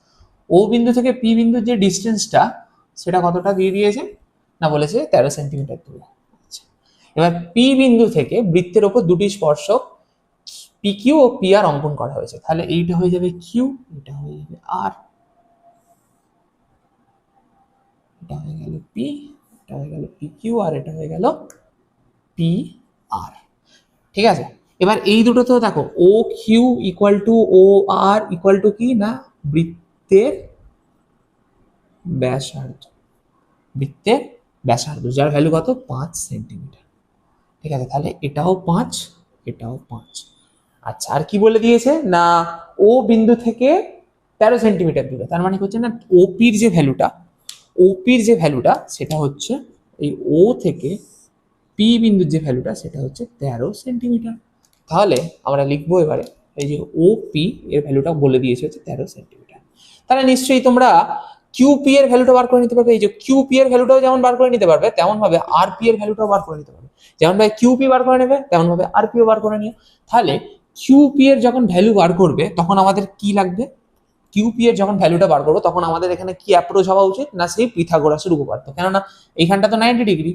ও বিন্দু থেকে পি বিন্দুর যে ডিস্টেন্সটা সেটা কতটা দিয়ে দিয়েছে না, বলেছে 13 সেন্টিমিটার দূরে। আচ্ছা, এবার পি বিন্দু থেকে বৃত্তের ওপর দুটি স্পর্শক P Q O P R অঙ্কন করা হয়েছে। তাহলে এইটা হয়ে যাবে কিউ, এটা হয়ে যাবে আর, এটা হয়ে গেল পি, এটা হয়ে গেল পি কিউ, আর এটা হয়ে গেল পি আর। ঠিক আছে, এবার এই দুটো তো দেখো O Q equal to O R equal to কি না বৃত্তের ব্যাসার্ধ, বৃত্তের ব্যাসার্ধ যার ভ্যালু কত 5 সেন্টিমিটার। ঠিক আছে, তাহলে এটাও 5, এটাও 5। আচ্ছা, আর কি বলে দিয়েছে না ও বিন্দু থেকে 13 সেন্টিমিটার দূরে, তার মানে হচ্ছে না ওপির যে ভ্যালুটা, ওপির যে ভ্যালুটা সেটা হচ্ছে এই ও থেকে পি বিন্দুর যে ভ্যালুটা সেটা হচ্ছে 13 সেন্টিমিটার। তাহলে আমরা লিখবো এবারে এই যে ও পি এর ভ্যালুটা বলে দিয়েছে হচ্ছে 13 সেন্টিমিটার। তাহলে নিশ্চয়ই তোমরা কিউপি এর ভ্যালুটা বার করে নিতে পারবে। এই যে কিউপি এর ভ্যালুটাও যেমন বার করে নিতে পারবে তেমন ভাবে আর পি এর ভ্যালুটাও বার করে নিতে পারবে। যেমন ভাবে কিউপি বার করে নেবে তেমন ভাবে আর পিও বার করে নিও। তাহলে কিউপি এর যখন ভ্যালু বার করবে তখন আমাদের কি লাগবে, কিউপি এর যখন ভ্যালুটা বার করবো তখন আমাদের এখানে কি অ্যাপ্রোচ হওয়া উচিত না সেই পিথাগোরাসের উপপাদ্য। কেননা এইখানটা তো 90 ডিগ্রি,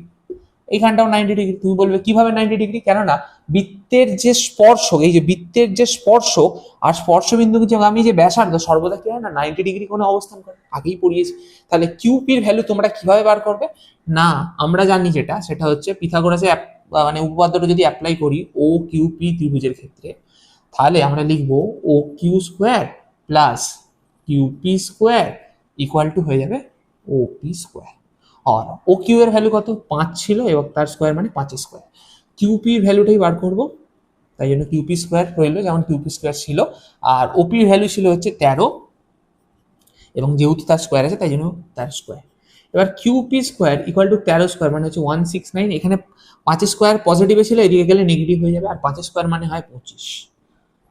এইখানটাও 90 ডিগ্রি। তুমি বলবে কিভাবে 90 ডিগ্রি, কেননা বৃত্তের যে স্পর্শক, এই যে বৃত্তের যে স্পর্শক আর স্পর্শ বিন্দু যে আমি যে ব্যাসার্ধ সর্বদা কি হয় না 90 ডিগ্রি কোনো অবস্থান করে, আগেই পড়িয়েছি। তাহলে কিউপির ভ্যালু তোমরা কিভাবে বার করবে না, আমরা জানি যেটা সেটা হচ্ছে পিথাগোরাসের মানে উপপাদ্যটা যদি অ্যাপ্লাই করি ও কিউপি ত্রিভুজের ক্ষেত্রে, তাহলে আমরা লিখবো O Q square plus QP square equal to হয়ে যাবে ও পি স্কোয়ার। আর ও কিউ এর ভ্যালু কত 5 ছিল এবং তার স্কোয়ার মানে 5 স্কোয়ার। কিউপি এর ভ্যালুটাই বার করব, তাই জন্য কিউপি স্কোয়ার রইলো যেমন কিউপি স্কোয়ার ছিল, আর ওপির ভ্যালু ছিল হচ্ছে 13 এবং যেহেতু তার স্কোয়ার আছে তাই জন্য তার স্কোয়ার। এবার QP square equal two 13 square মানে হচ্ছে 169। এখানে 5 স্কোয়ার পজিটিভে ছিল, এদিকে গেলে নেগেটিভ হয়ে যাবে, আর 5 স্কোয়ার মানে হয় 25।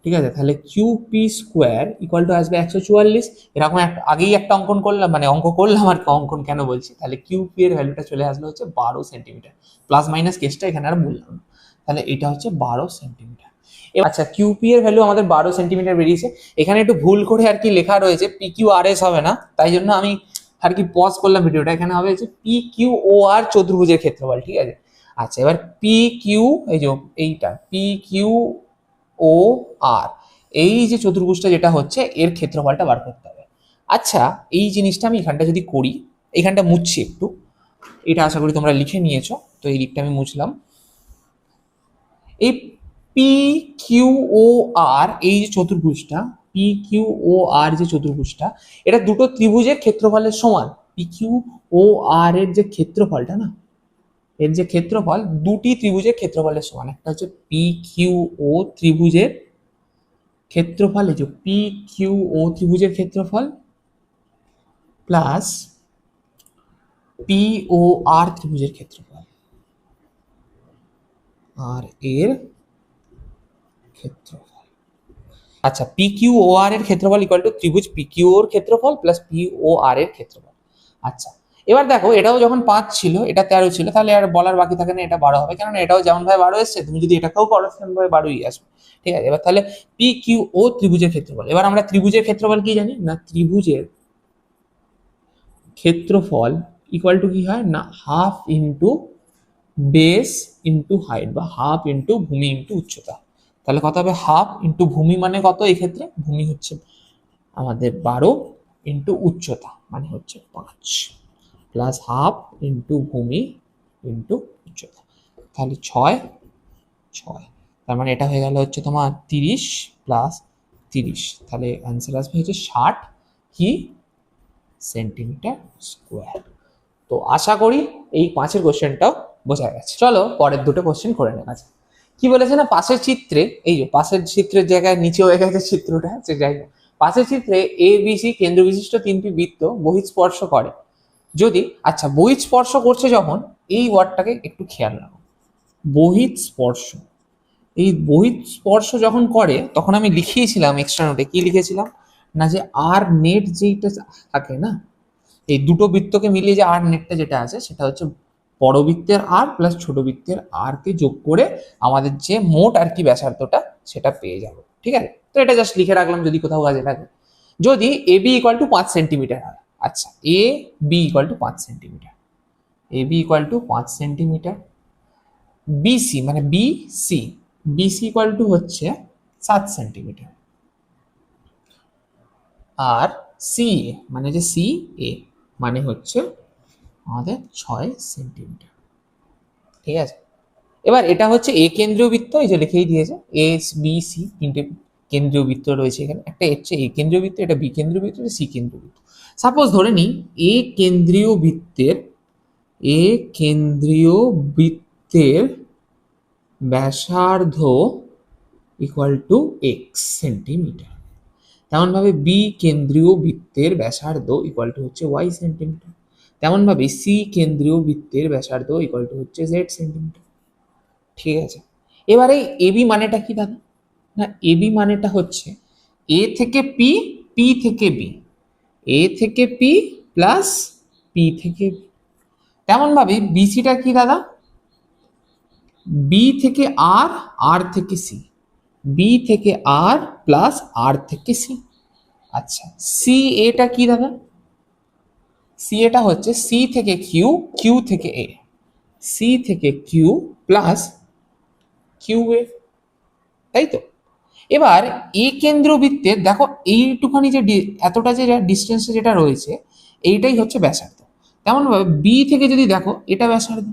ঠিক আছে, তাহলে কিউপি স্কোয়ার ইকুয়াল টু আসবে 144। এরকম আগেই একটা অঙ্কন করলাম, মানে অঙ্ক করলাম আর অঙ্কন কেন বলছি, তাহলে কিউপি এর ভ্যালুটা চলে আসলো হচ্ছে 12 সেন্টিমিটার। প্লাস মাইনাস কেসটা এখানে আর বললাম না, তাহলে এটা হচ্ছে 12 সেন্টিমিটার। আচ্ছা, কিউপি এর ভ্যালু আমাদের 12 সেন্টিমিটার বেরিয়েছে। এখানে একটু ভুল করে আর কি লেখা রয়েছে পি কিউ আর এস হবে না, তাই জন্য আমি আর কি পজ করলাম ভিডিওটা। এখানে হবে হচ্ছে পি কিউ ও আর চতুর্ভুজের ক্ষেত্রফল। ঠিক আছে, আচ্ছা এবার পি কিউ, এই যে এইটা পি কিউ ও আর, এই যে চতুর্ভুজটা যেটা হচ্ছে এর ক্ষেত্রফলটা বার করতে হবে। আচ্ছা, এই জিনিসটা আমি এখানটা যদি করি, এখানটা মুছছি একটু, এটা আশা করি তোমরা লিখে নিয়েছো, তো এই দিকটা আমি মুছলাম। এই পি কিউ ও আর, এই যে চতুর্ভুজটা পি কিউ ও আর যে চতুর্ভুজটা, এটা দুটো ত্রিভুজের ক্ষেত্রফলের সমান। পি কিউ ও আর এর যে ক্ষেত্রফলটা না, এর যে ক্ষেত্রফল দুটি ত্রিভুজের ক্ষেত্রফলের সমান। একটা হচ্ছে পি কিউ ও ত্রিভুজের ক্ষেত্রফল, এই যে পি কিউ ও ত্রিভুজের ক্ষেত্রফল প্লাস পি ও আর ত্রিভুজের ক্ষেত্রফল, আর এর ক্ষেত্রফল। আচ্ছা, পি কিউ ও আর এর ক্ষেত্রফল ইকুয়াল টু ত্রিভুজ পি কিউ ওর ক্ষেত্রফল প্লাস পি ও আর এর ক্ষেত্রফল। আচ্ছা, এবার দেখো এটাও যখন 5 ছিল এটা 13 ছিল, তাহলে আর বলার বাকি থাকে না এটা 12 হবে, কারণ এটাও যেমন ভাবে 12 এসছে, তুমি যদি এটাকেও করো সেমন ভাবে 12ই আসবে। ঠিক আছে, এবার তাহলে পি কিউ ও ত্রিভুজের ক্ষেত্রফল। এবার আমরা ত্রিভুজের ক্ষেত্রফল কি জানি না, ত্রিভুজের ক্ষেত্রফল ইকুয়াল টু কি হয় না half into base into height, বা হাফ ইন্টু ভূমি ইন্টু উচ্চতা। তাহলে কত হবে, হাফ ইন্টু ভূমি মানে কত, এই ক্ষেত্রে ভূমি হচ্ছে আমাদের 12 ইন্টু উচ্চতা মানে হচ্ছে 5 প্লাস হাফ ইন্টু ভূমি ইন্টু উচ্চতা, তাহলে 6, তার মানে এটা হয়ে গেল হচ্ছে তোমার 30 প্লাস 30, তাহলে অ্যান্সার আসবে হচ্ছে 60 কি সেন্টিমিটার স্কোয়ার। তো আশা করি এই 5-এর কোশ্চেনটাও বোঝা গেছে। চলো পরের দুটো কোশ্চেন করে নেওয়া যাক। কি বলেছে না পাশের চিত্রে, এই যে পাশের চিত্রের জায়গায় নিচে হয়ে গেছে চিত্রটা, যে যাই হোক, পাশের চিত্রে এ বি সি কেন্দ্র বিশিষ্ট 3টি বৃত্ত বহিঃস্পর্শ করে যদি, আচ্ছা বহিঃস্পর্শ করছে যখন, এই ওয়ার্ডটাকে একটু খেয়াল রাখো, বহিঃস্পর্শ। এই বহিঃস্পর্শ যখন করে তখন আমি লিখিয়েছিলাম এক্সট্রা নোটে, কি লিখেছিলাম না যে আর নেট যেটা থাকে না, এই দুটো বৃত্তকে মিলিয়ে যে আর নেটটা যেটা আছে সেটা হচ্ছে বড় বৃত্তের আর প্লাস ছোট বৃত্তের আর কে যোগ করে আমাদের যে মোট আর কি ব্যাসার্ধটা সেটা পেয়ে যাবো। ঠিক আছে, তো এটা জাস্ট লিখে রাখলাম যদি কোথাও কাজে লাগে। যদি A B equal to 5 centimetre হয়, আচ্ছা A B equal to 5 centimetre, A B equal to 5 centimetre, BC মানে বিসি, বিসি ইকুয়াল টু হচ্ছে 7 সেন্টিমিটার। আর সি এ মানে যে সি এ মানে হচ্ছে আমাদের 6 সেন্টিমিটার। ঠিক আছে, এবার এটা হচ্ছে এ কেন্দ্রীয় বৃত্ত, এই যে লিখেই দিয়েছে এ বি সি তিনটে কেন্দ্রীয় বৃত্ত রয়েছে এখানে, একটা হচ্ছে এ কেন্দ্রীয় বৃত্ত, এটা বি কেন্দ্রীয় বৃত্ত, এটা সি কেন্দ্রীয় বৃত্ত। সাপোজ ধরে নিই এ কেন্দ্রীয় বৃত্তের ব্যাসার্ধ ইকুয়াল টু এক্স সেন্টিমিটার, তেমন ভাবে বি কেন্দ্রীয় বৃত্তের ব্যাসার্ধ ইকুয়াল টু হচ্ছে ওয়াই সেন্টিমিটার, তেমন ভাবে সি কেন্দ্রীয় বৃত্তের ব্যাসার্ধ ইকুয়াল টু হচ্ছে জেড সেন্টিমিটার। ঠিক আছে, এবারে এবি মানেটা কি দাদা? না এবি মানেটা হচ্ছে এ থেকে পি, পি থেকে বি, এ থেকে পি প্লাস পি থেকে বি। তেমন ভাবে বিসিটা কি দাদা? বি থেকে আর, আর থেকে সি, বি থেকে আর প্লাস আর থেকে সি। আচ্ছা, সি এটা কি দাদা? সি এটা হচ্ছে সি থেকে কিউ, কিউ থেকে এ, সি থেকে কিউ প্লাস কিউ এ, তাই তো? এবার এ কেন্দ্রীয় বৃত্তের দেখো এইটুখানি যে এতটা যে ডিস্টেন্স যেটা রয়েছে এইটাই হচ্ছে ব্যাসার্ধ। তেমন ভাবে বি থেকে যদি দেখো এটা ব্যাসার্ধ,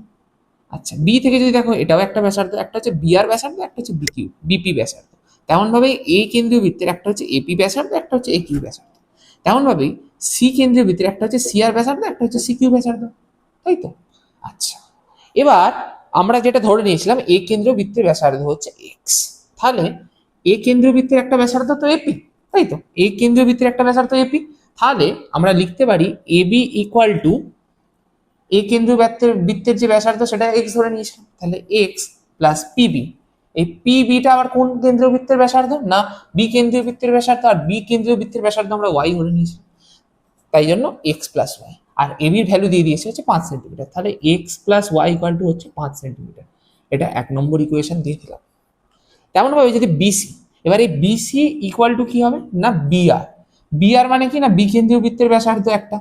আচ্ছা বি থেকে যদি দেখো এটাও একটা ব্যাসার্ধ, একটা হচ্ছে বি আর ব্যাসার্ধ, একটা হচ্ছে বিকিউ বিপি ব্যাসার্ধ। তেমন ভাবে এ কেন্দ্রীয় বৃত্তের একটা হচ্ছে এপি ব্যাসার্ধ, একটা হচ্ছে এ কিউ ব্যাসার্ধ। তেমন ভাবেই সি কেন্দ্রীয় বৃত্তের একটা হচ্ছে সি আর ব্যাসার্ধ, একটা হচ্ছে সি কিউ ব্যাসার্ধ, তাই তো? আচ্ছা, এবার আমরা যেটা ধরে নিয়েছিলাম এ কেন্দ্রীয় বৃত্তের ব্যাসার্ধ হচ্ছে এক্স, তাহলে এ কেন্দ্রীয় বৃত্তের একটা ব্যাসার্ধ তো এপি, তাই তো? এ কেন্দ্রীয় বৃত্তের একটা ব্যাসার্ধ এপি, তাহলে আমরা লিখতে পারি এবি ইকুয়াল টু এ কেন্দ্রীয় বৃত্তের যে ব্যাসার্ধ সেটা এক্স ধরে নিয়েছিলাম, তাহলে এক্স প্লাস পিবি। এই পিবিটা আবার কোন কেন্দ্রীয় বৃত্তের ব্যাসার্ধ? না বি কেন্দ্রীয় বৃত্তের ব্যাসার্ধ, আর বি কেন্দ্রীয় বৃত্তের ব্যাসার্ধ আমরা ওয়াই ধরে নিয়েছিলাম, তাই জন্য এক্স প্লাস ওয়াই। আর এবির ভ্যালু দিয়ে দিয়েছে হচ্ছে 5 সেন্টিমিটার, তাহলে x plus y equal to হচ্ছে 5 সেন্টিমিটার। এটা 1 নম্বর ইকুয়েশন দিয়ে দিলাম। তেমন ভাবে যদি বিসি, এবার এই বিসি ইকুয়াল টু কি হবে? না বিআর। বিআর মানে কি? না বি কেন্দ্রীয় বৃত্তের ব্যাসার্ধ একটা,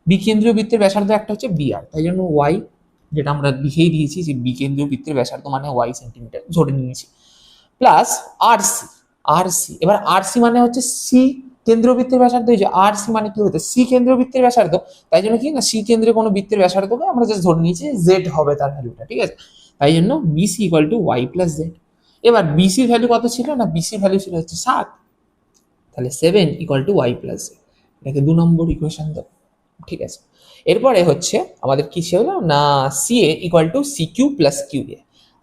বি কেন্দ্রীয় বৃত্তের ব্যাসার্ধ একটা হচ্ছে বিআর, তাই জন্য ওয়াই যেটা আমরা লিখেই দিয়েছি যে বি কেন্দ্রীয় বৃত্তের ব্যাসার্ধ মানে ওয়াই সেন্টিমিটার ধরে নিয়েছি, প্লাস আরসি। আরসি এবার আরসি মানে হচ্ছে সি কেন্দ্রীয় বৃত্তের ব্যাসার্ধ, এই যে আরসি মানে কি হচ্ছে সি কেন্দ্রীয় বৃত্তের ব্যাসার্ধ, তাই জন্য কি না সি কেন্দ্রে কোনো বৃত্তের ব্যাসার্ধকে আমরা জাস্ট ধরে নিয়েছি জেড হবে তার ভ্যালুটা, ঠিক আছে? তাই জন্য B C equal to y plus z. এবার বিসির ভ্যালু কত ছিল? না বিসির ভ্যালু ছিল হচ্ছে 7, তাহলে 7 equal to y plus z, এটাকে 2 নম্বর ইকুয়েশন দেবো, ঠিক আছে? এরপরে হচ্ছে আমাদের কি ছিল না C A equal to C Q plus Q A.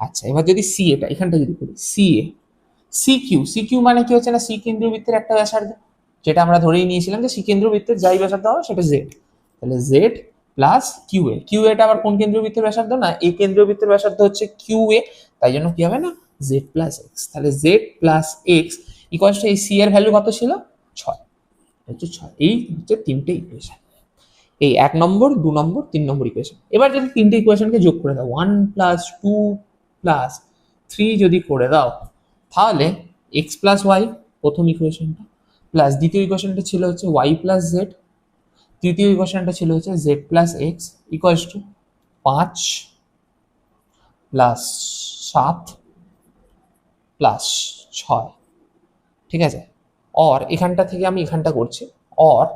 আচ্ছা, এবার যদি সি এটা এখানটা যদি করি C A C Q, C Q মানে কি হচ্ছে না সি কেন্দ্রীয় বৃত্তের একটা ব্যাসার্ধ, যেটা আমরা ধরেই নিয়েছিলাম যে সি কেন্দ্রীয় বৃত্তের যাই ব্যাসার্ধ হবে সেটা জেড, তাহলে জেড প্লাস কিউ এ। কিউ এটা আবার কোন কেন্দ্রীয় বৃত্তের ব্যাসার্ধ? না এ কেন্দ্রীয় বৃত্তের ব্যাসার্ধ হচ্ছে কিউ এ, তাই জন্য কি হবে না জেড প্লাস এক্স, তাহলে Z plus x equals to এই সি এর ভ্যালু কত ছিল? 6 হচ্ছে 6। এই হচ্ছে তিনটে ইকুয়েশন, এই 1 নম্বর 2 নম্বর 3 নম্বর ইকুয়েশন। এবার যদি তিনটে ইকুয়েশনকে যোগ করে দাও 1 প্লাস 2 প্লাস 3 যদি করে দাও, তাহলে এক্স প্লাস ওয়াই প্রথম ইকুয়েশনটা, প্লাস দ্বিতীয় ইকুয়েশনটা ছিল হচ্ছে ওয়াই প্লাস জেড, তৃতীয় ইকুয়েশনটা ছিল হচ্ছে Z plus x equals to 5 plus 7 plus 6, ঠিক আছে? অর এখানটা থেকে আমি এখানটা করছি, অর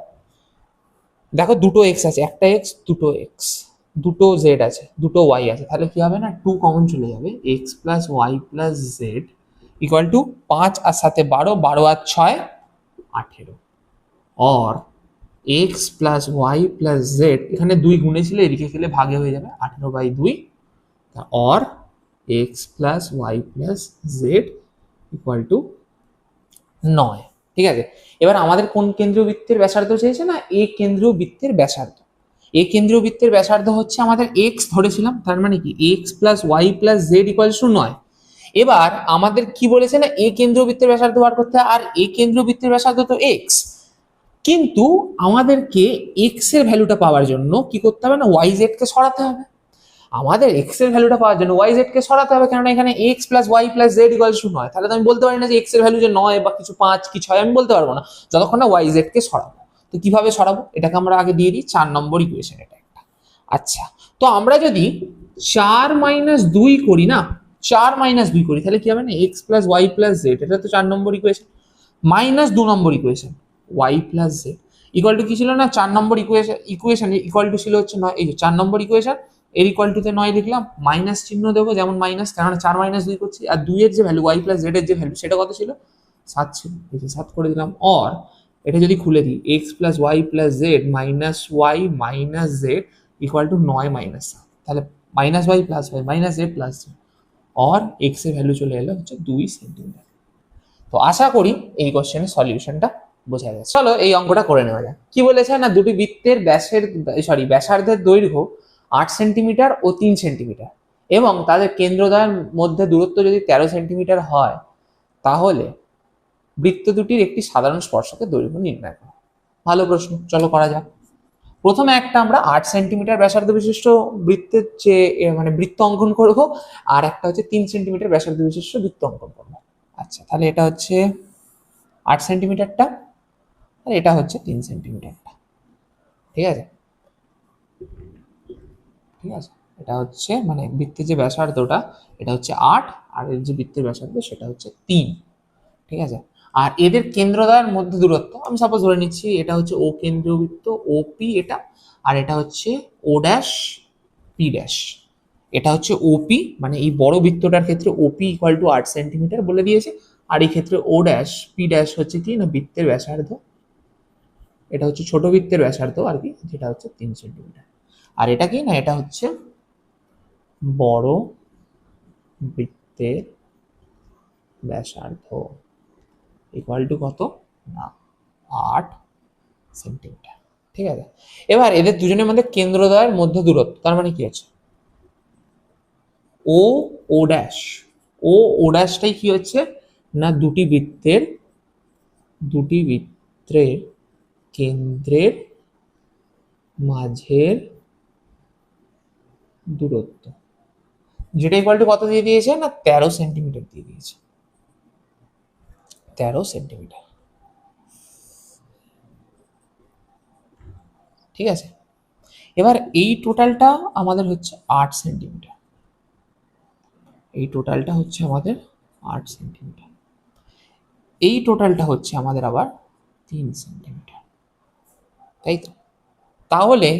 দেখো দুটো এক্স আছে, একটা এক্স দুটো এক্স, দুটো জেড আছে, দুটো ওয়াই আছে, তাহলে কি হবে না 2 কমন চলে যাবে, x plus Y plus Z equal to 5 আর 7 12, 12 আর 6 18, or x plus Y plus z এখানে 2 গুণে ছিল, এদিকে গেলে ভাগে হয়ে যাবে 18/2, or x plus Y plus Z equal to 9, ঠিক আছে? এবার আমাদের কোন কেন্দ্রীয় বৃত্তের ব্যাসার্ধ চেয়েছে? না এ কেন্দ্রীয় বৃত্তের ব্যাসার্ধ। এ কেন্দ্রীয় বৃত্তের ব্যাসার্ধ হচ্ছে আমাদের এক্স ধরেছিলাম, তার মানে কি x plus Y plus z equals to 9। এবার আমাদের কি বলেছে? না এ কেন্দ্রীয় বৃত্তের ব্যাসার্ধ বার করতে, আর এ কেন্দ্রীয় বৃত্তের ব্যাসার্ধ তো এক্স, কিন্তু আমাদেরকে এক্স এর ভ্যালুটা পাওয়ার জন্য কি করতে হবে? না ওয়াই জেড কে সরাতে হবে। আমাদের এক্স এর ভ্যালুটা পাওয়ার জন্য ওয়াই জেড কে সরাতে হবে, কেননা এখানে x plus Y plus z equals to 9। তাহলে তো আমি বলতে পারি না যে এক্স এর ভ্যালু যে 9 বা কিছু 5 কি 6 আমি বলতে পারবো না যতক্ষণ না ওয়াই জেড কে সরাবো। তো কিভাবে সরাবো এটাকে আমরা আগে দিয়ে দিই 4 নম্বর ইকুয়েশন, এটা একটা। আচ্ছা, তো আমরা যদি 4 - 2 করি না, 4 - 2 করি তাহলে কি হবে না X plus Y plus Z, এটা তো 4 number equation. -2 number equation Y plus Z equal to কি ছিল না 4 নম্বর ইকুয়েশন ইকুয়াল টু ছিল হচ্ছে 9, এই যে 4 নম্বর ইকুয়েশন এর ইকুয়াল টুতে 9 লিখলাম, মাইনাস চিহ্ন দেবো যেমন মাইনাস, কারণ 4 - 2 করছি, আর 2 এর যে ভ্যালু ওয়াই প্লাস জেড এর যে ভ্যালু সেটা কত ছিল 7 ছিল, এই যে 7 করে দিলাম। অর এটা যদি খুলে দিই x plus Y plus z minus y minus z equal to 9 - 7, তাহলে minus y plus y minus z plus z, or x এর ভ্যালু চলে এলো হচ্ছে 2 সেন্টিমিটার। তো আশা করি এই কোশ্চেনের সলিউশনটা বোঝা গেছে। চলো এই অঙ্কটা করে নেওয়া যাক। কি বলেছে না দুটি বৃত্তের ব্যাসার্ধের দৈর্ঘ্য 8 সেন্টিমিটার ও 3 সেন্টিমিটার এবং তাদের কেন্দ্রদ্বয়ের মধ্যে দূরত্ব যদি 13 সেন্টিমিটার হয়, তাহলে বৃত্ত দুটির একটি সাধারণ স্পর্শকের দৈর্ঘ্য নির্ণয় করো। ভালো প্রশ্ন, চলো করা যাক। প্রথমে একটা আমরা 8 সেন্টিমিটার ব্যাসার্ধ বিশিষ্ট বৃত্তের যে মানে বৃত্ত অঙ্কন করব, আর একটা হচ্ছে 3 সেন্টিমিটার ব্যাসার্ধ বিশিষ্ট বৃত্ত অঙ্কন করবো। আচ্ছা, তাহলে এটা হচ্ছে 8 সেন্টিমিটারটা আর এটা হচ্ছে 3 সেন্টিমিটারটা, ঠিক আছে? ঠিক আছে, এটা হচ্ছে মানে বৃত্তের যে ব্যাসার্ধটা এটা হচ্ছে 8 আর এর যে বৃত্তের ব্যাসার্ধ সেটা হচ্ছে 3, ঠিক আছে? আর এদের কেন্দ্রদ্বয়ের মধ্যে দূরত্ব আমি সাপোজ ধরে নিচ্ছি এটা হচ্ছে ও কেন্দ্রীয় বৃত্ত ওপি এটা, আর এটা হচ্ছে ও ড্যাশ পি ড্যাশ, এটা হচ্ছে ওপি মানে এই বড় বৃত্তটার ক্ষেত্রে ওপি ইকুয়াল টু 8 সেন্টিমিটার বলে দিয়েছে, আর এই ক্ষেত্রে ও ড্যাশ পি ড্যাশ হচ্ছে কি না বৃত্তের ব্যাসার্ধ, এটা হচ্ছে ছোট বৃত্তের ব্যাসার্ধ আর কি, যেটা হচ্ছে 3 সেন্টিমিটার। আর এটা কি না এটা হচ্ছে বড় বৃত্তের ব্যাসার্ধ ইকুয়াল টু কত না 8 সেন্টিমিটার, ঠিক আছে? এবার এদের দুজনের মধ্যে কেন্দ্রদ্বয়ের মধ্যে দূরত্ব, তার মানে কি আছে ও ও ড্যাশ, ও ড্যাশটাই কি হচ্ছে না দুটি বৃত্তের কেন্দ্রের মাঝের দূরত্ব, যেটা ইকুয়াল টু কত দিয়ে দিয়েছে না 13 সেন্টিমিটার দিয়ে দিয়েছে, 13 সেন্টিমিটার, ঠিক আছে? এবার এই টোটালটা আমাদের হচ্ছে 8 সেন্টিমিটার, এই টোটালটা হচ্ছে আমাদের 8 সেন্টিমিটার, এই টোটালটা হচ্ছে আমাদের আবার 3 সেন্টিমিটার, তাই তো? তাহলে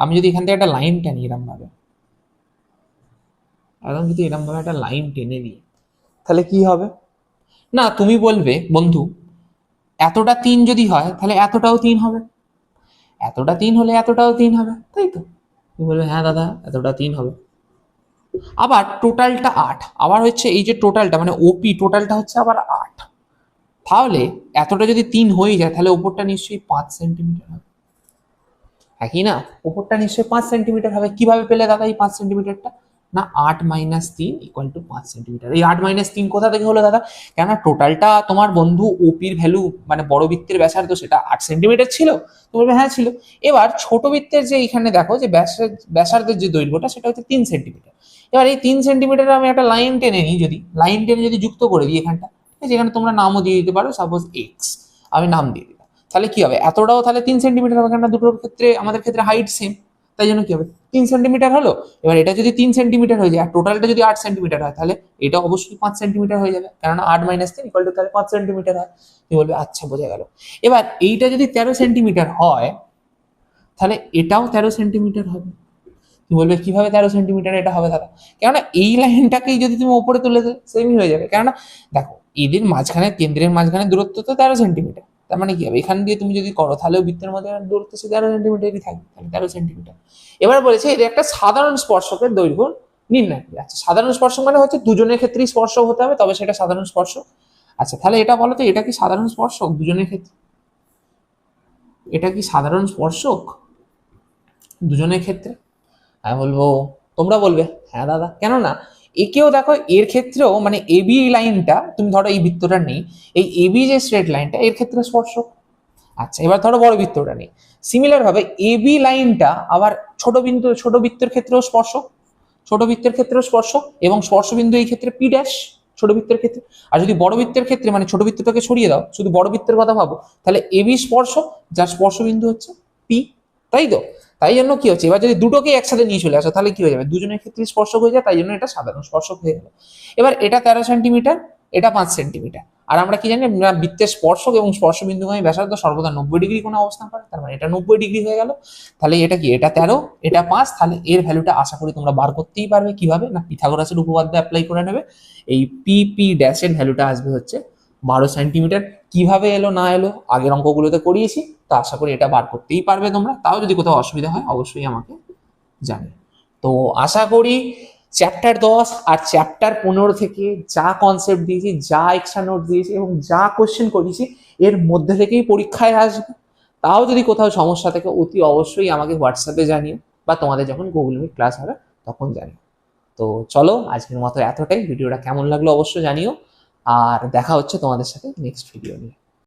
আমি যদি এখান থেকে একটা লাইন টানি এরকম ভাবে, একদম যদি এরকম ভাবে একটা লাইন টেনে দিই তাহলে কি হবে না তুমি বলবে বন্ধু এতটা 3 যদি হয় তাহলে এতটাও 3 হবে, এতটা 3 হলে এতটাও 3 হবে, তাই তো? তুমি বলবে হ্যাঁ দাদা এতটা 3 হবে। আবার টোটালটা 8, আবার হচ্ছে এই যে টোটালটা মানে ওপি টোটালটা হচ্ছে আবার 8, তাহলে এতটা যদি 3 হয়ে যায় তাহলে ওপরটা নিশ্চয়ই 5 সেন্টিমিটার হবে, একই না? ওপরটা নিশ্চয়ই 5 সেন্টিমিটার হবে। কিভাবে পেলে দাদা এই 5 সেন্টিমিটারটা না 8 - 3 ইকুয়াল টু 5 সেন্টিমিটার। এই 8 - 3 কোথা থেকে হলো দাদা? কেননা টোটালটা তোমার বন্ধু ওপির ভ্যালু মানে বড় বৃত্তের ব্যাসার্ধ সেটা 8 সেন্টিমিটার ছিল, তুমি বলবে হ্যাঁ ছিল। এবার ছোট বৃত্তের যে এখানে দেখো যে ব্যাসার্ধের যে দৈর্ঘ্যটা সেটা হচ্ছে 3 সেন্টিমিটার। এবার এই 3 সেন্টিমিটার আমি একটা লাইন টেনে নিই, যদি লাইন টেনে যদি যুক্ত করে দিই এখানটা, যেখানে তোমরা নামও দিয়ে দিতে পারো, সাপোজ এক্স আমি নাম দিয়ে দিলাম, তাহলে কি হবে এতটাও তাহলে 3 সেন্টিমিটার হবে, কেননা দুটোর ক্ষেত্রে আমাদের ক্ষেত্রে হাইট সেম, তাই জন্য কি হবে 3 সেন্টিমিটার হলো। এবার এটা যদি 3 সেন্টিমিটার হয়ে যায় আর টোটালটা যদি 8 সেন্টিমিটার হয় তাহলে এটা অবশ্যই 5 সেন্টিমিটার হয়ে যাবে, কেননা 8 - 3 ইকুয়াল টু তাহলে 5 সেন্টিমিটার হয়। তুমি বলবে আচ্ছা বোঝা গেল। এবার এইটা যদি 13 সেন্টিমিটার হয় তাহলে এটাও 13 সেন্টিমিটার হবে। তুমি বলবে কিভাবে 13 সেন্টিমিটার এটা হবে দাদা? কেননা এই লাইনটাকেই যদি তুমি উপরে তুলে দেবে সেমই হয়ে যাবে, কেননা দেখো এদের মাঝখানে কেন্দ্রের মাঝখানে দূরত্ব তো 13 সেন্টিমিটার, তার মানে কি হবে এখান দিয়ে তুমি যদি করো তাহলেও বৃত্তের মধ্যে দূরত্ব সে 13 সেন্টিমিটারই থাকবে, তাহলে 13 সেন্টিমিটার। এবার বলেছে এদের একটা সাধারণ স্পর্শকের দৈর্ঘ্য নির্ণয় করে। আচ্ছা সাধারণ স্পর্শক মানে হচ্ছে দুজনের ক্ষেত্রেই স্পর্শক হতে হবে তবে সেটা সাধারণ স্পর্শক। আচ্ছা তাহলে এটা বলো তো এটা কি সাধারণ স্পর্শক দুজনের ক্ষেত্রে? এটা কি সাধারণ স্পর্শক দুজনের ক্ষেত্রে? আমি বলবো তোমরা বলবে হ্যাঁ দাদা, কেন না একেও দেখো এর ক্ষেত্রেও মানে এবি লাইনটা তুমি ধরো এই বৃত্তটা নেই, এই এবি যে স্ট্রেট লাইনটা এর ক্ষেত্রে স্পর্শক। আচ্ছা এবার ধরো বড় বৃত্তটা নেই, সিমিলার ভাবে এবি লাইনটা আবার ছোট বৃত্তের ক্ষেত্রেও স্পর্শক, ছোট বৃত্তের ক্ষেত্রেও স্পর্শক এবং স্পর্শবিন্দু এই ক্ষেত্রে পি ড্যাশ ছোট বৃত্তের ক্ষেত্রে। আর যদি বড় বৃত্তের ক্ষেত্রে মানে ছোট বৃত্তটাকে সরিয়ে দাও শুধু বড় বৃত্তের কথা ভাবো, তাহলে এবি স্পর্শক যার স্পর্শবিন্দু হচ্ছে পি, তাই তো? তাই জন্য কি হচ্ছে, এবার যদি দুটোকে একসাথে নিয়ে চলে আসো তাহলে কি হয়ে যাবে, দুজনের ক্ষেত্রে স্পর্শক হয়ে যায়, তাই জন্য এটা সাধারণ স্পর্শক হয়ে গেল। এবার এটা 13 সেন্টিমিটার, এটা 5 সেন্টিমিটার, আর আমরা কি জানি না, বৃত্তের স্পর্শক এবং স্পর্শবিন্দুগামী ব্যাসার্ধ সর্বদা 90 ডিগ্রি কোণে অবস্থান করে, তার মানে এটা 90 ডিগ্রি হয়ে গেল। তাহলে এটা কি, এটা 13, এটা 5, তাহলে এর ভ্যালুটা আশা করি তোমরা বার করতেই পারবে। কিভাবে না, পিথাগোরাসের উপপাদ্য অ্যাপ্লাই করে নেবে। এই পি ড্যাশের ভ্যালুটা আসবে হচ্ছে 12 সেন্টিমিটার। কিভাবে এলো না এলো আগের অঙ্কগুলোতে করিয়েছি, তো আশা করি এটা বার করতেই পারবে তোমরা। তাও যদি কোথাও অসুবিধা হয় অবশ্যই আমাকে জানিও। তো আশা করি চ্যাপ্টার 10 আর চ্যাপ্টার 15 থেকে যা কনসেপ্ট দিয়েছি, যা এক্সট্রা নোট দিয়েছি এবং যা কোশ্চেন করেছি এর মধ্যে থেকেই পরীক্ষায় আসবে। তাও যদি কোথাও সমস্যা থাকে অতি অবশ্যই আমাকে হোয়াটসঅ্যাপে জানিও, বা তোমাদের যখন গুগল মিট ক্লাস হবে তখন জানিও। তো চলো আজকের মতো এতটাই। ভিডিওটা কেমন লাগলো অবশ্যই জানিও, আর দেখা হচ্ছে তোমাদের সাথে নেক্সট ভিডিও নিয়ে।